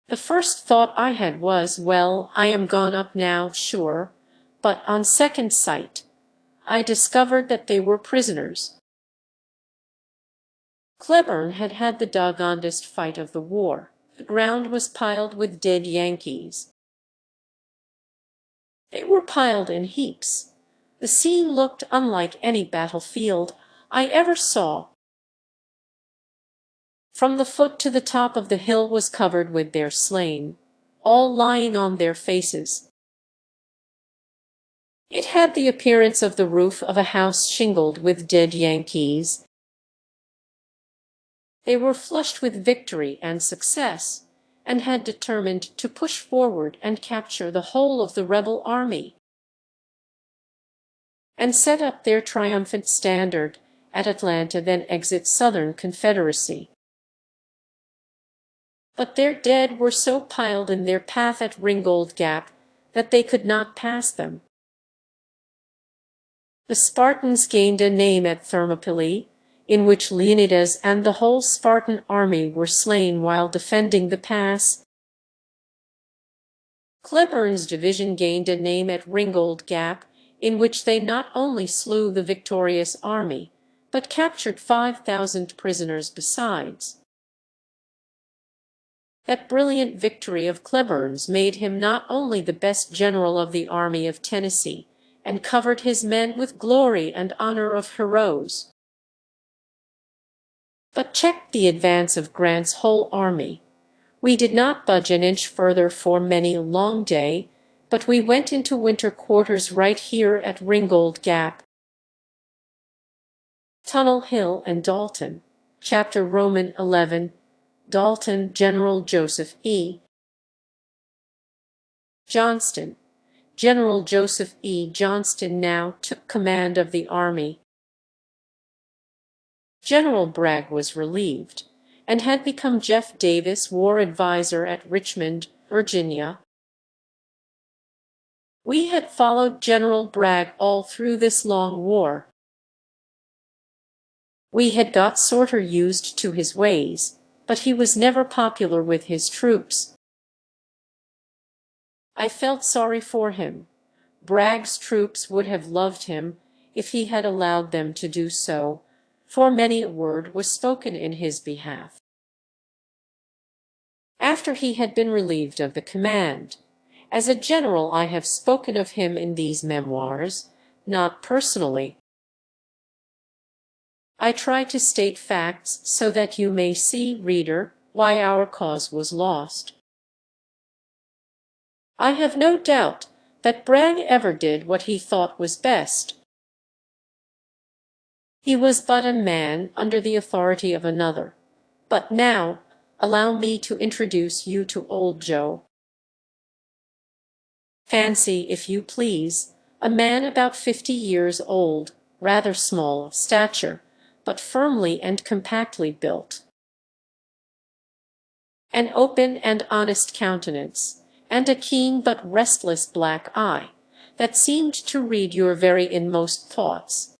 The first thought I had was, well, I am gone up now, sure, but on second sight, I discovered that they were prisoners. Cleburne had had the doggondest fight of the war. The ground was piled with dead Yankees. They were piled in heaps. The scene looked unlike any battlefield I ever saw. From the foot to the top of the hill was covered with their slain, all lying on their faces. It had the appearance of the roof of a house shingled with dead Yankees. They were flushed with victory and success, and had determined to push forward and capture the whole of the rebel army, and set up their triumphant standard at Atlanta, then exit Southern Confederacy. But their dead were so piled in their path at Ringgold Gap that they could not pass them. The Spartans gained a name at Thermopylae, in which Leonidas and the whole Spartan army were slain while defending the pass. Cleburne's division gained a name at Ringgold Gap, in which they not only slew the victorious army, but captured 5,000 prisoners besides. That brilliant victory of Cleburne's made him not only the best general of the Army of Tennessee, and covered his men with glory and honor of heroes, but checked the advance of Grant's whole army. We did not budge an inch further for many a long day, but we went into winter quarters right here at Ringgold Gap. Tunnel Hill and Dalton. Chapter Roman 11. Dalton, General Joseph E. Johnston. General Joseph E. Johnston now took command of the army. General Bragg was relieved, and had become Jeff Davis, war advisor at Richmond, Virginia. We had followed General Bragg all through this long war. We had got sorter used to his ways, but he was never popular with his troops. I felt sorry for him. Bragg's troops would have loved him if he had allowed them to do so, for many a word was spoken in his behalf. After he had been relieved of the command, as a general I have spoken of him in these memoirs, not personally. I try to state facts so that you may see, reader, why our cause was lost. I have no doubt that Bragg ever did what he thought was best. He was but a man under the authority of another. But now, allow me to introduce you to old Joe. Fancy, if you please, a man about 50 years old, rather small of stature, but firmly and compactly built. An open and honest countenance, and a keen but restless black eye, that seemed to read your very inmost thoughts.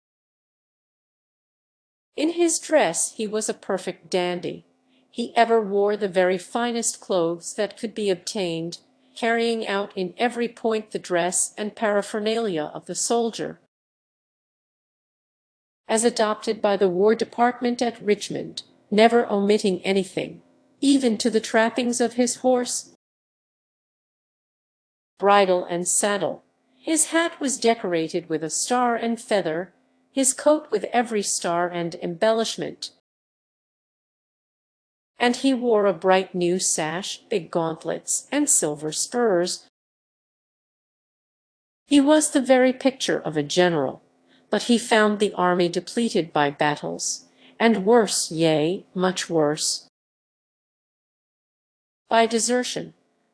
In his dress he was a perfect dandy. He ever wore the very finest clothes that could be obtained, carrying out in every point the dress and paraphernalia of the soldier, as adopted by the War Department at Richmond, never omitting anything, even to the trappings of his horse, bridle and saddle. His hat was decorated with a star and feather, his coat with every star and embellishment, and he wore a bright new sash, big gauntlets, and silver spurs. He was the very picture of a general, but he found the army depleted by battles, and worse, yea, much worse, by desertion.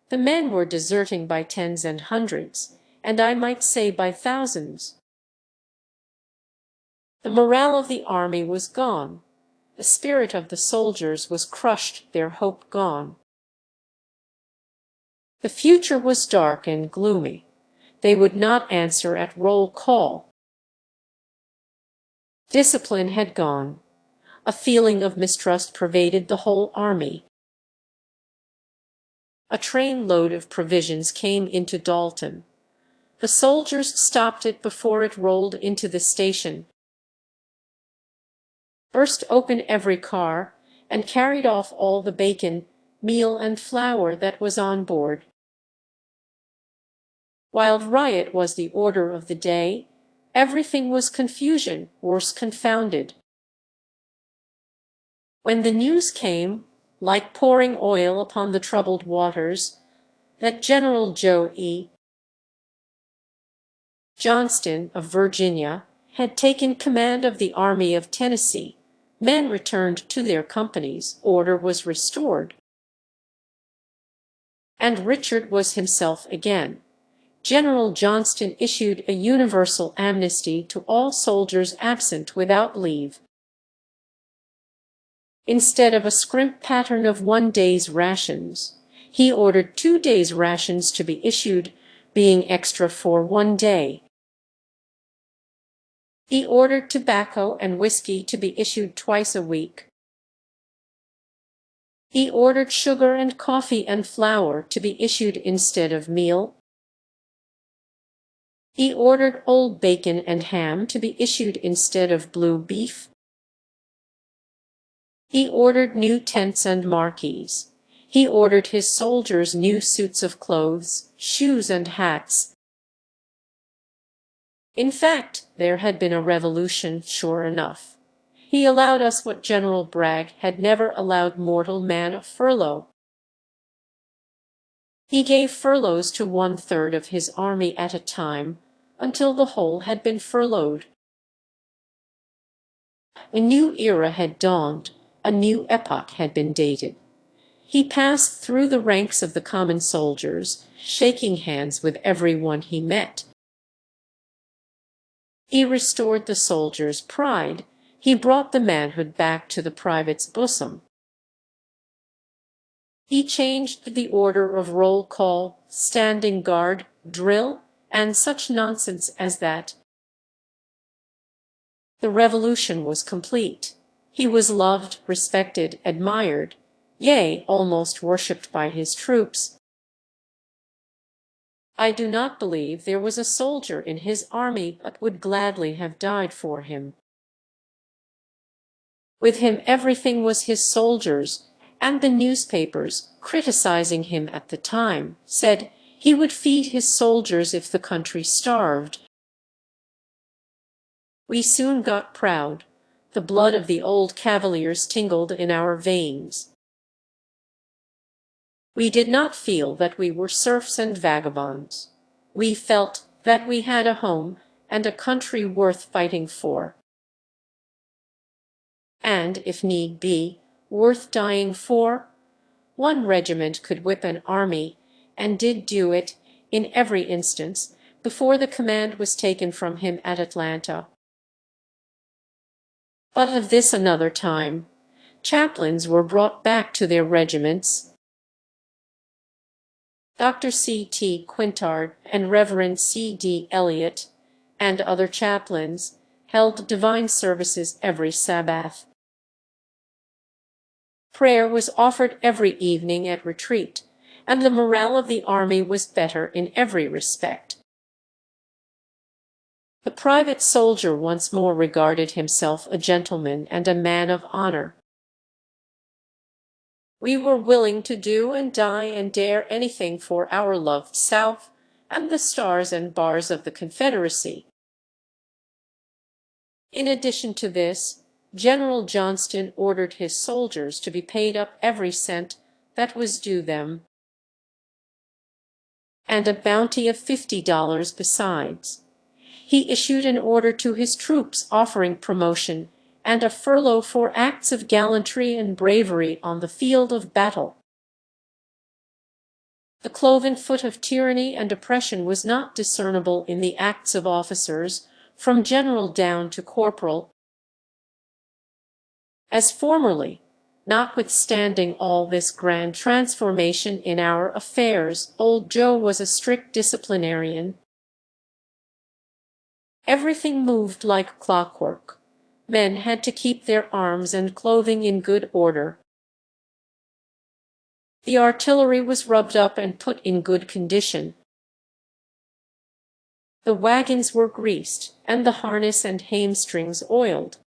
The men were deserting by tens and hundreds, and I might say by thousands. The morale of the army was gone. The spirit of the soldiers was crushed, their hope gone. The future was dark and gloomy. They would not answer at roll call. Discipline had gone. A feeling of mistrust pervaded the whole army. A train-load of provisions came into Dalton. The soldiers stopped it before it rolled into the station, burst open every car, and carried off all the bacon, meal, and flour that was on board. Wild riot was the order of the day. Everything was confusion, worse confounded. When the news came, like pouring oil upon the troubled waters, that General Joe E. Johnston of Virginia had taken command of the Army of Tennessee, men returned to their companies, order was restored, and Richard was himself again. General Johnston issued a universal amnesty to all soldiers absent without leave. Instead of a scrimp pattern of 1 day's rations, he ordered 2 days' rations to be issued, being extra for 1 day. He ordered tobacco and whiskey to be issued twice a week. He ordered sugar and coffee and flour to be issued instead of meal. He ordered old bacon and ham to be issued instead of blue beef. He ordered new tents and marquees. He ordered his soldiers new suits of clothes, shoes and hats. In fact, there had been a revolution, sure enough. He allowed us what General Bragg had never allowed mortal man, a furlough. He gave furloughs to 1/3 of his army at a time, until the whole had been furloughed. A new era had dawned, a new epoch had been dated. He passed through the ranks of the common soldiers, shaking hands with every one he met. He restored the soldier's pride. He brought the manhood back to the private's bosom. He changed the order of roll call, standing guard, drill, and such nonsense as that. The revolution was complete. He was loved, respected, admired, yea, almost worshipped by his troops. I do not believe there was a soldier in his army but would gladly have died for him. With him everything was his soldiers, and the newspapers, criticizing him at the time, said he would feed his soldiers if the country starved. We soon got proud. The blood of the old Cavaliers tingled in our veins. We did not feel that we were serfs and vagabonds. We felt that we had a home and a country worth fighting for, and, if need be, worth dying for. One regiment could whip an army, and did do it, in every instance, before the command was taken from him at Atlanta. But of this another time. Chaplains were brought back to their regiments. Dr. C.T. Quintard and Reverend C.D. Eliot, and other chaplains, held divine services every Sabbath. Prayer was offered every evening at retreat, and the morale of the army was better in every respect. The private soldier once more regarded himself a gentleman and a man of honor. We were willing to do and die and dare anything for our loved South and the stars and bars of the Confederacy. In addition to this, General Johnston ordered his soldiers to be paid up every cent that was due them, and a bounty of $50 besides. He issued an order to his troops offering promotion and a furlough for acts of gallantry and bravery on the field of battle. The cloven foot of tyranny and oppression was not discernible in the acts of officers, from general down to corporal. As formerly, notwithstanding all this grand transformation in our affairs, old Joe was a strict disciplinarian. Everything moved like clockwork. Men had to keep their arms and clothing in good order. The artillery was rubbed up and put in good condition. The wagons were greased, and the harness and hamstrings oiled.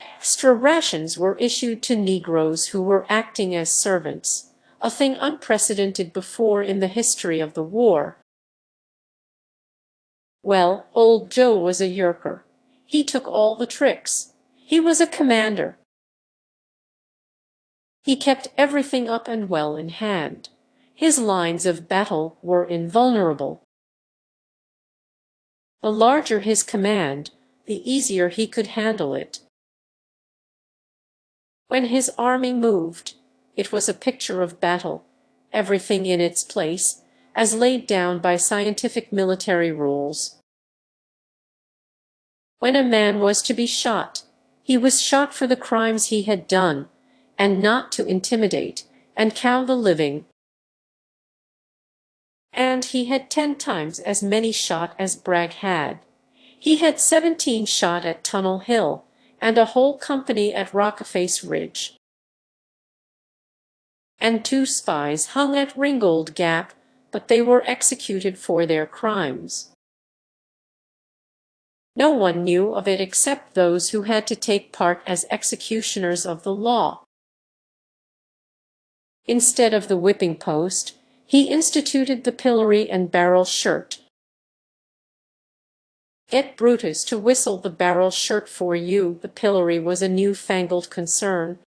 Extra rations were issued to Negroes who were acting as servants, a thing unprecedented before in the history of the war. Well, old Joe was a yerker. He took all the tricks. He was a commander. He kept everything up and well in hand. His lines of battle were invulnerable. The larger his command, the easier he could handle it. When his army moved, it was a picture of battle, everything in its place, as laid down by scientific military rules. When a man was to be shot, he was shot for the crimes he had done, and not to intimidate and cow the living. And he had 10 times as many shot as Bragg had. He had 17 shot at Tunnel Hill, and a whole company at Rockaface Ridge. And 2 spies hung at Ringgold Gap, but they were executed for their crimes. No one knew of it except those who had to take part as executioners of the law. Instead of the whipping post, he instituted the pillory and barrel shirt. Get Brutus to whistle the barrel shirt for you. The pillory was a new-fangled concern.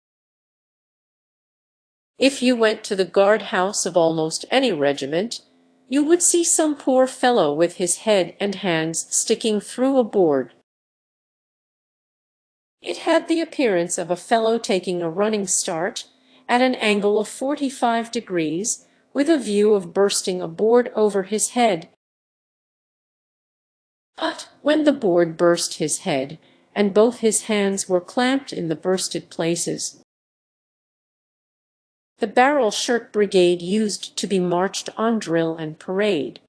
If you went to the guard-house of almost any regiment, you would see some poor fellow with his head and hands sticking through a board. It had the appearance of a fellow taking a running start at an angle of 45 degrees, with a view of bursting a board over his head. But when the board burst his head, and both his hands were clamped in the bursted places, the barrel shirt brigade used to be marched on drill and parade.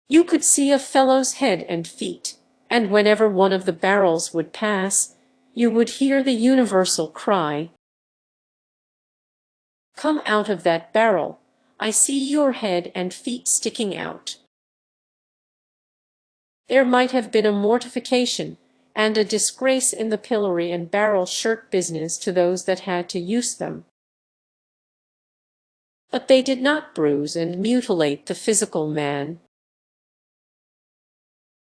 You could see a fellow's head and feet, and whenever one of the barrels would pass, you would hear the universal cry, "Come out of that barrel, I see your head and feet sticking out." There might have been a mortification, and a disgrace in the pillory and barrel shirt business to those that had to use them. But they did not bruise and mutilate the physical man.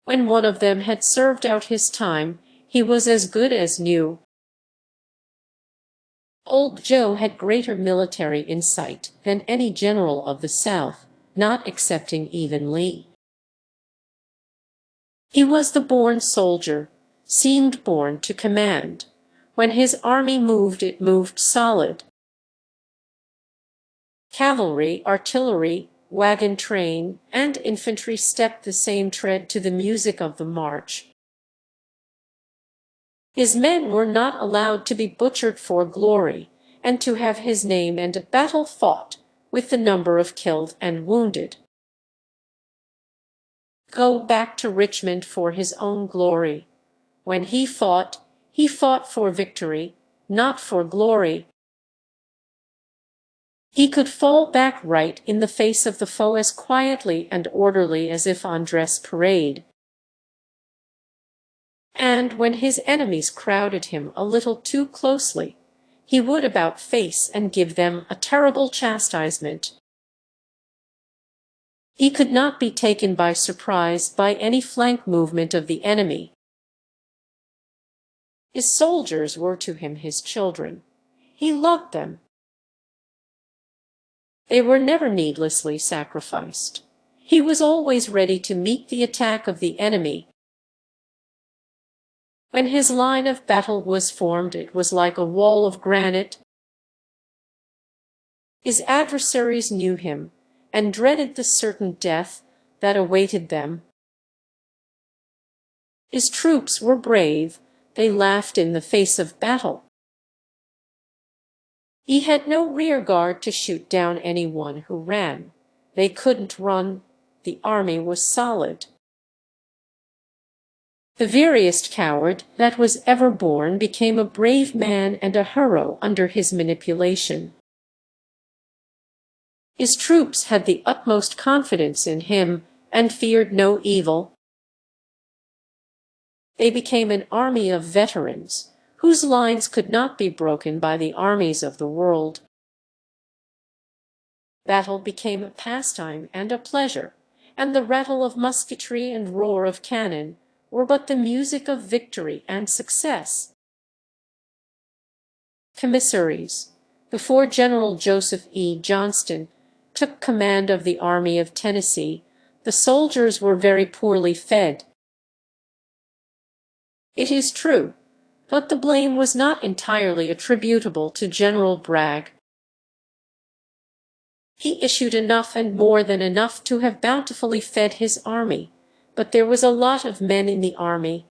When one of them had served out his time, he was as good as new. Old Joe had greater military insight than any general of the South, not excepting even Lee. He was the born soldier, seemed born to command. When his army moved, it moved solid. Cavalry, artillery, wagon train, and infantry stepped the same tread to the music of the march. His men were not allowed to be butchered for glory, and to have his name and a battle fought, with the number of killed and wounded. Go back to Richmond for his own glory. When he fought for victory, not for glory. He could fall back right in the face of the foe as quietly and orderly as if on dress parade. And when his enemies crowded him a little too closely, he would about face and give them a terrible chastisement. He could not be taken by surprise by any flank movement of the enemy. His soldiers were to him his children. He loved them. They were never needlessly sacrificed. He was always ready to meet the attack of the enemy. When his line of battle was formed, it was like a wall of granite. His adversaries knew him, and dreaded the certain death that awaited them. His troops were brave, they laughed in the face of battle. He had no rear guard to shoot down anyone who ran. They couldn't run, the army was solid. The veriest coward that was ever born became a brave man and a hero under his manipulation. His troops had the utmost confidence in him and feared no evil. They became an army of veterans, whose lines could not be broken by the armies of the world. Battle became a pastime and a pleasure, and the rattle of musketry and roar of cannon were but the music of victory and success. Commissaries. Before General Joseph E. Johnston took command of the Army of Tennessee, the soldiers were very poorly fed. It is true, but the blame was not entirely attributable to General Bragg. He issued enough and more than enough to have bountifully fed his army, but there was a lot of men in the army,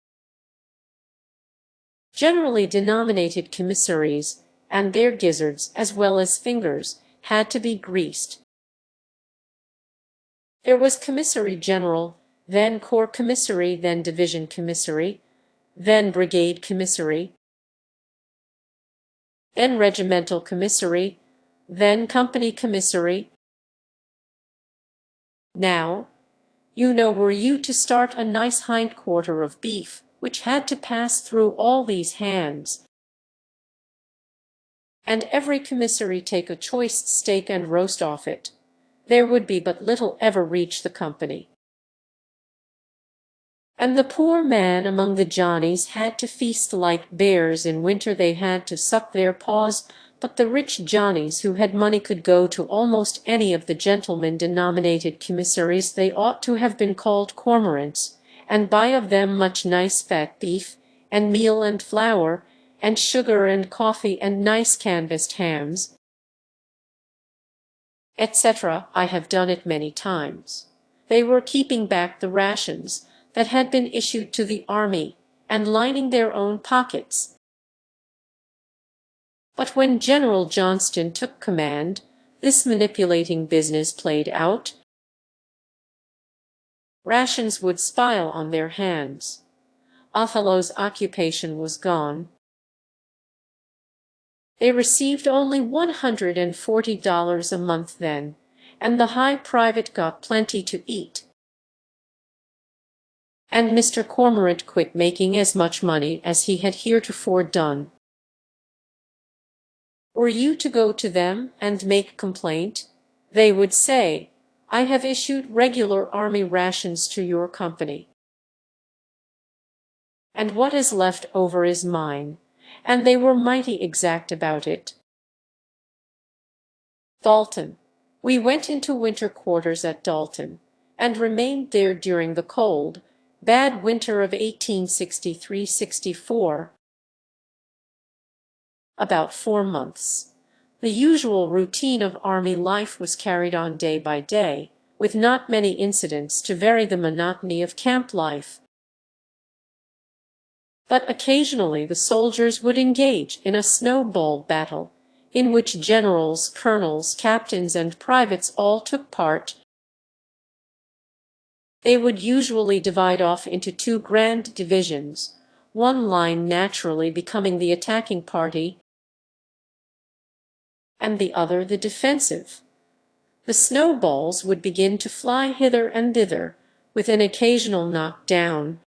generally denominated commissaries, and their gizzards as well as fingers had to be greased. There was commissary general, then corps commissary, then division commissary, then brigade commissary, then regimental commissary, then company commissary. Now, were you to start a nice hind quarter of beef, which had to pass through all these hands, and every commissary take a choice steak and roast off it, there would be but little ever reach the company. And the poor man among the Johnnies had to feast like bears. In winter they had to suck their paws, but the rich Johnnies who had money could go to almost any of the gentlemen-denominated commissaries. They ought to have been called cormorants, and buy of them much nice fat beef, and meal and flour, and sugar and coffee, and nice canvassed hams, etc. I have done it many times. They were keeping back the rations that had been issued to the army, and lining their own pockets. But when General Johnston took command, this manipulating business played out. Rations would spile on their hands. Othello's occupation was gone. They received only $140 a month then, and the high private got plenty to eat. and Mr. Cormorant quit making as much money as he had heretofore done. Were you to go to them and make complaint, they would say, "I have issued regular army rations to your company, and what is left over is mine," and they were mighty exact about it. Dalton. We went into winter quarters at Dalton, and remained there during the cold, bad winter of 1863–64, about 4 months. The usual routine of army life was carried on day by day, with not many incidents to vary the monotony of camp life. But occasionally the soldiers would engage in a snowball battle, in which generals, colonels, captains, and privates all took part. They would usually divide off into 2 grand divisions, one line naturally becoming the attacking party, and the other the defensive. The snowballs would begin to fly hither and thither, with an occasional knock-down,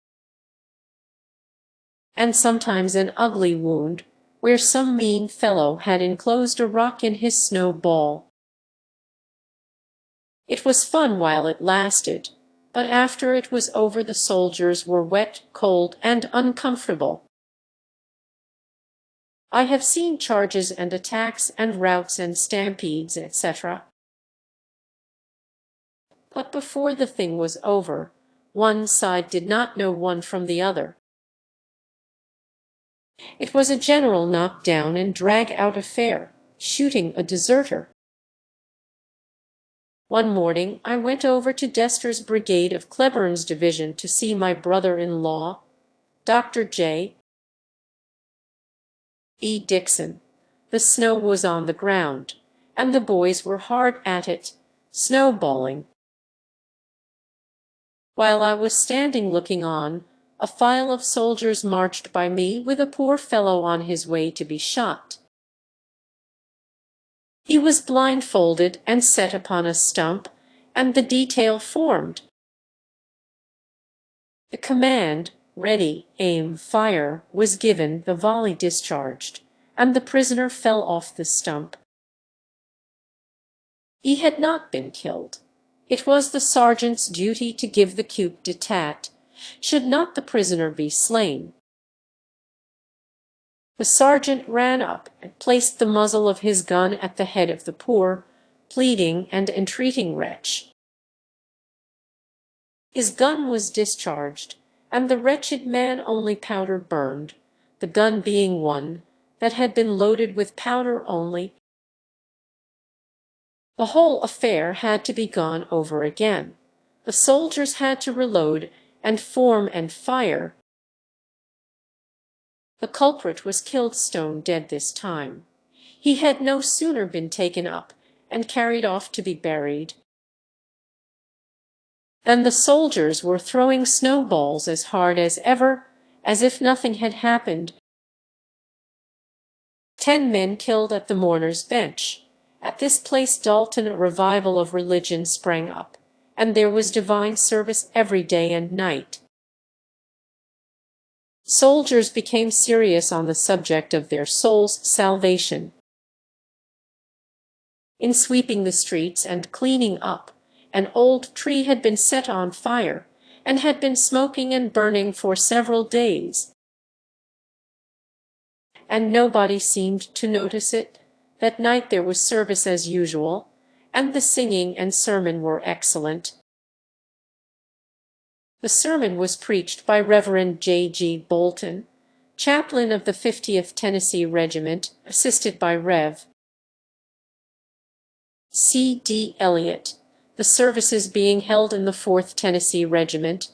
and sometimes an ugly wound, where some mean fellow had enclosed a rock in his snowball. It was fun while it lasted, but after it was over the soldiers were wet, cold, and uncomfortable. I have seen charges and attacks and routs and stampedes, etc. But before the thing was over, one side did not know one from the other. It was a general knock-down and drag-out affair, shooting a deserter. One morning I went over to Dester's brigade of Cleburne's division to see my brother-in-law, Dr. J. E. Dixon. The snow was on the ground, and the boys were hard at it, snowballing. While I was standing looking on, a file of soldiers marched by me with a poor fellow on his way to be shot. He was blindfolded and set upon a stump, and the detail formed. The command, "Ready, aim, fire," was given, the volley discharged, and the prisoner fell off the stump. He had not been killed. It was the sergeant's duty to give the coup d'etat, should not the prisoner be slain. The sergeant ran up and placed the muzzle of his gun at the head of the poor, pleading and entreating wretch. His gun was discharged, and the wretched man only powder burned, the gun being one that had been loaded with powder only. The whole affair had to be gone over again. The soldiers had to reload and form and fire. The culprit was killed stone dead this time. He had no sooner been taken up and carried off to be buried than the soldiers were throwing snowballs as hard as ever, as if nothing had happened. 10 men killed at the mourners' bench. At this place Dalton a revival of religion sprang up, and there was divine service every day and night. Soldiers became serious on the subject of their soul's salvation. In sweeping the streets and cleaning up, an old tree had been set on fire, and had been smoking and burning for several days, and nobody seemed to notice it. That night there was service as usual, and the singing and sermon were excellent. The sermon was preached by Reverend J. G. Bolton, chaplain of the 50th Tennessee Regiment, assisted by Rev. C. D. Elliott, the services being held in the 4th Tennessee Regiment.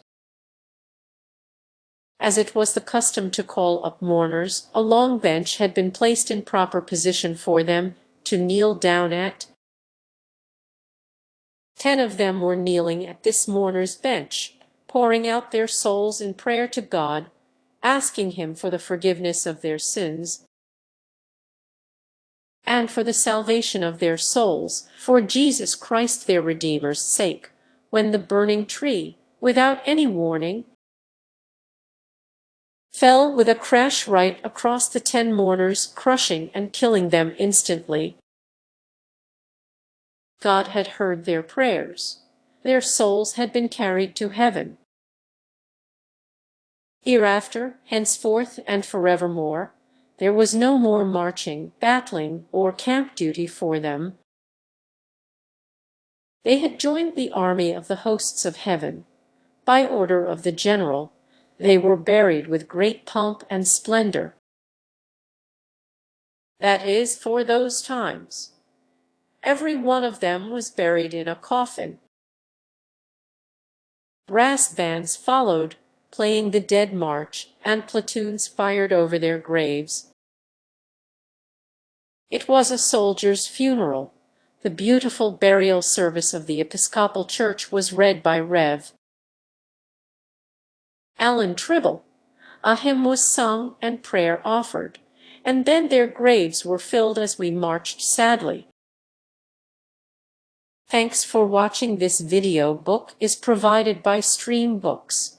As it was the custom to call up mourners, a long bench had been placed in proper position for them to kneel down at. 10 of them were kneeling at this mourner's bench, pouring out their souls in prayer to God, asking Him for the forgiveness of their sins and for the salvation of their souls, for Jesus Christ their Redeemer's sake, when the burning tree, without any warning, fell with a crash right across the 10 mourners, crushing and killing them instantly. God had heard their prayers. Their souls had been carried to heaven. Hereafter, henceforth, and forevermore, there was no more marching, battling, or camp duty for them. They had joined the army of the hosts of heaven. By order of the general, they were buried with great pomp and splendor. That is, for those times. Every one of them was buried in a coffin. Brass bands followed, playing the Dead March, and platoons fired over their graves. It was a soldier's funeral. The beautiful burial service of the Episcopal Church was read by Rev. Alan Tribble. A hymn was sung and prayer offered, and then their graves were filled as we marched sadly. Thanks for watching. This video book is provided by StreamBooks.